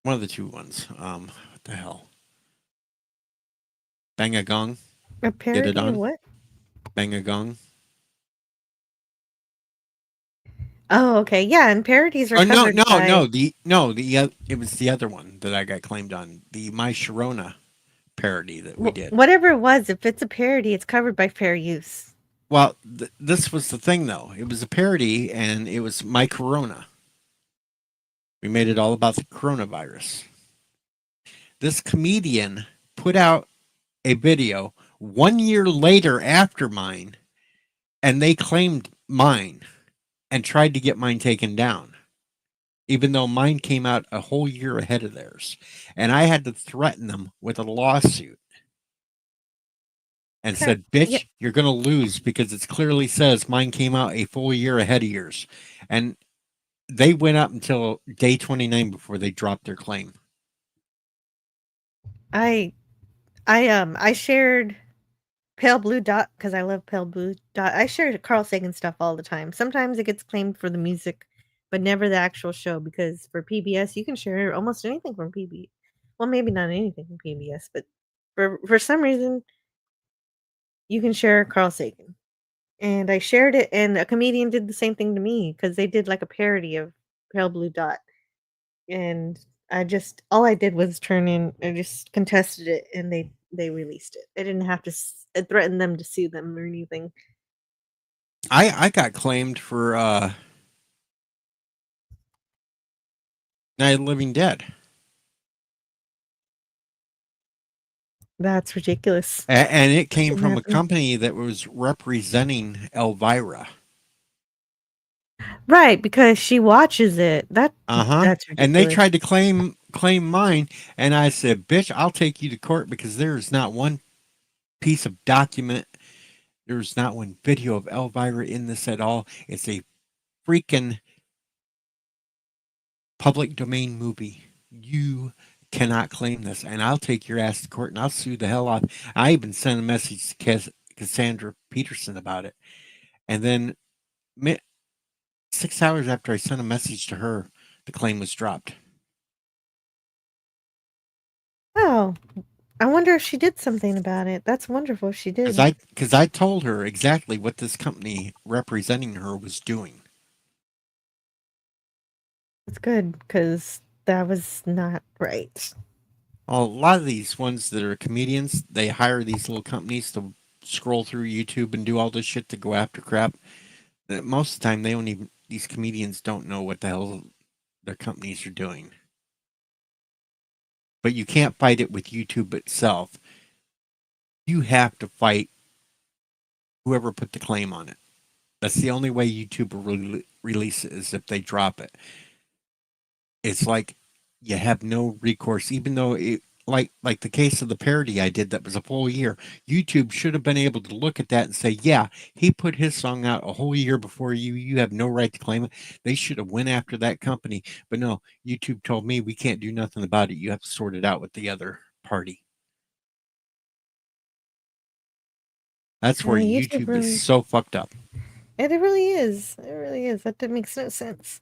one of the two ones. What the hell? Bang a Gong. A parody on? of what? Bang a Gong. Oh, okay. Yeah, and parodies are Oh no, covered no, by... no! It was the other one that I got claimed on, the My Sharona parody that we did. Whatever it was, if it's a parody, it's covered by fair use. Well, this was the thing, though. It was a parody, and it was My Corona. We made it all about the coronavirus. This comedian put out a video 1 year later after mine, and they claimed mine and tried to get mine taken down, even though mine came out a whole year ahead of theirs. And I had to threaten them with a lawsuit and Okay. said, bitch, you're going to lose because it clearly says mine came out a full year ahead of yours. And they went up until day 29 before they dropped their claim. I shared Pale Blue Dot because I love Pale Blue Dot. I share Carl Sagan stuff all the time. Sometimes it gets claimed for the music, but never the actual show because for PBS you can share almost anything from PBS. Well, maybe not anything from PBS, but for some reason you can share Carl Sagan. And I shared it, and a comedian did the same thing to me because they did like a parody of Pale Blue Dot. And all I did was I just contested it, and they released it. I didn't have to threaten them to sue them or anything. I got claimed for Night of the Living Dead. That's ridiculous. And it came Shouldn't from a happen. company that was representing Elvira. Right, because she watches it. That's ridiculous. And they tried to claim mine, and I said, bitch, I'll take you to court because there is not one piece of document, there's not one video of Elvira in this at all. It's a freaking public domain movie. You cannot claim this, and I'll take your ass to court and I'll sue the hell off. I even sent a message to Cassandra Peterson about it. And then 6 hours after I sent a message to her, the claim was dropped. Oh, I wonder if she did something about it. That's wonderful if she did. Because I told her exactly what this company representing her was doing. That's good because that was not right. Well, a lot of these ones that are comedians, they hire these little companies to scroll through YouTube and do all this shit to go after crap. That most of the time, these comedians don't know what the hell their companies are doing. But you can't fight it with YouTube itself. You have to fight whoever put the claim on it. That's the only way YouTube will release it, is if they drop it. It's like you have no recourse, even though it, like the case of the parody I did that was a full year. YouTube should have been able to look at that and say, yeah, he put his song out a whole year before you. You have no right to claim it. They should have went after that company. But no, YouTube told me we can't do nothing about it. You have to sort it out with the other party. That's where YouTube is so fucked up. It really is. It really is. That makes no sense.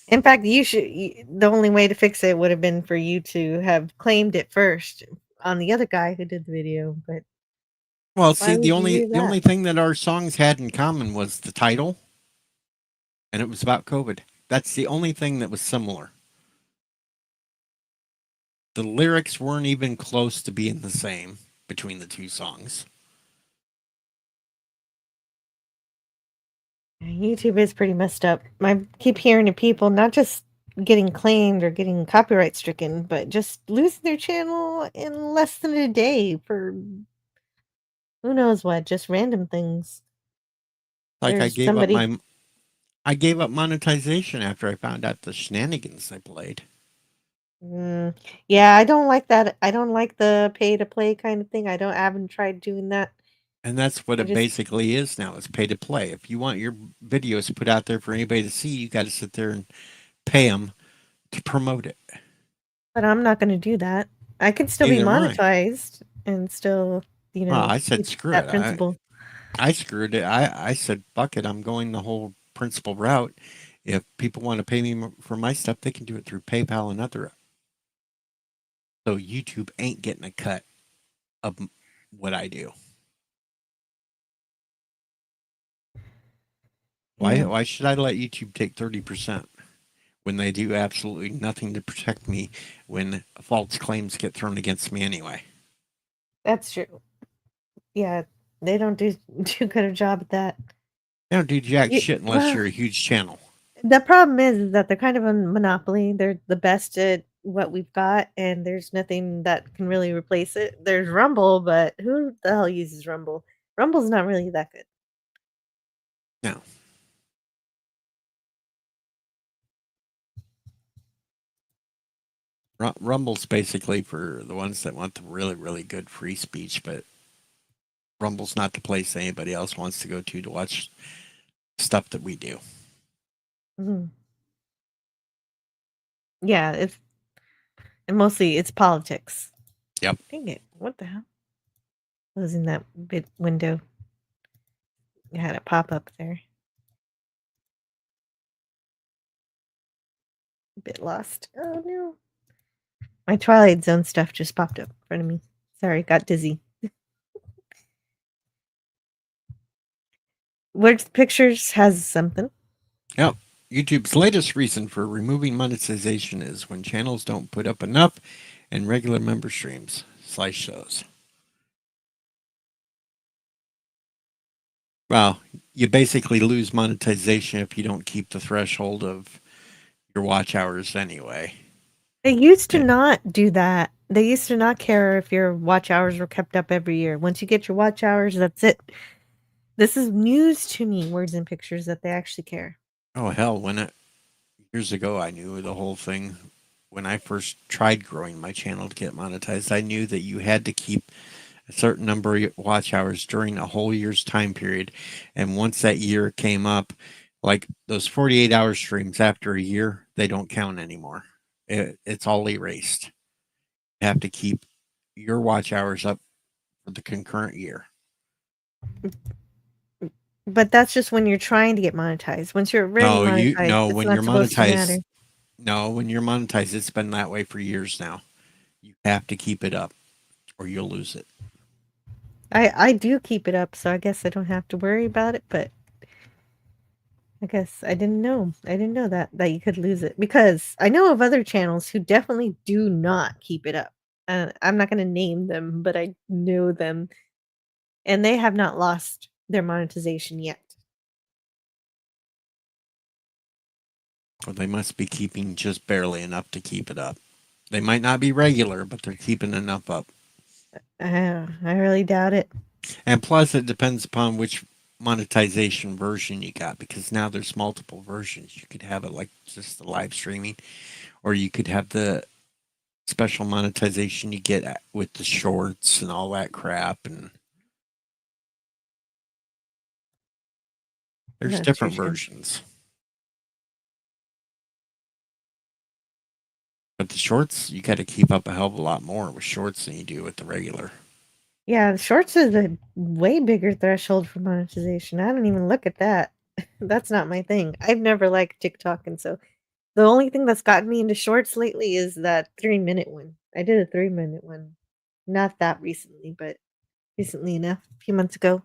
In fact, the only way to fix it would have been for you to have claimed it first on the other guy who did the video. But well, see, the only thing that our songs had in common was the title, and it was about COVID. That's the only thing that was similar. The lyrics weren't even close to being the same between the two songs. YouTube is pretty messed up. I keep hearing of people not just getting claimed or getting copyright stricken, but just losing their channel in less than a day for who knows what, just random things. Like I gave up monetization after I found out the shenanigans I played. Yeah, I don't like that. I don't like the pay to play kind of thing. I haven't tried doing that. And that's what it basically is now. It's pay to play. If you want your videos put out there for anybody to see, you got to sit there and pay them to promote it. But I'm not going to do that. I can still be monetized and still, I said screw it. Principle. I screwed it. I said, fuck it. I'm going the whole principal route. If people want to pay me for my stuff, they can do it through PayPal and other. So YouTube ain't getting a cut of what I do. Why should I let YouTube take 30% when they do absolutely nothing to protect me when false claims get thrown against me anyway? That's true. Yeah, they don't do too good a job at that. They don't do jack shit unless you're a huge channel. The problem is that they're kind of a monopoly. They're the best at what we've got, and there's nothing that can really replace it. There's Rumble, but who the hell uses Rumble? Rumble's not really that good. No. Rumble's basically for the ones that want the really, really good free speech, but Rumble's not the place anybody else wants to go to watch stuff that we do. Mhm. Yeah, and mostly it's politics. Yep. Dang it! What the hell? Closing that bit window. You had it pop up there. A bit lost. Oh no! My Twilight Zone stuff just popped up in front of me. Sorry, got dizzy. Words Pictures has something. Yep. YouTube's latest reason for removing monetization is when channels don't put up enough and regular member streams /shows. Well, you basically lose monetization if you don't keep the threshold of your watch hours anyway. They used to not do that. They used to not care if your watch hours were kept up every year. Once you get your watch hours, that's it. This is news to me, Words and Pictures, that they actually care. Oh hell, years ago I knew the whole thing. When I first tried growing my channel to get monetized, I knew that you had to keep a certain number of watch hours during a whole year's time period. And once that year came up, like those 48-hour streams after a year, they don't count anymore. It's all erased. You have to keep your watch hours up for the concurrent year. But that's just when you're trying to get monetized. Once you're already monetized, it's when not you're supposed to matter. monetized. No, when you're monetized, it's been that way for years now. You have to keep it up, or you'll lose it. I do keep it up, so I guess I don't have to worry about it. But I guess I didn't know. I didn't know that you could lose it, because I know of other channels who definitely do not keep it up. I'm not going to name them, but I know them, and they have not lost their monetization yet. Or they must be keeping just barely enough to keep it up. They might not be regular, but they're keeping enough up. I really doubt it. And plus, it depends upon which monetization version you got, because now there's multiple versions. You could have it like just the live streaming, or you could have the special monetization you get with the shorts and all that crap. And there's That's different true. versions. But the shorts, you got to keep up a hell of a lot more with shorts than you do with the regular. Yeah, the shorts is a way bigger threshold for monetization. I don't even look at that. That's not my thing. I've never liked TikTok, and so the only thing that's gotten me into shorts lately is that 3-minute one. I did a 3-minute one. Not that recently, but recently enough, a few months ago.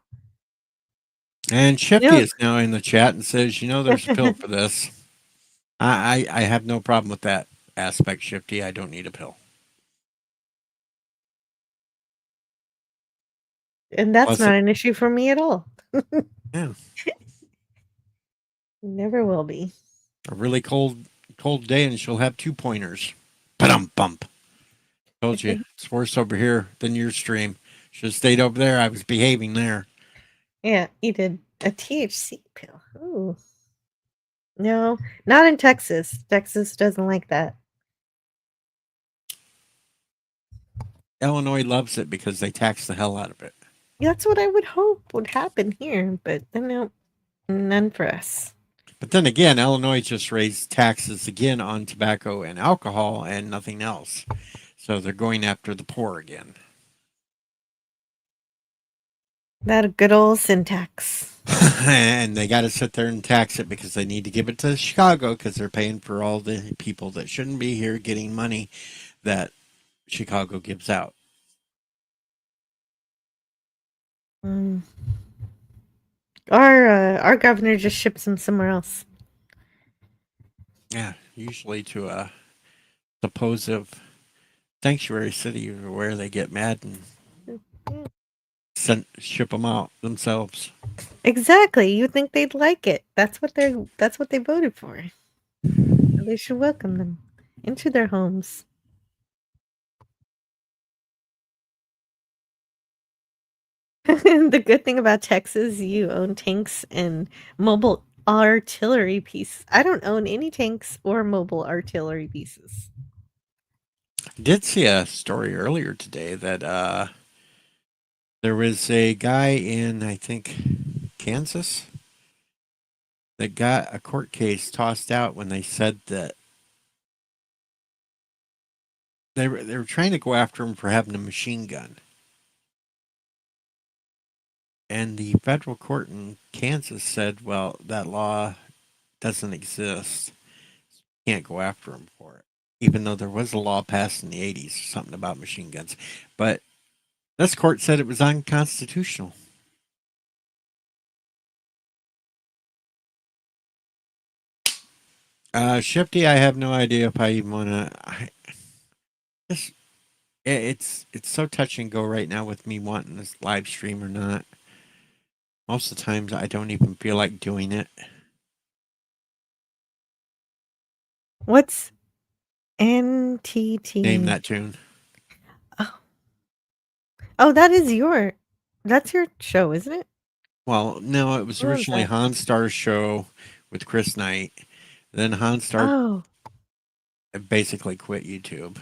And Shifty You know, is now in the chat and says, there's a pill for this. I have no problem with that aspect, Shifty. I don't need a pill. and that's Plus not an issue for me at all. Yeah. Never will be. A really cold day and she'll have 2 pointers. Bump. Told you, it's worse over here than your stream. Should have stayed over there. I was behaving there. Yeah, you did a THC pill. Ooh. No, not in Texas. Texas doesn't like that. Illinois loves it because they tax the hell out of it. That's what I would hope would happen here, but no, none for us. But then again, Illinois just raised taxes again on tobacco and alcohol and nothing else. So they're going after the poor again. That good old syntax. And they got to sit there and tax it because they need to give it to Chicago because they're paying for all the people that shouldn't be here getting money that Chicago gives out. Our governor just ships them somewhere else. Yeah, usually to a supposed sanctuary city where they get mad and ship them out themselves. Exactly. You think they'd like it? That's what they voted for. They should welcome them. into their homes. The good thing about Texas, you own tanks and mobile artillery pieces. I don't own any tanks or mobile artillery pieces. I did see a story earlier today that there was a guy in, I think, Kansas that got a court case tossed out when they said that they were trying to go after him for having a machine gun. And the federal court in Kansas said, well, that law doesn't exist. You can't go after him for it. Even though there was a law passed in the 80s, something about machine guns. But this court said it was unconstitutional. Shifty, I have no idea if I even want to. It's so touch and go right now with me wanting this live stream or not. Most of the times, I don't even feel like doing it. What's NTT? Name that tune. Oh, that's your show, isn't it? Well, no, it was What was originally that? Hans Star's show with Chris Knight. Then Hans Star Oh, basically quit YouTube.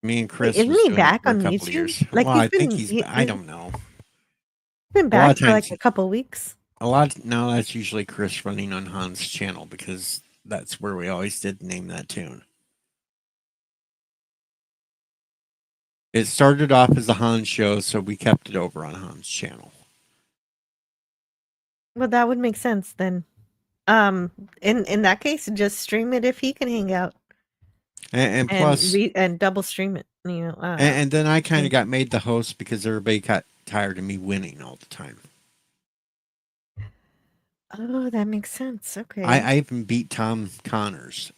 Me and wait, Chris isn't was he doing it back for a on couple of YouTube? years. Like Well, I he's think been he's. he, I he's don't know. been A lot back of for like times, a couple weeks. no, that's usually Chris running on Hans' channel because that's where we always did name that tune. It started off as a Hans show, so we kept it over on Hans' channel. Well, that would make sense then. In that case, just stream it if he can hang out And plus, and double stream it. You know, and then I kind yeah. of got made the host because everybody got tired of me winning all the time. Oh, that makes sense. Okay. I even beat Tom Connors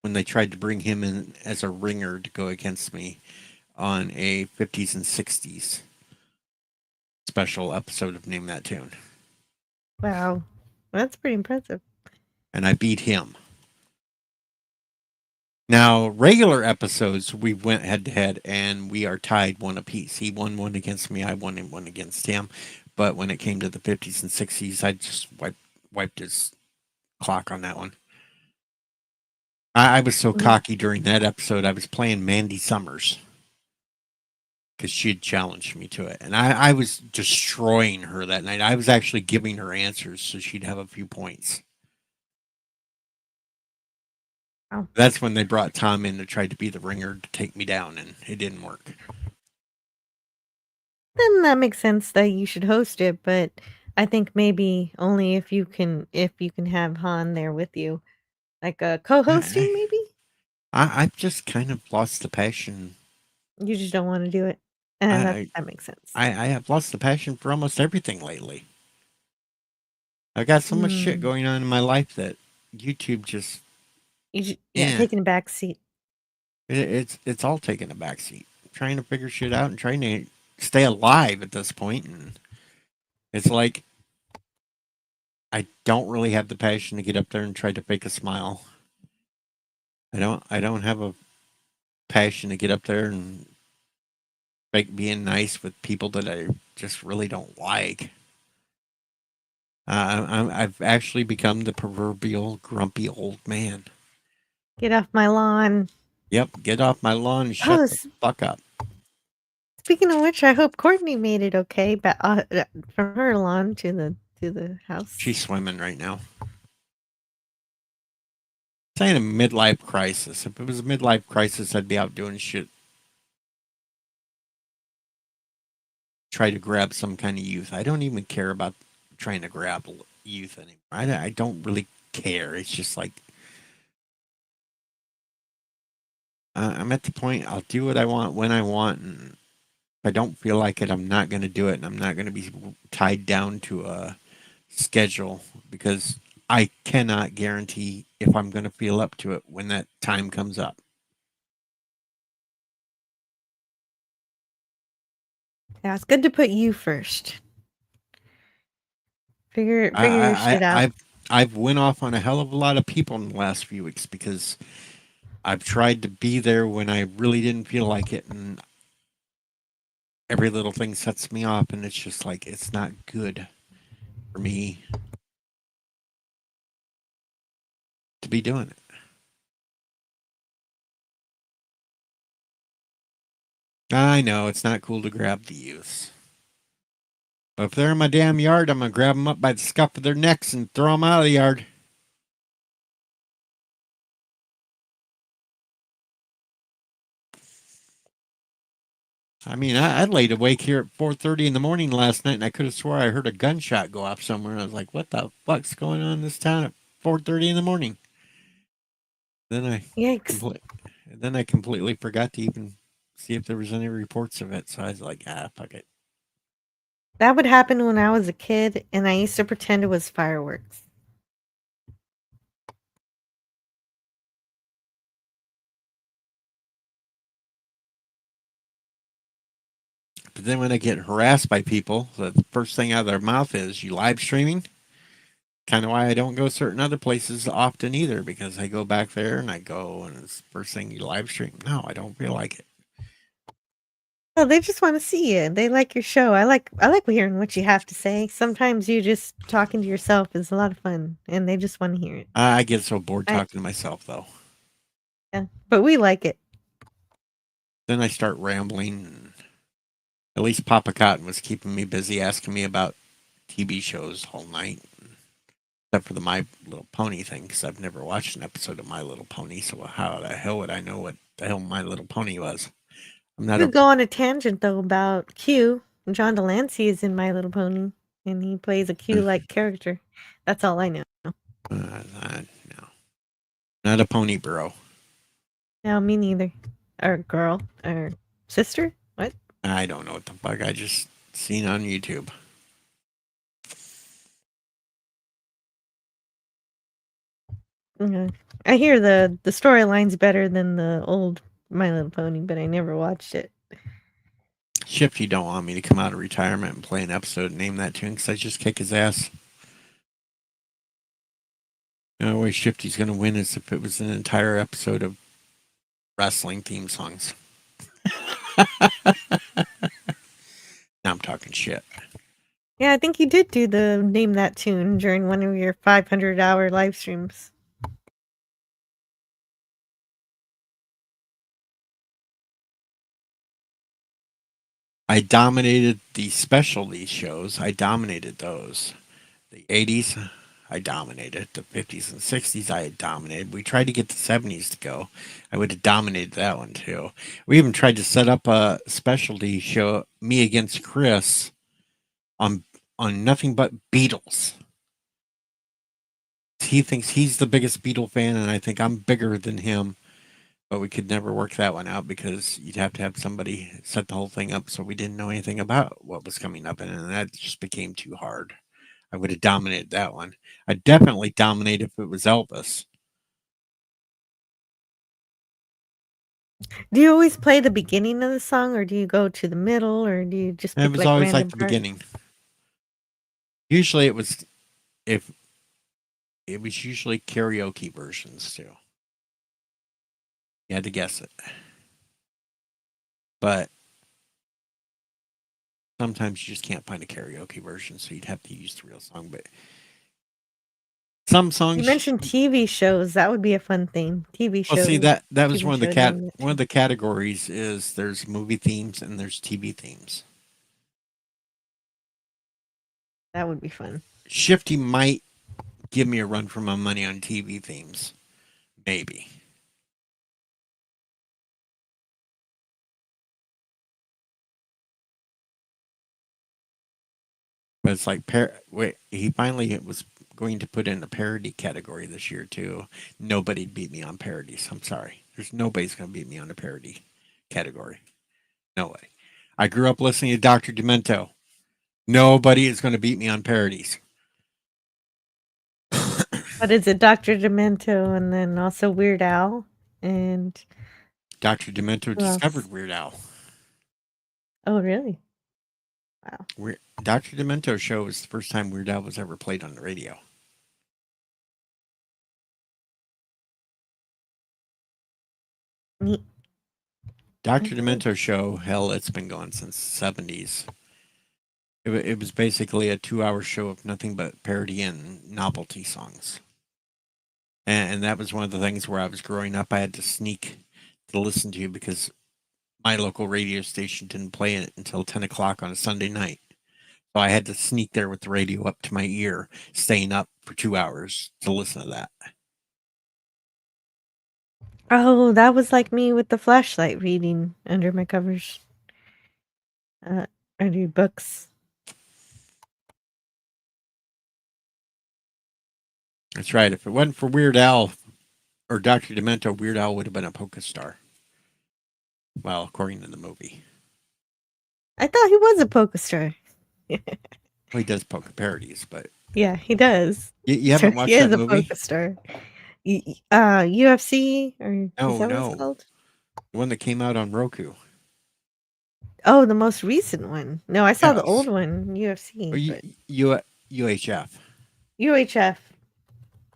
when they tried to bring him in as a ringer to go against me on a 50s and 60s special episode of Name That Tune. Wow, that's pretty impressive. And I beat him. Now, regular episodes, we went head to head and we are tied one apiece. He won one against me, I won one against him. But when it came to the 50s and 60s, I just wiped his clock on that one. I was so cocky during that episode, I was playing Mandy Summers because she had challenged me to it. And I was destroying her that night. I was actually giving her answers so she'd have a few points. Oh. That's when they brought Tom in to try to be the ringer to take me down, and it didn't work. Then that makes sense that you should host it, but I think maybe only if you can have Han there with you, like a co-hosting, maybe. I've just kind of lost the passion. You just don't want to do it, and that makes sense. I have lost the passion for almost everything lately. I've got so much shit going on in my life that YouTube just taking a back seat. It's all taking a back seat. Trying to figure shit out and trying to stay alive at this point, and it's like I don't really have the passion to get up there and try to fake a smile. I don't have a passion to get up there and fake being nice with people that I just really don't like. I've actually become the proverbial grumpy old man. Get off my lawn. Yep, get off my lawn and shut the fuck up. Speaking of which, I hope Courtney made it okay, but from her lawn to the house. She's swimming right now. It's ain't a midlife crisis. If it was a midlife crisis, I'd be out doing shit. Try to grab some kind of youth. I don't even care about trying to grab youth anymore. I don't really care. It's just like I'm at the point I'll do what I want when I want, and if I don't feel like it, I'm not going to do it, and I'm not going to be tied down to a schedule because I cannot guarantee if I'm going to feel up to it when that time comes up. Yeah, it's good to put you first. Figure your shit out. I've went off on a hell of a lot of people in the last few weeks because I've tried to be there when I really didn't feel like it, and every little thing sets me off, and it's just like it's not good for me to be doing it. I know it's not cool to grab the youths. But if they're in my damn yard, I'm going to grab them up by the scuff of their necks and throw them out of the yard. I mean, I laid awake here at 4:30 in the morning last night, and I could have swore I heard a gunshot go off somewhere. And I was like, what the fuck's going on in this town at 4:30 in the morning? Then Yikes. I completely forgot to even see if there was any reports of it. So I was like, fuck it. That would happen when I was a kid, and I used to pretend it was fireworks. But then when I get harassed by people, the first thing out of their mouth is, you live streaming? Kind of why I don't go certain other places often either, because I go back there and I go, and it's the first thing, you live stream. No, I don't feel like it. Oh, they just want to see you. They like your show. I like hearing what you have to say. Sometimes you just talking to yourself is a lot of fun, and they just want to hear it. I get so bored talking to myself, though. Yeah, but we like it. Then I start rambling. And at least Papa Cotton was keeping me busy, asking me about TV shows all night, except for the My Little Pony thing, because I've never watched an episode of My Little Pony. So how the hell would I know what the hell My Little Pony was? I'm not You go on a tangent though about Q. John Delancey is in My Little Pony, and he plays a Q-like character. That's all I know. No, not a pony bro. No, me neither. Or girl, or sister. What? I don't know what the fuck. I just seen on YouTube. Okay. I hear the storyline's better than the old My Little Pony, but I never watched it. Shifty don't want me to come out of retirement and play an episode and name that tune, because I just kick his ass. The only way Shifty's going to win is if it was an entire episode of wrestling theme songs. Now I'm talking shit. Yeah, I think you did do the name that tune during one of your 500-hour live streams. I dominated the specialty shows. I dominated those. The 80s, I dominated. The 50s and 60s, I had dominated. We tried to get the 70s to go. I would have dominated that one too. We even tried to set up a specialty show, me against Chris, on nothing but Beatles. He thinks he's the biggest Beatle fan, and I think I'm bigger than him. But we could never work that one out, because you'd have to have somebody set the whole thing up, so we didn't know anything about what was coming up, and that just became too hard. I would have dominated that one. I'd definitely dominate if it was Elvis. Do you always play the beginning of the song, or do you go to the middle, or do you just It pick was like always like random the parts? beginning. Usually it was usually karaoke versions too. You had to guess it. But sometimes you just can't find a karaoke version, so you'd have to use the real song. But some songs, You mentioned TV shows. That would be a fun thing. TV shows. well, see, that was TV one of the show name it. one of the categories is there's movie themes and there's TV themes. That would be fun. Shifty might give me a run for my money on TV themes, maybe. But it's like he finally was going to put in a parody category this year too. Nobody beat me on parodies. I'm sorry. There's nobody's going to beat me on a parody category. Nobody. I grew up listening to Dr. Demento. Nobody is going to beat me on parodies. But is it Dr. Demento and then also Weird Al and Dr. Demento who else? discovered Weird Al. Oh, really? Dr. Demento's show was the first time Weird Al was ever played on the radio. Neat. Dr. Okay. Demento show, hell, it's been going since the 70s. It was basically a 2-hour show of nothing but parody and novelty songs. And that was one of the things where I was growing up, I had to sneak to listen to because my local radio station didn't play it until 10 o'clock on a Sunday night. So I had to sneak there with the radio up to my ear, staying up for 2 hours to listen to that. Oh, that was like me with the flashlight reading under my covers. Under books. That's right. If it wasn't for Weird Al or Dr. Demento, Weird Al would have been a polka star. Well, according to the movie. I thought he was a polka star. Well, he does polka parodies, but Yeah, he does. you haven't watched He is that a movie? polka star. UFC or is No, that what no. it's called? The one that came out on Roku. Oh, the most recent one. No, I saw the Yes. old one, UFC. Or but UHF. UHF.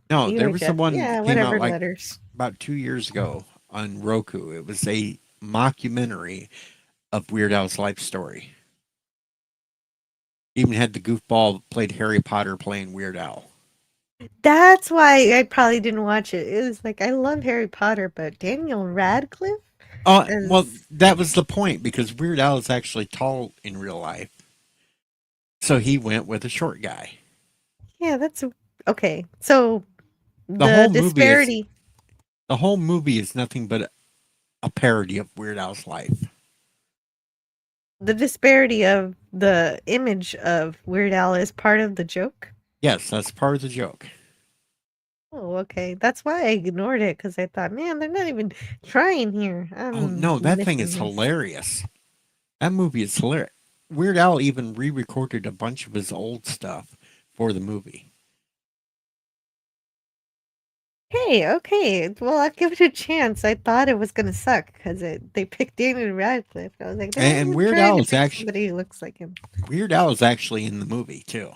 No, there was the UHF. one Yeah, that came whatever out like letters. about 2 years ago on Roku. It was a mockumentary of Weird Al's life story. Even had the goofball that played Harry Potter playing Weird Al. That's why I probably didn't watch it. It was like I love Harry Potter, but Daniel Radcliffe? Oh, well, Is- that was the point because Weird Al is actually tall in real life. So he went with a short guy. Yeah, that's okay. So The whole movie is- disparity. The whole movie is nothing but a parody of Weird Al's life. The disparity of the image of Weird Al is part of the joke. Yes, that's part of the joke. Oh, okay. That's why I ignored it because I thought, man, they're not even trying here. Oh no, that thing is missing this. hilarious. That movie is hilarious. Weird Al even re-recorded a bunch of his old stuff for the movie. Hey, okay. Well, I'll give it a chance. I thought it was gonna suck because they picked Daniel Radcliffe. I was like, they're not And even Weird trying Al to is pick actually- somebody who looks like him. Weird Al is actually in the movie too.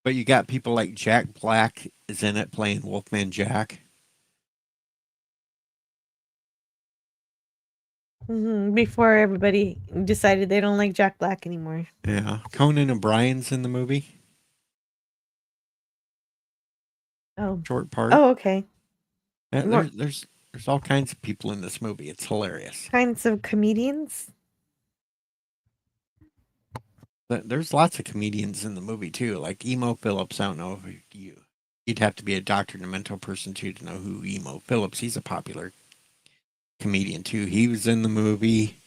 But you got people like Jack Black is in it playing Wolfman Jack. Before everybody decided they don't like Jack Black anymore. Yeah. Conan O'Brien's in the movie. Oh, Short part. oh, okay. Yeah, there's all kinds of people in this movie. It's hilarious. Kinds of comedians. There's lots of comedians in the movie too, like Emo Phillips. I don't know if you'd have to be a Dr. Demento person too to know who Emo Phillips. He's a popular comedian too. He was in the movie.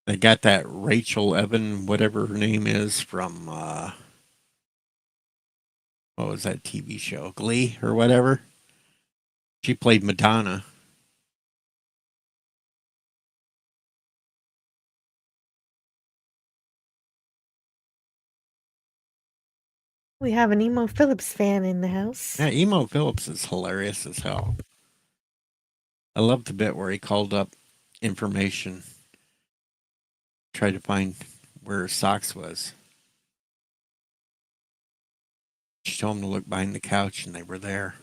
They got that Rachel Evan, whatever her name is, from what was that TV show, Glee or whatever. She played Madonna. We have an Emo Phillips fan in the house. Yeah, Emo Phillips is hilarious as hell. I love the bit where he called up information, tried to find where her socks was. She told him to look behind the couch, and they were there.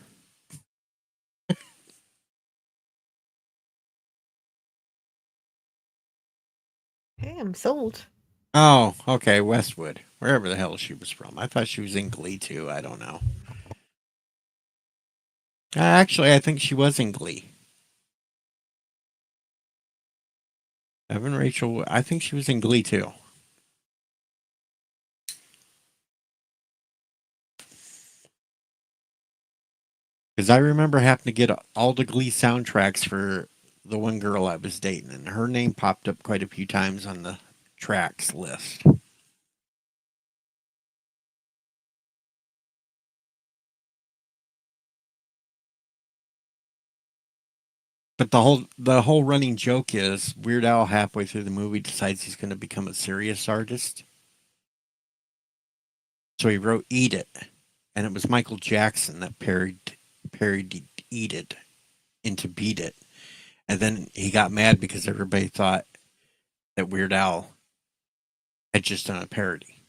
Hey, I'm sold. Oh, okay, Westwood, wherever the hell she was from. I thought she was in Glee too. I don't know. Actually, I think she was in Glee. Evan Rachel, I think she was in Glee too. Because I remember having to get all the Glee soundtracks for the one girl I was dating, and her name popped up quite a few times on the tracks list. But the whole running joke is Weird Al halfway through the movie decides he's going to become a serious artist. So he wrote "Eat It," and it was Michael Jackson that parodied "Eat It" into "Beat It," and then he got mad because everybody thought that Weird Al had just done a parody.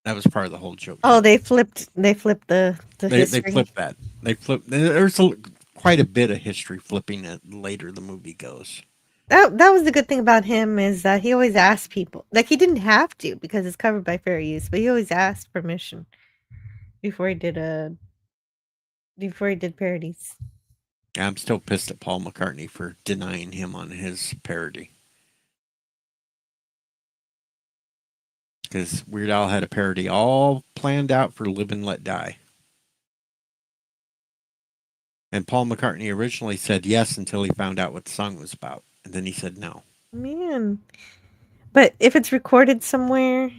That was part of the whole joke. Oh, they flipped the They history. flipped that. They flipped. There's quite a bit of history flipping it later the movie goes. That was the good thing about him is that he always asked people. Like he didn't have to because it's covered by fair use, but he always asked permission before he did parodies. I'm still pissed at Paul McCartney for denying him on his parody. Because Weird Al had a parody all planned out for Live and Let Die. And Paul McCartney originally said yes until he found out what the song was about. And then he said no. Man. But if it's recorded somewhere,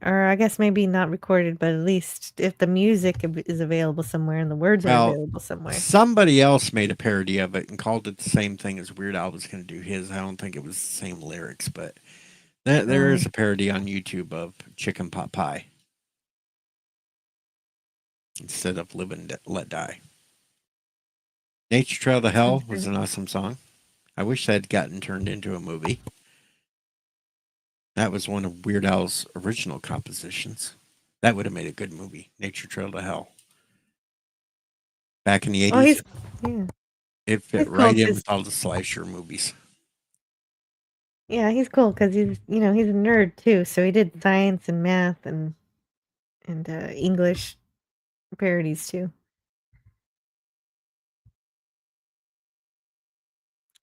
or I guess maybe not recorded, but at least if the music is available somewhere and the words are Well, available somewhere. somebody else made a parody of it and called it the same thing as Weird Al was going to do his. I don't think it was the same lyrics, but there is a parody on YouTube of Chicken Pot Pie instead of Live and Let Die. Nature Trail to Hell was an awesome song. I wish that had gotten turned into a movie. That was one of Weird Al's original compositions. That would have made a good movie, Nature Trail to Hell. Back in the 80s, it fit he's cool right in 'cause- with all the slasher movies. Yeah, he's cool because he's a nerd too. So he did science and math and English parodies too.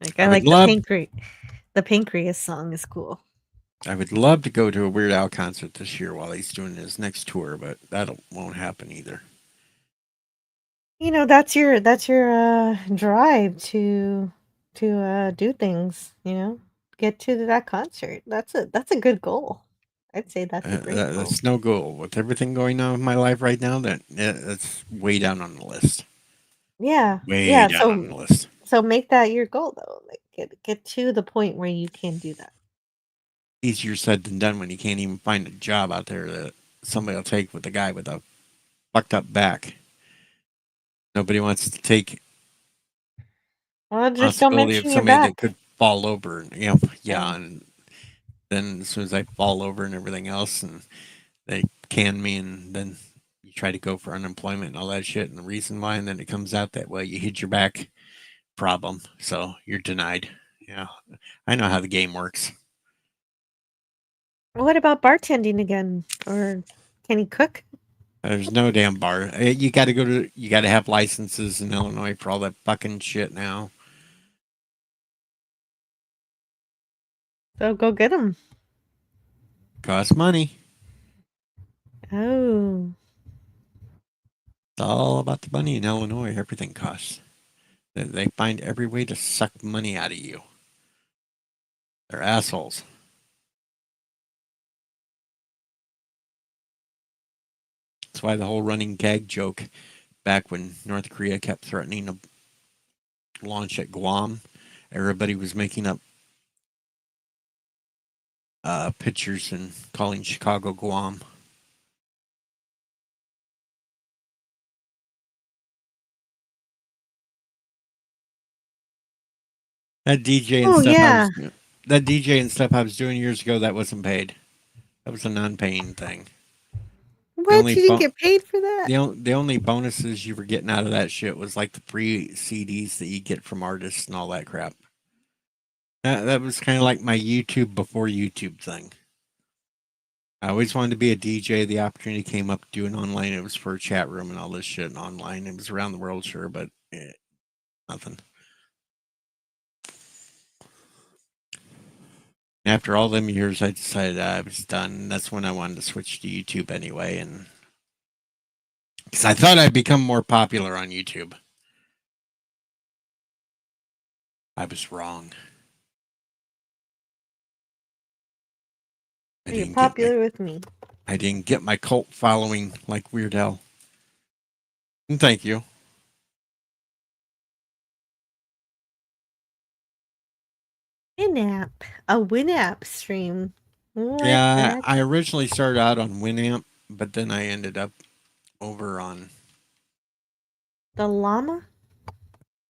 Like I like the pancreas song is cool. I would love to go to a Weird Al concert this year while he's doing his next tour, but that won't happen either. That's your drive to do things. Get to that concert. That's a good goal. I'd say that's a great goal. That's no goal with everything going on in my life right now. That's way down on the list. Yeah, Way yeah. down on the list. So make that your goal though. Like get to the point where you can do that. Easier said than done when you can't even find a job out there that somebody will take with a guy with a fucked up back. Nobody wants to take Well, just don't possibility of mention your somebody back. that could fall over. And, and then as soon as I fall over and everything else, and they can me, and then you try to go for unemployment and all that shit, and the reason why, and then it comes out that well, you hit your back problem, so you're denied. Yeah, I know how the game works. What about bartending again? Or can he cook? There's no damn bar. You got to have licenses in Illinois for all that fucking shit now. So go get them. Costs money. Oh. It's all about the money in Illinois. Everything costs. They find every way to suck money out of you. They're assholes. That's why the whole running gag joke back when North Korea kept threatening to launch at Guam, everybody was making up pictures and calling Chicago Guam. That DJ and stuff. That DJ and stuff I was doing years ago, that wasn't paid. That was a non-paying thing. What? You didn't get paid for that? The only bonuses you were getting out of that shit was like the free CDs that you get from artists and all that crap. That was kind of like my YouTube before YouTube thing. I always wanted to be a DJ. The opportunity came up doing online. It was for a chat room and all this shit and online. It was around the world, sure, but nothing. After all them years, I decided I was done. That's when I wanted to switch to YouTube anyway, and because I thought I'd become more popular on YouTube. I was wrong. You're popular with me. I didn't get my cult following like Weird Al. And thank you. Winamp. A Winamp stream. Yeah, I originally started out on Winamp, but then I ended up over on the Llama?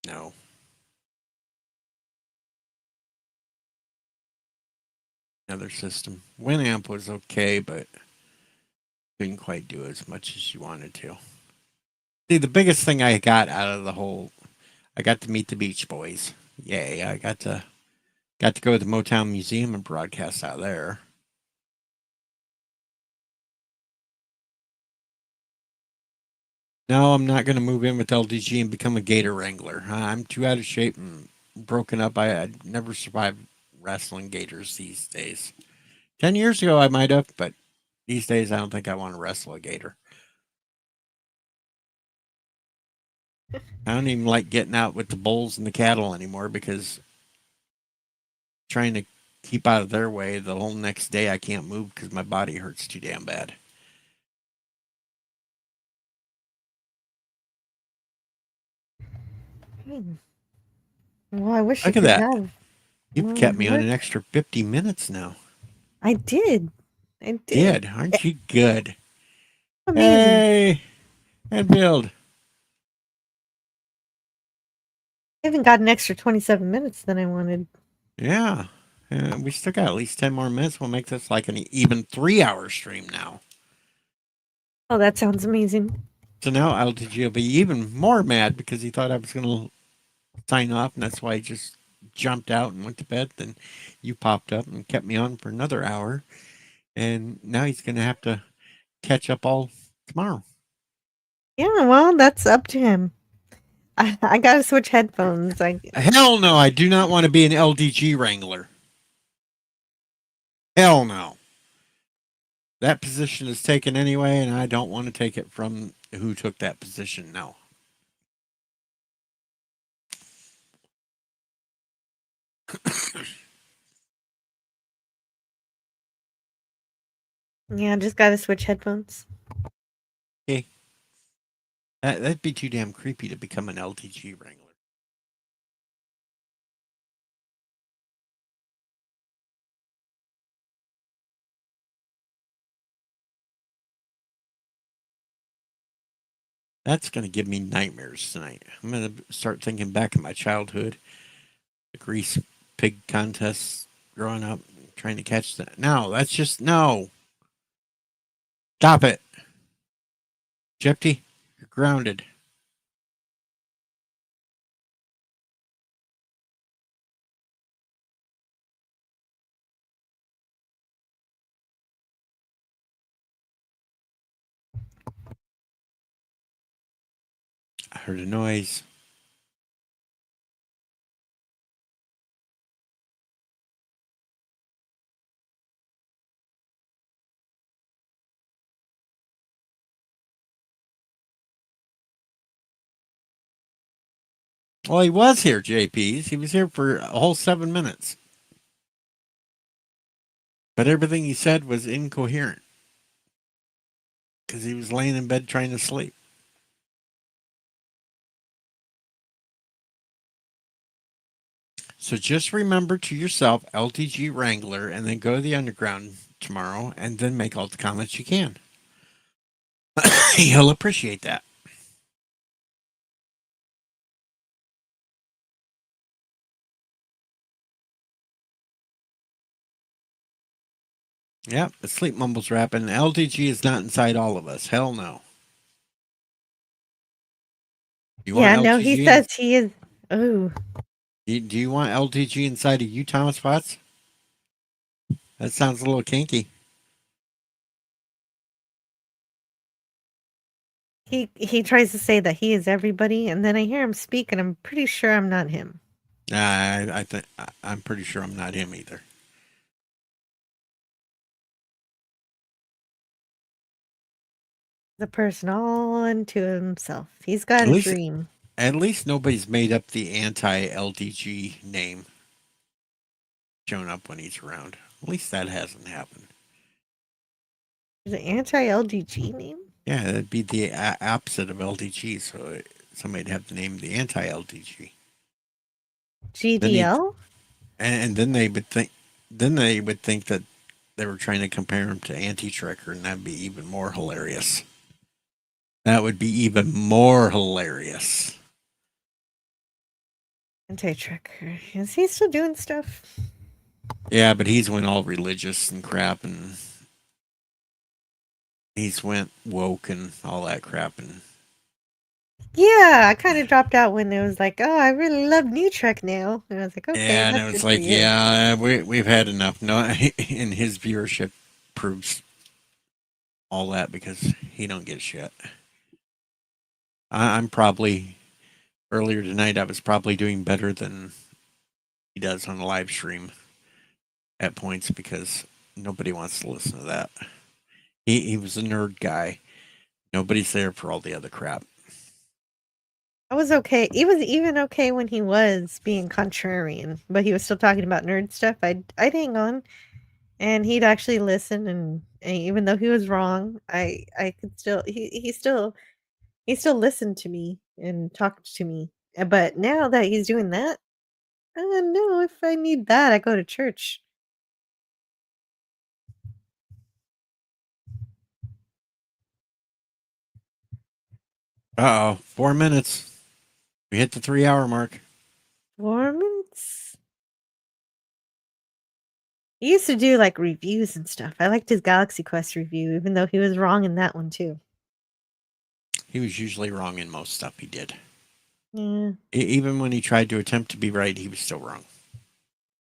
No. Another system. Winamp was okay, but Couldn't quite do as much as you wanted to. See, the biggest thing I got out of the whole, I got to meet the Beach Boys. Yay! I got to go to the Motown Museum and broadcast out there. No, I'm not going to move in with LDG and become a gator wrangler. I'm too out of shape and broken up. I'd never survive wrestling gators these days. 10 years ago, I might have, but these days, I don't think I want to wrestle a gator. I don't even like getting out with the bulls and the cattle anymore because trying to keep out of their way, the whole next day I can't move because my body hurts too damn bad. Hmm. Well, I wish Look you at could that. have. You've kept me on work. an extra 50 minutes now. I did. I did. Did, aren't you good? Amazing. Hey, and build. I even got an extra 27 minutes than I wanted. Yeah. We still got at least 10 more minutes. We'll make this like an even 3-hour stream now. Oh, that sounds amazing. So now LTG will be even more mad because he thought I was going to sign off, and that's why he just jumped out and went to bed. Then you popped up and kept me on for another hour, and now he's going to have to catch up all tomorrow. Yeah, well, that's up to him. I gotta switch headphones. Hell no, I do not want to be an LDG wrangler. Hell no. That position is taken anyway, and I don't want to take it from who took that position. No. Yeah, just gotta switch headphones. Okay. That'd be too damn creepy to become an LDG wrangler. That's going to give me nightmares tonight. I'm going to start thinking back in my childhood, the grease pig contests growing up, trying to catch that. No, that's just no. Stop it. Jepty, you're grounded. I heard a noise. Well, he was here, JP's. He was here for a whole 7 minutes. But everything he said was incoherent because he was laying in bed trying to sleep. So just remember to yourself, LTG Wrangler, and then go to the underground tomorrow and then make all the comments you can. He'll appreciate that. Yep, the sleep mumbles rapping. LTG is not inside all of us. Hell no. You Yeah, want no, LTG he says he is. Oh, do you want LTG inside of you, Thomas Potts? That sounds a little kinky. he tries to say that he is everybody, and then I hear him speak, and I'm pretty sure I'm not him. I think I'm pretty sure I'm not him either. The person all unto himself. He's got At a least- dream. At least nobody's made up the anti-LDG name shown up when he's around. At least that hasn't happened. There's an anti-LDG name. Yeah, that'd be the opposite of LDG. So somebody'd have to name the anti-LDG. GDL. And then they would think. Then they would think that they were trying to compare him to Anti-Trekker, and that'd be even more hilarious. That would be even more hilarious. Anti-Trekker. Is he still doing stuff? Yeah, but he's went all religious and crap, and He's went woke and all that crap, and Yeah, I kind of dropped out when it was like, oh, I really love New Trek now, and I was like, okay, yeah, and that's it was good for like, you. yeah, we've had enough. No, and his viewership proves all that because he don't get shit. I'm probably earlier tonight. I was probably doing better than he does on the live stream at points because nobody wants to listen to that. He was a nerd guy. Nobody's there for all the other crap. I was okay. He was even okay when he was being contrarian, but he was still talking about nerd stuff. I'd hang on, and he'd actually listen, and even though he was wrong, I could still he still listened to me and talked to me. But now that he's doing that, no, if I need that, I go to church. Uh oh, 4 minutes. We hit the 3 hour mark. 4 minutes. He used to do like reviews and stuff. I liked his Galaxy Quest review, even though he was wrong in that one too. He was usually wrong in most stuff he did. Yeah. Even when he tried to attempt to be right, he was still wrong.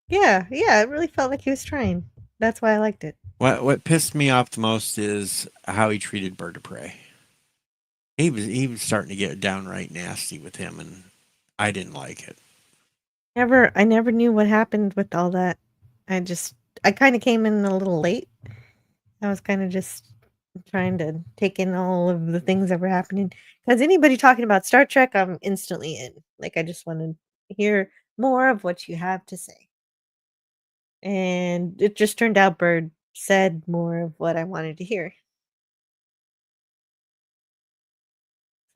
Yeah, yeah, it really felt like he was trying. That's why I liked it. What pissed me off the most is how he treated Bird of Prey. He was starting to get downright nasty with him, and I didn't like it. I never knew what happened with all that. I kind of came in a little late. I was kind of just trying to take in all of the things that were happening. Because anybody talking about Star Trek, I'm instantly in. Like, I just want to hear more of what you have to say. And it just turned out Bird said more of what I wanted to hear.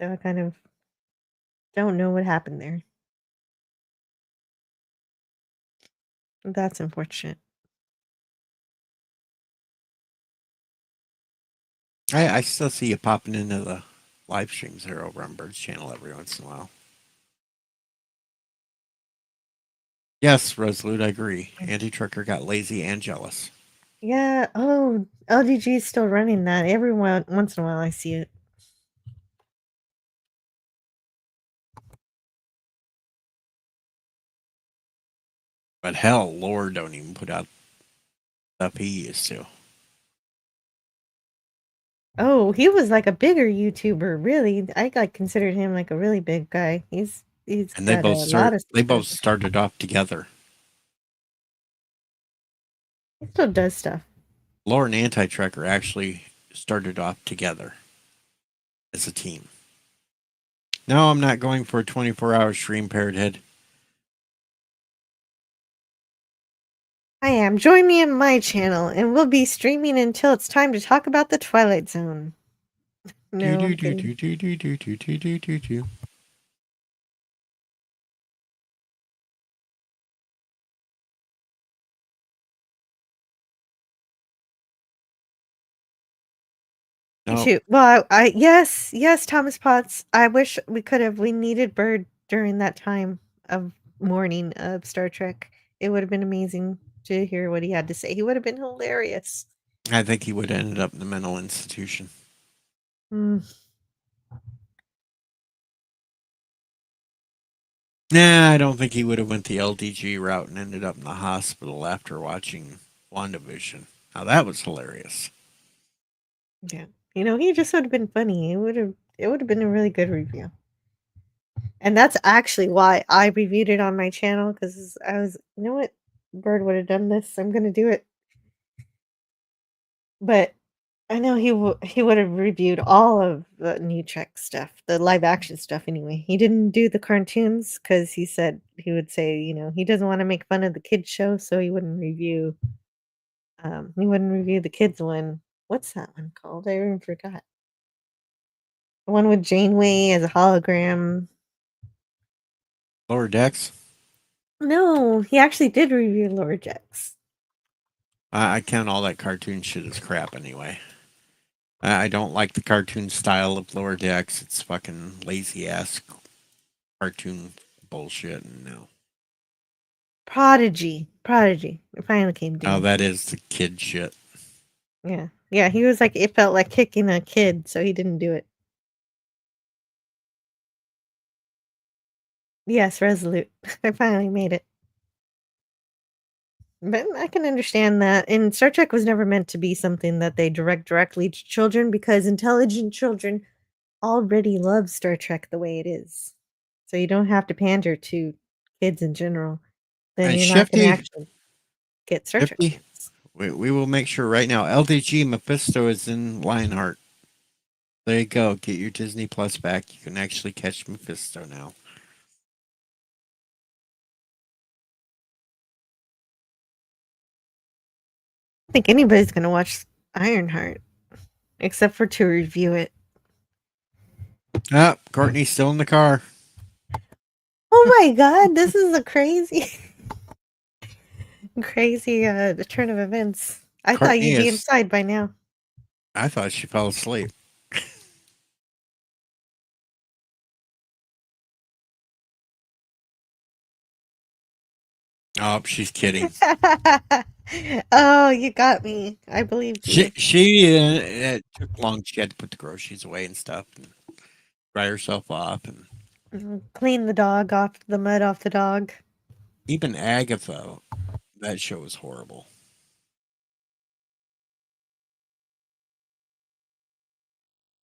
So I kind of don't know what happened there. That's unfortunate. I still see you popping into the live streams there over on Bird's channel every once in a while. Yes, Resolute, I agree. Anti-Trucker got lazy and jealous. Yeah. Oh, LDG is still running that. Once in a while, I see it. But hell, Lore don't even put out stuff he used to. Oh, he was like a bigger YouTuber, really. I like considered him like a really big guy. He's And they got a both lot of they both subscribers. started off together. He still does stuff. Lore and Anti-Trucker actually started off together as a team. No, I'm not going for a 24-hour stream, Parrot Head. I am. Join me on my channel, and we'll be streaming until it's time to talk about the Twilight Zone. No, I'm kidding. No, Shoot. Well, yes, Thomas Potts. I wish we could have. We needed Bird during that time of morning of Star Trek. It would have been amazing to hear what he had to say. He would have been hilarious. I think he would have ended up in the mental institution. Mm. Nah, I don't think he would have went the LDG route and ended up in the hospital after watching WandaVision. Now that was hilarious. Yeah. He just would have been funny. It would have been a really good review. And that's actually why I reviewed it on my channel, because I was, you know what? Bird would have done this. I'm gonna do it. But I know he would have reviewed all of the new Trek stuff, the live action stuff anyway. He didn't do the cartoons because he said he would say, he doesn't want to make fun of the kids show, so he wouldn't review the kids one. What's that one called? I even forgot. The one with Janeway as a hologram. Lower Decks. No, he actually did review Lower Decks. I count all that cartoon shit as crap anyway. I don't like the cartoon style of Lower Decks. It's fucking lazy ass cartoon bullshit. And no. Prodigy. It finally came Oh, down. that is the kid shit. Yeah. Yeah, he was like, it felt like kicking a kid, so he didn't do it. Yes, Resolute. I finally made it. But I can understand that. And Star Trek was never meant to be something that they direct directly to children because intelligent children already love Star Trek the way it is. So you don't have to pander to kids in general. Then And you're not gonna Shifty, actually get Star Trek Shifty, fans. we will make sure right now. LDG Mephisto is in Lionheart. There you go. Get your Disney Plus back. You can actually catch Mephisto now. I think anybody's gonna watch Ironheart, except for to review it. Ah, Courtney's still in the car. Oh my god, this is a crazy crazy the turn of events. I thought Courtney you'd be is. inside by now. I thought she fell asleep. Oh, she's kidding. Oh, you got me. I believed you. She it took long. She had to put the groceries away and stuff, and dry herself off, and Clean the dog off the mud off the dog. even Agatha. That show was horrible.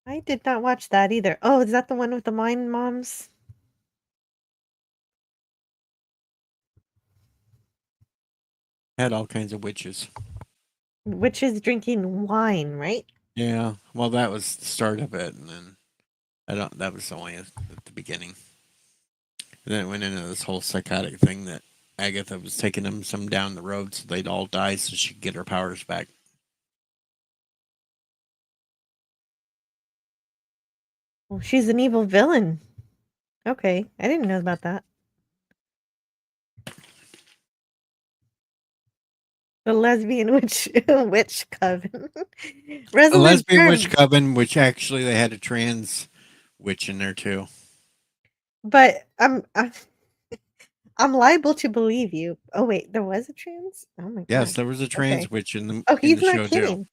I did not watch that either. Oh, is that the one with the Mind Moms? Had all kinds of witches. Witches drinking wine, right? Yeah, well, that was the start of it, and then I don't. That was only at the beginning. And then it went into this whole psychotic thing that Agatha was taking them some down the road so they'd all die so she could get her powers back. Oh, she's an evil villain. Okay, I didn't know about that. The lesbian witch coven. A Resolute lesbian witch Germ. coven, which actually they had a trans witch in there too. But I'm liable to believe you. Oh wait, there was a trans? Oh my Yes, god. there was a trans Okay. witch in Oh, the he's not show too. kidding.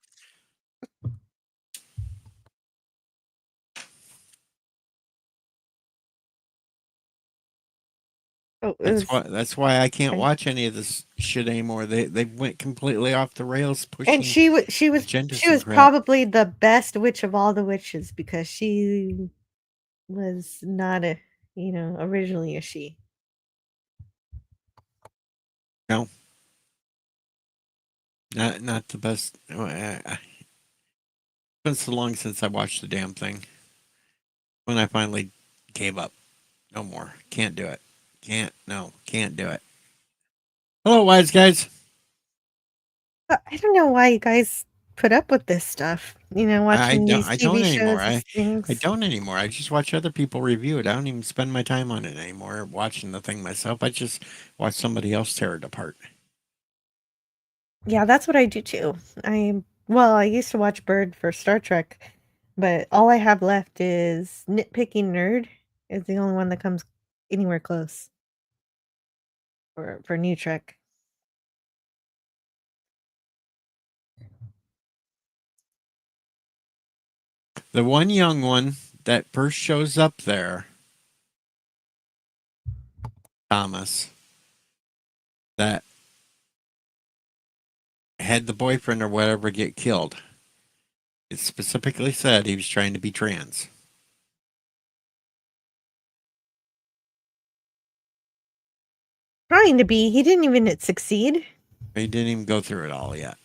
Oh, it was, That's why I can't okay. watch any of this shit anymore. They went completely off the rails pushing And she was agendas she and was crap. probably the best witch of all the witches because she was not a, originally a she. No, not the best. It's been so long since I watched the damn thing. When I finally gave up, no more. Can't do it. Can't do it. Hello, wise guys. I don't know why you guys put up with this stuff. Watching these I don't TV anymore. shows and I things. don't anymore. I just watch other people review it. I don't even spend my time on it anymore watching the thing myself. I just watch somebody else tear it apart. Yeah, that's what I do too. I used to watch Bird for Star Trek, but all I have left is Nitpicking Nerd is the only one that comes anywhere close for New Trek. The one young one that first shows up there, Thomas, that had the boyfriend or whatever get killed. It specifically said he was trying to be trans. Trying to be, he didn't even succeed. He didn't even go through it all yet.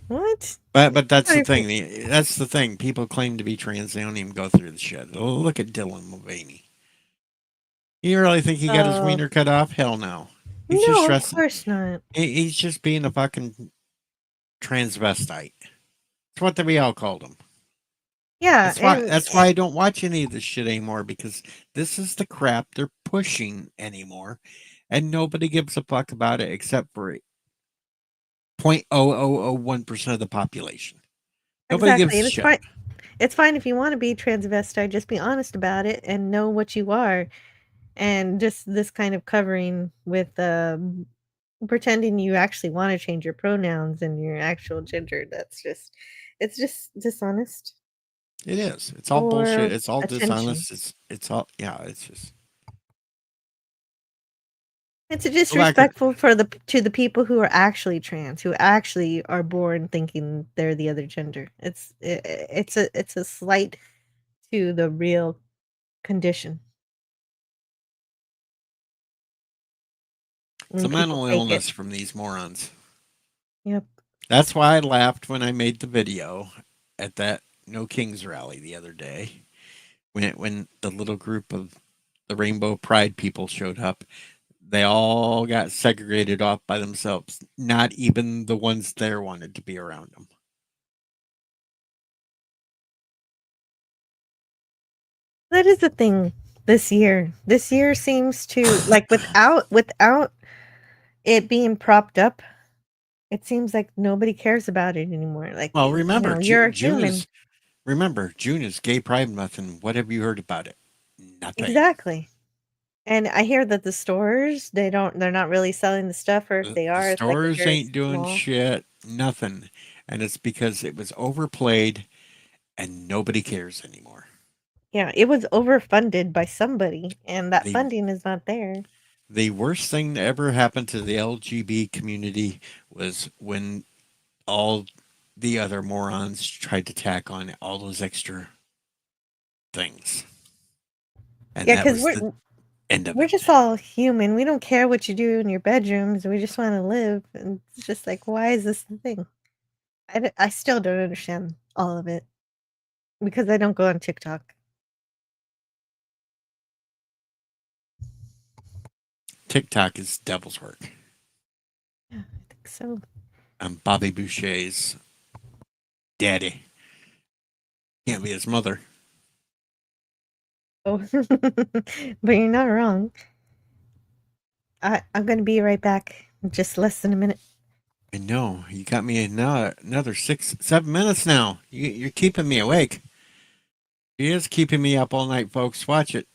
What? But that's the Not thing. That's the thing. People claim to be trans. They don't even go through the shit. Look at Dylan Mulvaney. You really think he got his Oh. wiener cut off? Hell no. He's just No, of dressing. course not. He's just being a fucking transvestite. That's what we all called him. Yeah, That's why I don't watch any of this shit anymore because this is the crap they're pushing anymore, and nobody gives a fuck about it except for 0.0001% of the population. Nobody exactly. gives a shit. It's fine if you want to be transvestite, just be honest about it and know what you are. And just this kind of covering with pretending you actually want to change your pronouns and your actual gender, that's just It's just dishonest It is. It's all for bullshit. It's all attention. dishonest. It's all yeah. It's just It's lack of disrespectful for the people who are actually trans, who actually are born thinking they're the other gender. It's a slight to the real condition it's a when people mental fake it. illness from these morons. Yep. That's why I laughed when I made the video at that No Kings rally the other day when the little group of the Rainbow Pride people showed up. They all got segregated off by themselves. Not even the ones there wanted to be around them. That is the thing this year. This year seems to like without it being propped up, it seems like nobody cares about it anymore. Like, Well, you remember know, you're a June human. is June is Gay Pride Month, and what have you heard about it? Nothing. Exactly. And I hear that the stores, they're not really selling the stuff, or if they The are, it's like a stores very ain't doing small. shit. Nothing, and it's because it was overplayed, and nobody cares anymore. Yeah, it was overfunded by somebody, and that The funding is not there. the worst thing that ever happened to the LGBT community was when all the other morons tried to tack on all those extra things. And Yeah, that because was the end of we're it. just all human. We don't care what you do in your bedrooms. We just want to live. And it's just like, why is this the thing? I still don't understand all of it because I don't go on TikTok. TikTok is devil's work. Yeah, I think so. I'm Bobby Boucher's daddy. Can't be his mother. Oh, but you're not wrong. I'm going to be right back in just less than a minute. I know. You got me another 7 minutes now. You're keeping me awake. He is keeping me up all night, folks. Watch it.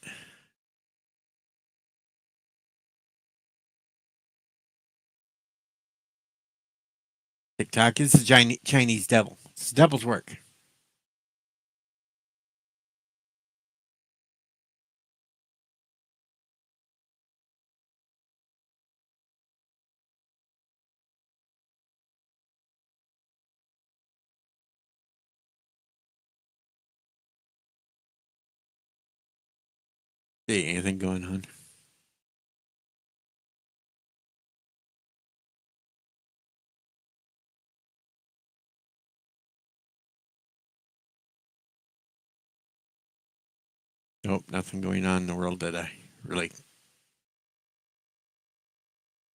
TikTok is the Chinese devil. It's the devil's work. See anything going on? Nope, nothing going on in the world that I really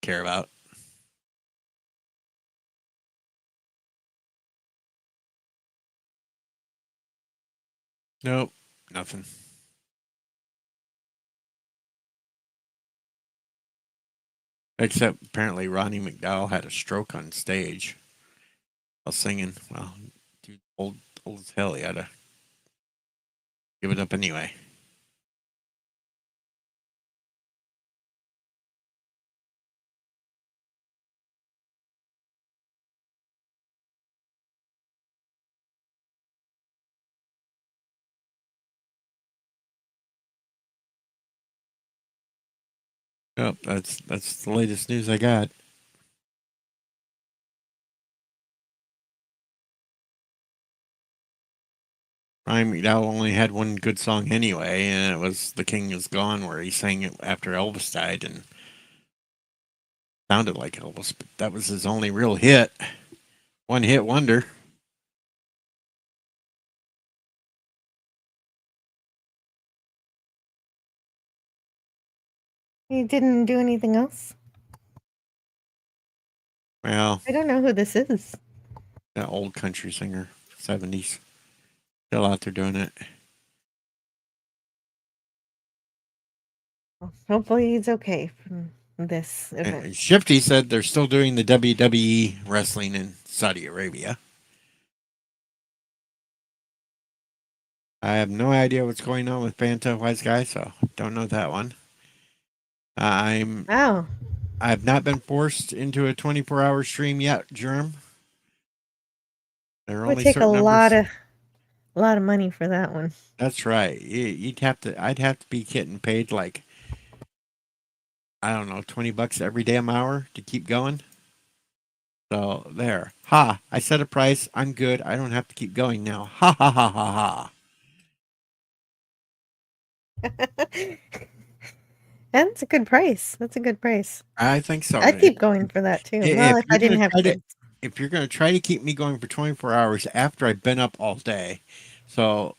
care about. Nope, nothing. Except apparently Ronnie McDowell had a stroke on stage while singing. Well, dude, old as hell. He had to give it up anyway. Nope, that's the latest news I got. Ryan McDowell only had one good song anyway, and it was "The King Is Gone," where he sang it after Elvis died and sounded like Elvis. But that was his only real hit, one hit wonder. You didn't do anything else? Well, I don't know who this is. that old country singer, 70s, still out there doing it. Well, hopefully he's okay from this event. And Shifty said they're still doing the WWE wrestling in Saudi Arabia. I have no idea what's going on with Fanta Wise Guy, so don't know that one. Wow. I've not been forced into a 24-hour stream yet, Germ. There are It would only take a certain numbers. lot of money for that one. That's right. You'd have to. I'd have to be getting paid like, I don't know, $20 every damn hour to keep going. So there. Ha! I set a price. I'm good. I don't have to keep going now. Ha ha ha ha ha. That's a good price. That's a good price. I think so. I'd keep going for that too. Well, If if you're I gonna didn't have try to, kids. if you're gonna try to keep me going for 24 hours after I've been up all day, so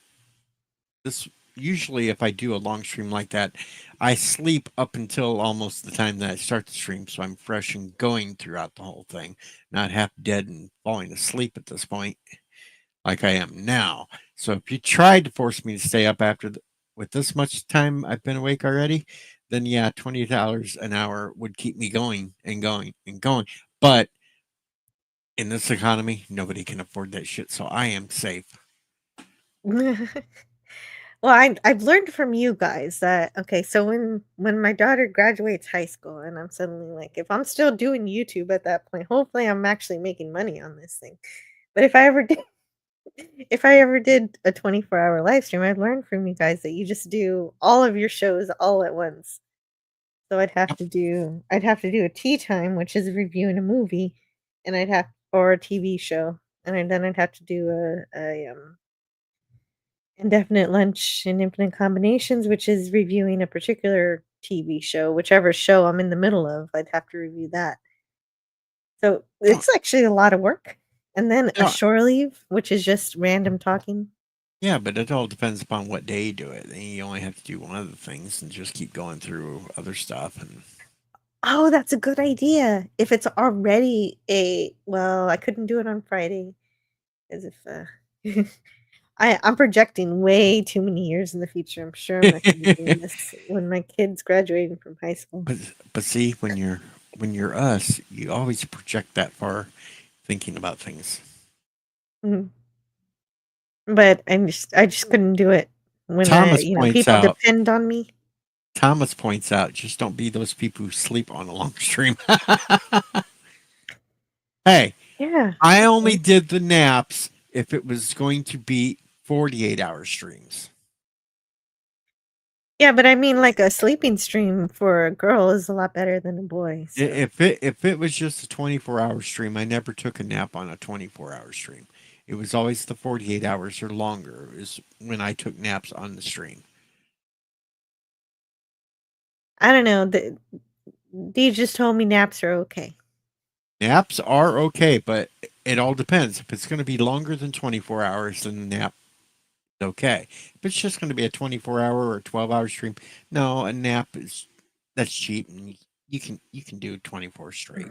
this usually if I do a long stream like that, I sleep up until almost the time that I start the stream, so I'm fresh and going throughout the whole thing, not half dead and falling asleep at this point, like I am now. So if you tried to force me to stay up with this much time I've been awake already, then yeah, $20 an hour would keep me going and going and going. But in this economy, nobody can afford that shit, so I am safe. Well, I've learned from you guys that okay, so when my daughter graduates high school and I'm suddenly like, if I'm still doing YouTube at that point, hopefully I'm actually making money on this thing. But if I ever did a 24-hour live stream, I've learned from you guys that you just do all of your shows all at once. So I'd have to do a tea time, which is reviewing a movie, and or a TV show, then I'd have to do a indefinite lunch and infinite combinations, which is reviewing a particular TV show, whichever show I'm in the middle of, I'd have to review that. So Oh, it's actually a lot of work. And then a yeah, shore leave, which is just random talking. yeah, but it all depends upon what day you do it. Then you only have to do one of the things and just keep going through other stuff. And Oh, that's a good idea. If it's already well, I couldn't do it on Friday as if I'm projecting way too many years in the future. I'm sure I'm not going to be doing this when my kid's graduating from high school. but see, when you're us, you always project that far, thinking about things. Mhm. But I just couldn't do it when Thomas points people out. depend on me. Thomas points out, just don't be those people who sleep on a long stream. Hey, Yeah. I only did the naps if it was going to be 48-hour streams. Yeah, but I mean like a sleeping stream for a girl is a lot better than a boy. So. If it was just a 24-hour stream, I never took a nap on a 24-hour stream. It was always the 48 hours or longer is when I took naps on the stream. I don't know. Dee just told me naps are okay. Naps are okay, but it all depends. If it's going to be longer than 24 hours, then the nap is okay. If it's just going to be a 24-hour or 12-hour stream, no, a nap that's cheap and you can do 24 straight.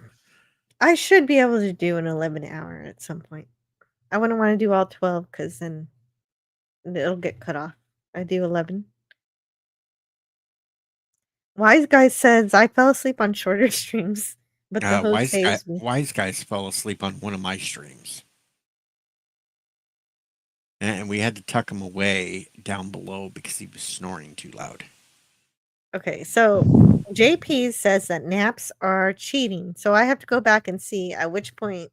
I should be able to do an 11-hour at some point. I wouldn't want to do all 12 because then it'll get cut off. I do 11. Wise guy says I fell asleep on shorter streams, but the host saves me. Wise guys fell asleep on one of my streams. And we had to tuck him away down below because he was snoring too loud. Okay, so JP says that naps are cheating. So I have to go back and see at which point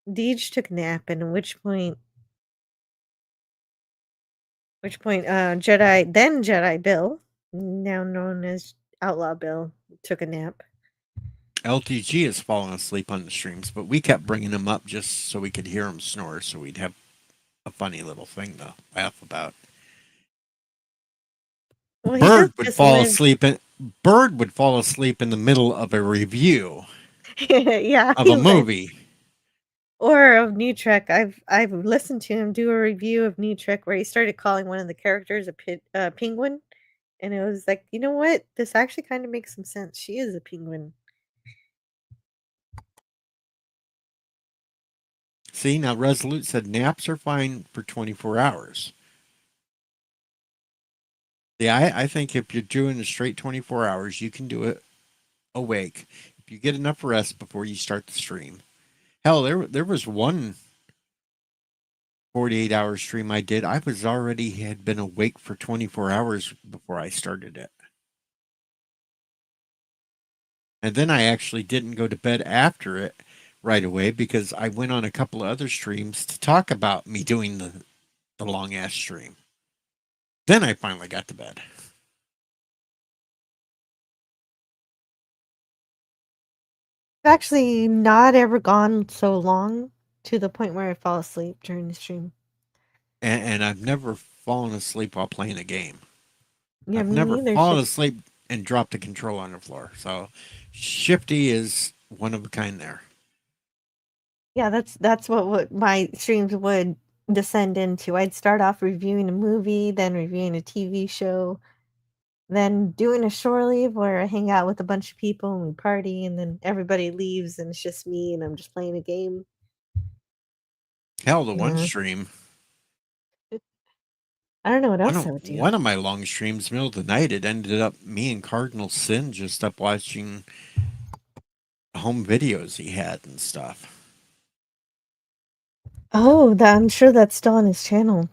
Deej took a nap and at which point Jedi Bill, now known as Outlaw Bill, took a nap. LTG has fallen asleep on the streams, but we kept bringing him up just so we could hear him snore, so we'd have a funny little thing to laugh about. Well, Bird would fall asleep in the middle of a review yeah, of a movie. Or of New Trek. I've listened to him do a review of New Trek where he started calling one of the characters a penguin, and it was like, you know what? This actually kind of makes some sense. She is a penguin. See, now Resolute said naps are fine for 24 hours. Yeah, I think if you're doing a straight 24 hours, you can do it awake. If you get enough rest before you start the stream. Hell, there was one 48-hour stream I did. I was already had been awake for 24 hours before I started it. And then I actually didn't go to bed after it right away because I went on a couple of other streams to talk about me doing the long ass stream. Then I finally got to bed. I've actually not ever gone so long to the point where I fall asleep during the stream. And I've never fallen asleep while playing a game. Yeah, I've me never neither. fallen asleep and dropped the control on the floor. So Shifty is one of a kind there. Yeah, that's what my streams would descend into. I'd start off reviewing a movie, then reviewing a TV show, then doing a shore leave where I hang out with a bunch of people and we party, and then everybody leaves and it's just me and I'm just playing a game. Hell, the one Yeah. stream, I don't know what else I would do. one of my long streams, middle of the night, it ended up me and Cardinal Sin just up watching home videos he had and stuff. Oh, I'm sure that's still on his channel.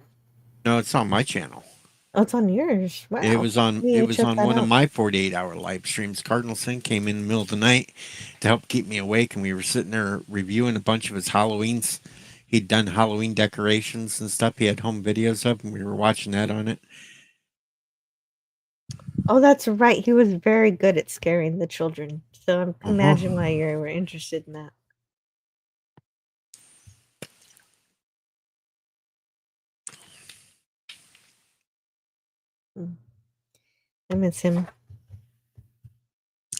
No, it's on my channel. Oh, it's on yours. Wow. It was on Maybe it was check on that one of out. my 48-hour live streams. Cardinal Sin came in the middle of the night to help keep me awake, and we were sitting there reviewing a bunch of his Halloweens. He'd done Halloween decorations and stuff. He had home videos of, and we were watching that on it. Oh, that's right. He was very good at scaring the children. So I can imagine Uh-huh. why you were interested in that. Mm. I miss him.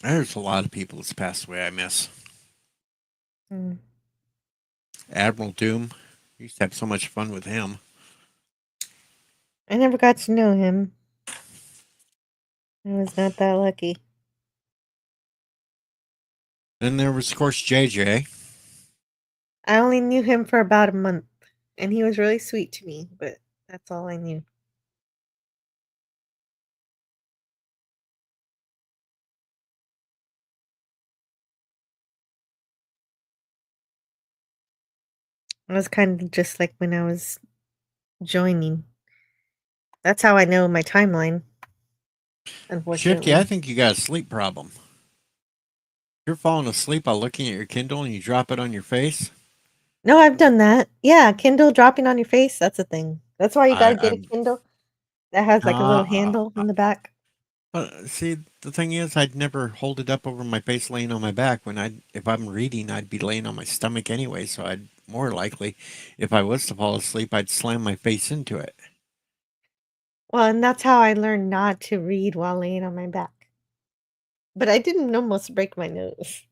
There's a lot of people that's passed away I miss. Mm. Admiral Doom. Used to have so much fun with him. I never got to know him. I was not that lucky. Then there was, of course, JJ. I only knew him for about a month, and he was really sweet to me, but that's all I knew. It was kind of just like when I was joining. That's how I know my timeline. Unfortunately. Shifty, I think you got a sleep problem. You're falling asleep while looking at your Kindle and you drop it on your face. No, I've done that. Yeah, Kindle dropping on your face, that's a thing. That's why you gotta get a I'm Kindle that has like a little uh, handle in the back. But see, the thing is, I'd never hold it up over my face, laying on my back. If I'm reading, I'd be laying on my stomach anyway. So I'd more likely, if I was to fall asleep, I'd slam my face into it. Well, and that's how I learned not to read while laying on my back. But I didn't almost break my nose.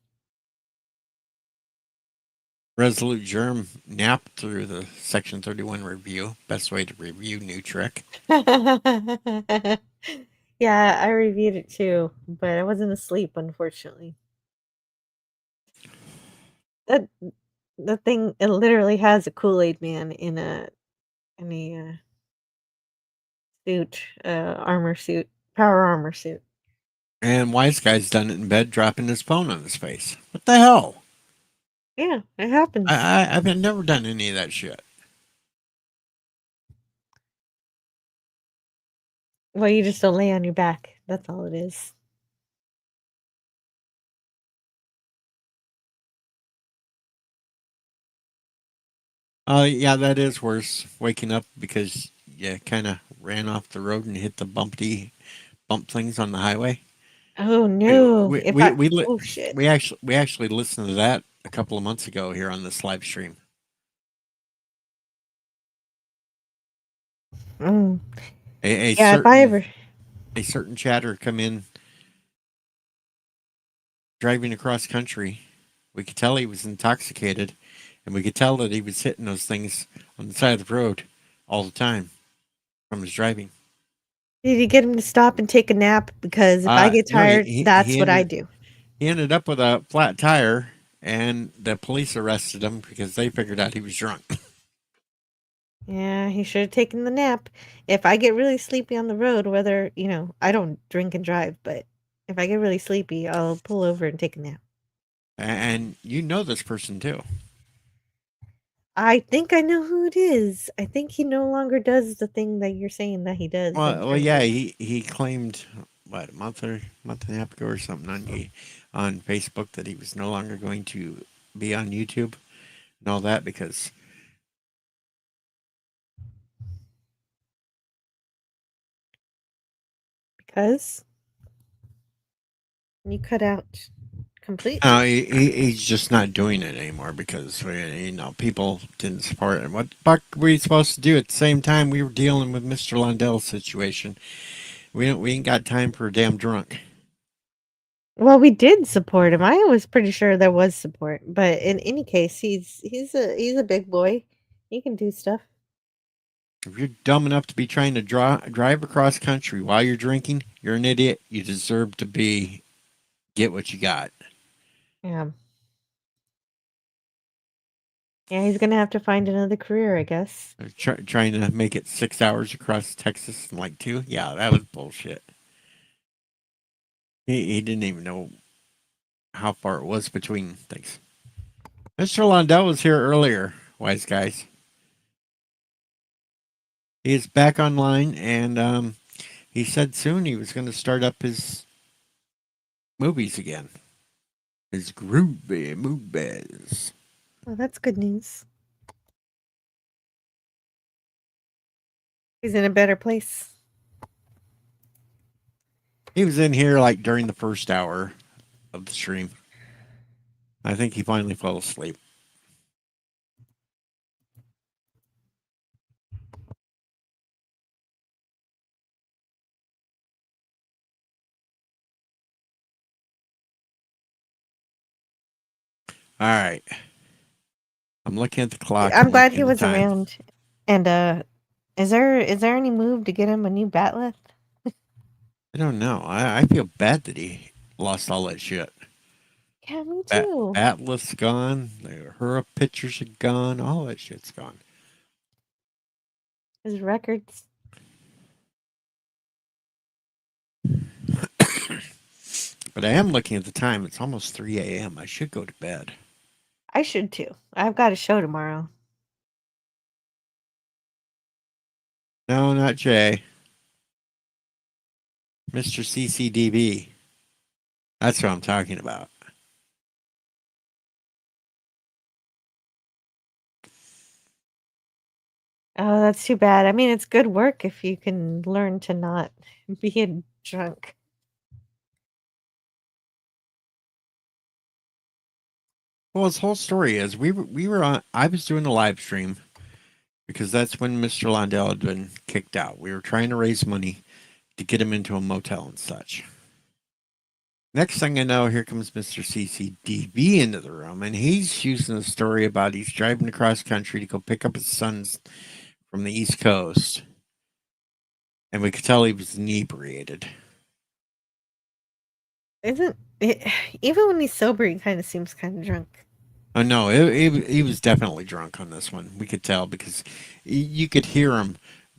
Resolute Germ napped through the Section 31 review. Best way to review New Trick. Yeah, I reviewed it too, but I wasn't asleep, unfortunately. That the thing, it literally has a Kool-Aid man in a suit, armor suit, power armor suit. And Wise Guy's done it in bed, dropping his phone on his face. What the hell? Yeah, it happens. I've never done any of that shit. Well, you just don't lay on your back. That's all it is. Yeah, that is worse. Waking up because you kind of ran off the road and hit the bump things on the highway. Oh no! We If we I we, li- oh shit! we actually listened to that a couple of months ago here on this live stream. Mm. A Yeah, if I ever certain chatter come in driving across country. We could tell he was intoxicated, and we could tell that he was hitting those things on the side of the road all the time from his driving. did you get him to stop and take a nap? Because if I get No, tired, that's what I do. He ended up with a flat tire, and the police arrested him because they figured out he was drunk. Yeah, he should have taken the nap. If I get really sleepy on the road, whether, I don't drink and drive, but if I get really sleepy, I'll pull over and take a nap. And you know this person too. I think I know who it is. I think he no longer does the thing that you're saying that he does. Well, yeah, he claimed what month and a half ago or something on Facebook that he was no longer going to be on YouTube and all that because Because you cut out completely. no, he's just not doing it anymore because people didn't support him. What the fuck were you supposed to do at the same time we were dealing with Mr. Lundell's situation? We ain't got time for a damn drunk. Well, we did support him. I was pretty sure there was support, but in any case, he's a big boy. He can do stuff. If you're dumb enough to be trying to drive across country while you're drinking, you're an idiot. You deserve to get what you got. Yeah. Yeah, he's gonna have to find another career, I guess. Trying to make it 6 hours across Texas in like 2. Yeah, that was bullshit. He didn't even know how far it was between things. Mr. Lundell was here earlier, wise guys. He is back online, and he said soon he was going to start up his movies again. His groovy movies. Well, that's good news. He's in a better place. He was in here like during the first hour of the stream. I think he finally fell asleep. All right. I'm looking at the clock. I'm glad looking he at the was time. around. And is there any move to get him a new batleth? I don't know. I feel bad that he lost all that shit. Yeah, me too. Batleth's gone. Her pictures are gone. All that shit's gone. His records. But I am looking at the time. It's almost 3 a.m. I should go to bed. I should too. I've got a show tomorrow. No, not Jay. Mr. CCDB. That's what I'm talking about. Oh, that's too bad. I mean, it's good work if you can learn to not be a drunk. Well, his whole story is we were on. I was doing a live stream because that's when Mr. Lundell had been kicked out. We were trying to raise money to get him into a motel and such. Next thing I know, here comes Mr. CCDB into the room, and he's using a story about he's driving across country to go pick up his sons from the East Coast. And we could tell he was inebriated. Isn't it, even when he's sober, he kind of seems kind of drunk. Oh, no, he was definitely drunk on this one. We could tell because you could hear him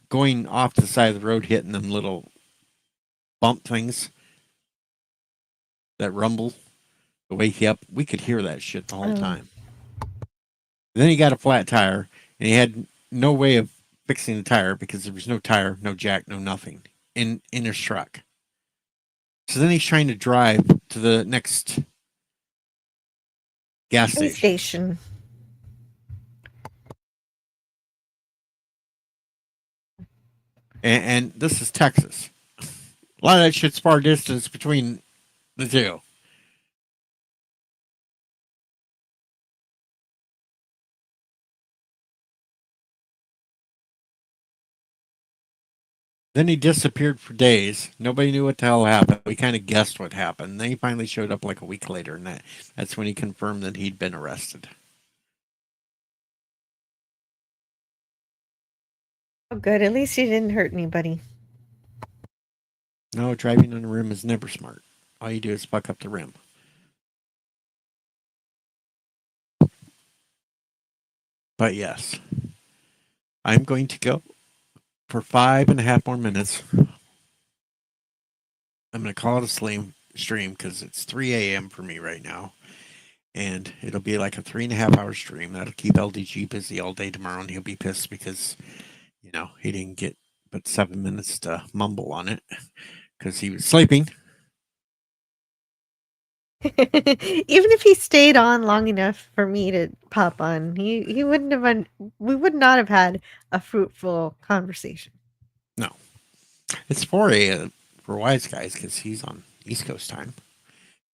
going off the side of the road, hitting them little bump things that rumble to wake you up. We could hear that shit the whole time. Then he got a flat tire, and he had no way of fixing the tire because there was no tire, no jack, no nothing in his truck. So then he's trying to drive to the next gas station. And this is Texas. A lot of that shit's far distance between the two. Then he disappeared for days. Nobody knew what the hell happened. We kind of guessed what happened. Then he finally showed up like a week later, and that's when he confirmed that he'd been arrested. Oh, good. At least he didn't hurt anybody. No, driving on the rim is never smart. All you do is fuck up the rim. But yes, I'm going to go for 5.5 more minutes. I'm going to call it a stream because it's 3 a.m. for me right now. And it'll be like a 3.5 hour stream. That'll keep LDG busy all day tomorrow. And he'll be pissed because, he didn't get but 7 minutes to mumble on it because he was sleeping. Even if he stayed on long enough for me to pop on, he wouldn't have we would not have had a fruitful conversation. No, it's 4 a.m. for Wise Guys because he's on East Coast time.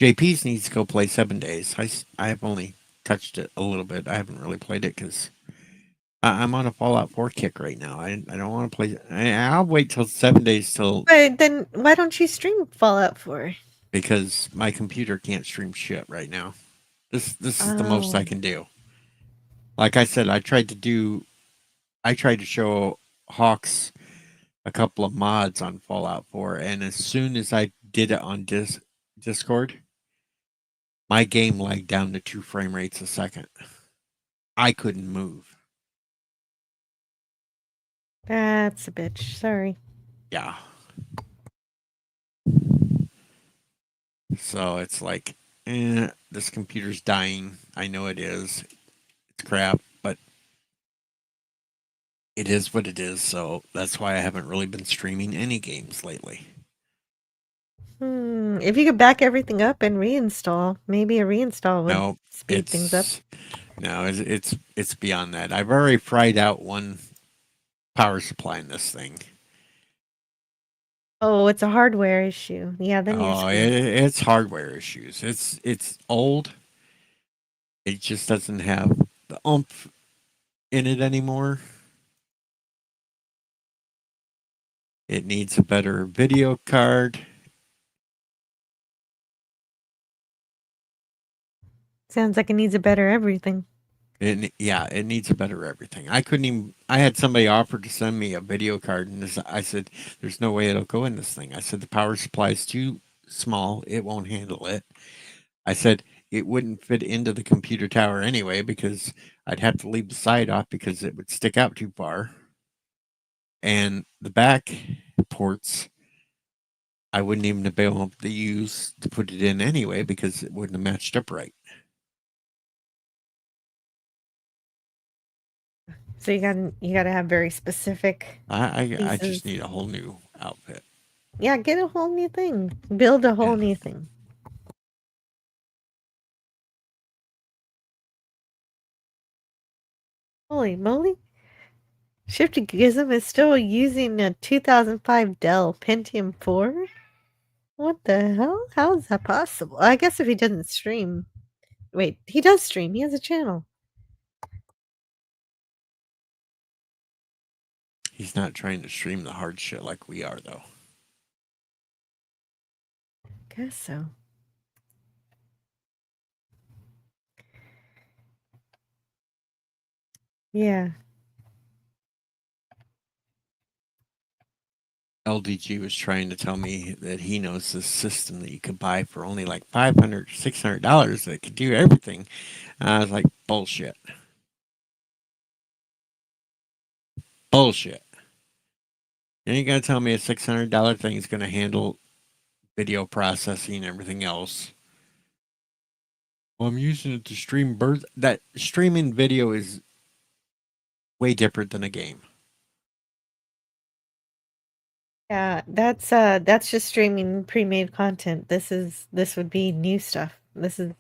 JP's needs to go play 7 days. I have only touched it a little bit. I haven't really played it because I'm on a Fallout 4 kick right now. I don't want to play. I'll wait till 7 days till But then why don't you stream Fallout 4? because my computer can't stream shit right now. This is the most I Oh. can do. Like I said, I tried to show Hawks a couple of mods on Fallout 4, and as soon as I did it on Discord, my game lagged down to 2 frame rates a second. I couldn't move. That's a bitch. Sorry. Yeah. So it's like, this computer's dying. I know it is. It's crap, but it is what it is. So that's why I haven't really been streaming any games lately. If you could back everything up and reinstall, maybe a reinstall would No, speed things up. it's beyond that. I've already fried out one power supply in this thing. Oh, it's a hardware issue. Yeah, then you're screwed. It's hardware issues. It's old. It just doesn't have the oomph in it anymore. It needs a better video card. Sounds like it needs a better everything. It needs a better everything. I had somebody offer to send me a video card, and I said, there's no way it'll go in this thing. I said, the power supply is too small. It won't handle it. I said, it wouldn't fit into the computer tower anyway, because I'd have to leave the side off because it would stick out too far. And the back ports, I wouldn't even have been able to use to put it in anyway because it wouldn't have matched up right. So you gotta have very specific. I just pieces. need a whole new outfit. Yeah, get a whole new thing. Build a whole new thing. Holy moly! Shifty Gizm is still using a 2005 Dell Pentium 4. What the hell? How is that possible? I guess if he doesn't stream. Wait, he does stream. He has a channel. He's not trying to stream the hard shit like we are, though. Guess so. Yeah. LDG was trying to tell me that he knows this system that you could buy for only like $500, $600 that could do everything. I was like, bullshit. Bullshit. You ain't gonna tell me a $600 thing is gonna handle video processing and everything else. Well, I'm using it to stream birds. That streaming video is way different than a game. Yeah, that's just streaming pre-made content. This would be new stuff. This is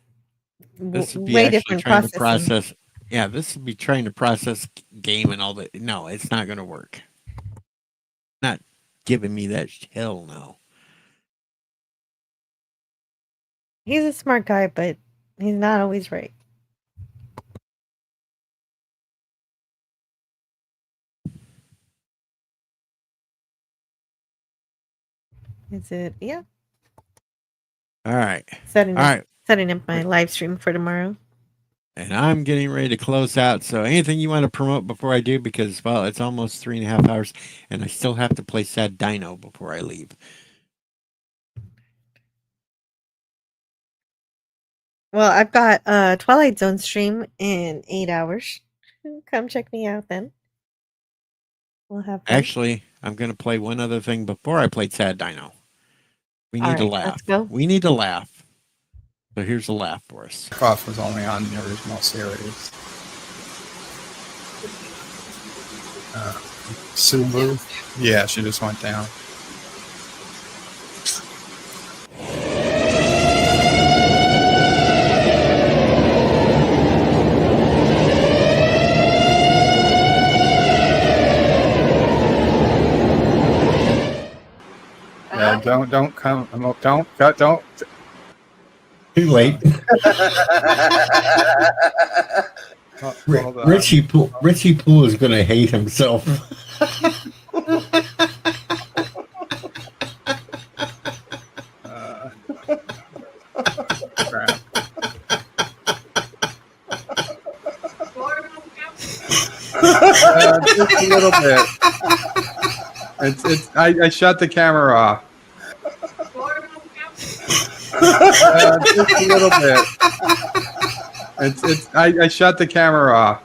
This would be way actually different trying to processing. process. Yeah, this would be trying to process game and all that. No, it's not going to work. Not giving me that hell no. He's a smart guy, but he's not always right. Is it? Yeah. All right. Setting All right. up my live stream for tomorrow. And I'm getting ready to close out. So anything you want to promote before I do? Because, well, it's almost 3.5 hours and I still have to play Sad Dino before I leave. Well, I've got a Twilight Zone stream in 8 hours. Come check me out then. We'll have fun. Actually, I'm going to play one other thing before I play Sad Dino. We need All to right, laugh. let's go. We need to laugh. So here's a laugh for us. Croft was only on the original series. Sulu? Yeah, she just went down. on, don't come, don't. Too late. Hold on. Richie Poole is going to hate himself. Crap. Just a little bit. I shut the camera off. Just a little bit. I shut the camera off.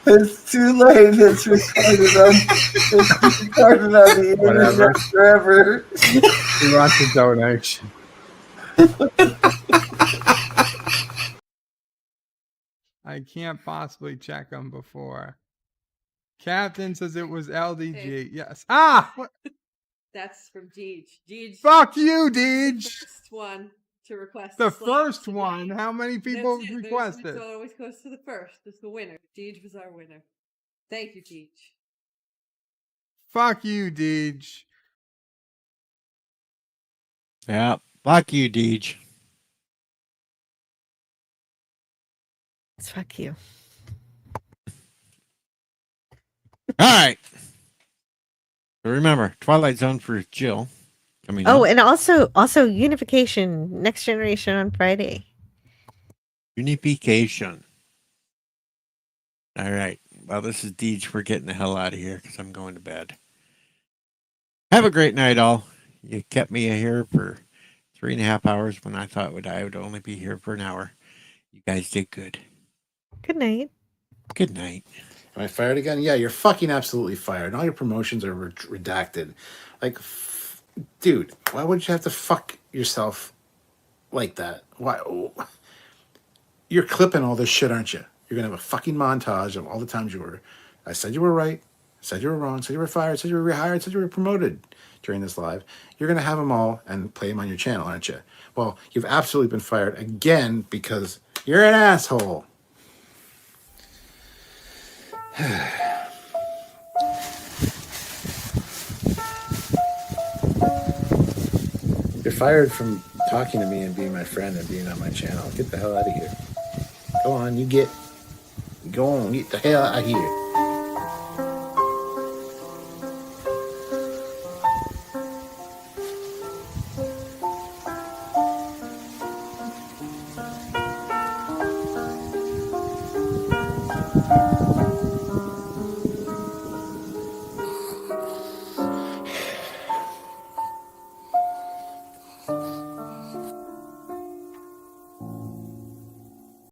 It's too late. It's recorded on the Whatever. internet forever. He wants a donation. I can't possibly check them before. Captain says it was LDG. Hey. Yes. Ah! What? That's from Deej. Deej. Fuck you, Deej! First one to request The a slot first today. one. How many people That's it. requested? So it always goes to the first. It's the winner. Deej was our winner. Thank you, Deej. Fuck you, Deej. Yeah. Fuck you, Deej. Fuck you. All right. So remember, Twilight Zone for Jill. Coming Oh, up. and also Unification Next Generation on Friday. Unification. All right. Well, this is Deej. We're getting the hell out of here because I'm going to bed. Have a great night, all. You kept me here for 3.5 hours when I thought I would only be here for an hour. You guys did good. Good night. Good night. Am I fired again? Yeah, you're fucking absolutely fired. And all your promotions are redacted. Like, dude, why would you have to fuck yourself like that? Why? You're clipping all this shit, aren't you? You're gonna have a fucking montage of all the times I said you were right, said you were wrong, said you were fired, said you were rehired, said you were promoted during this live. You're gonna have them all and play them on your channel, aren't you? Well, you've absolutely been fired again because you're an asshole. You're fired from talking to me and being my friend and being on my channel. Get the hell out of here. Go on, get the hell out of here.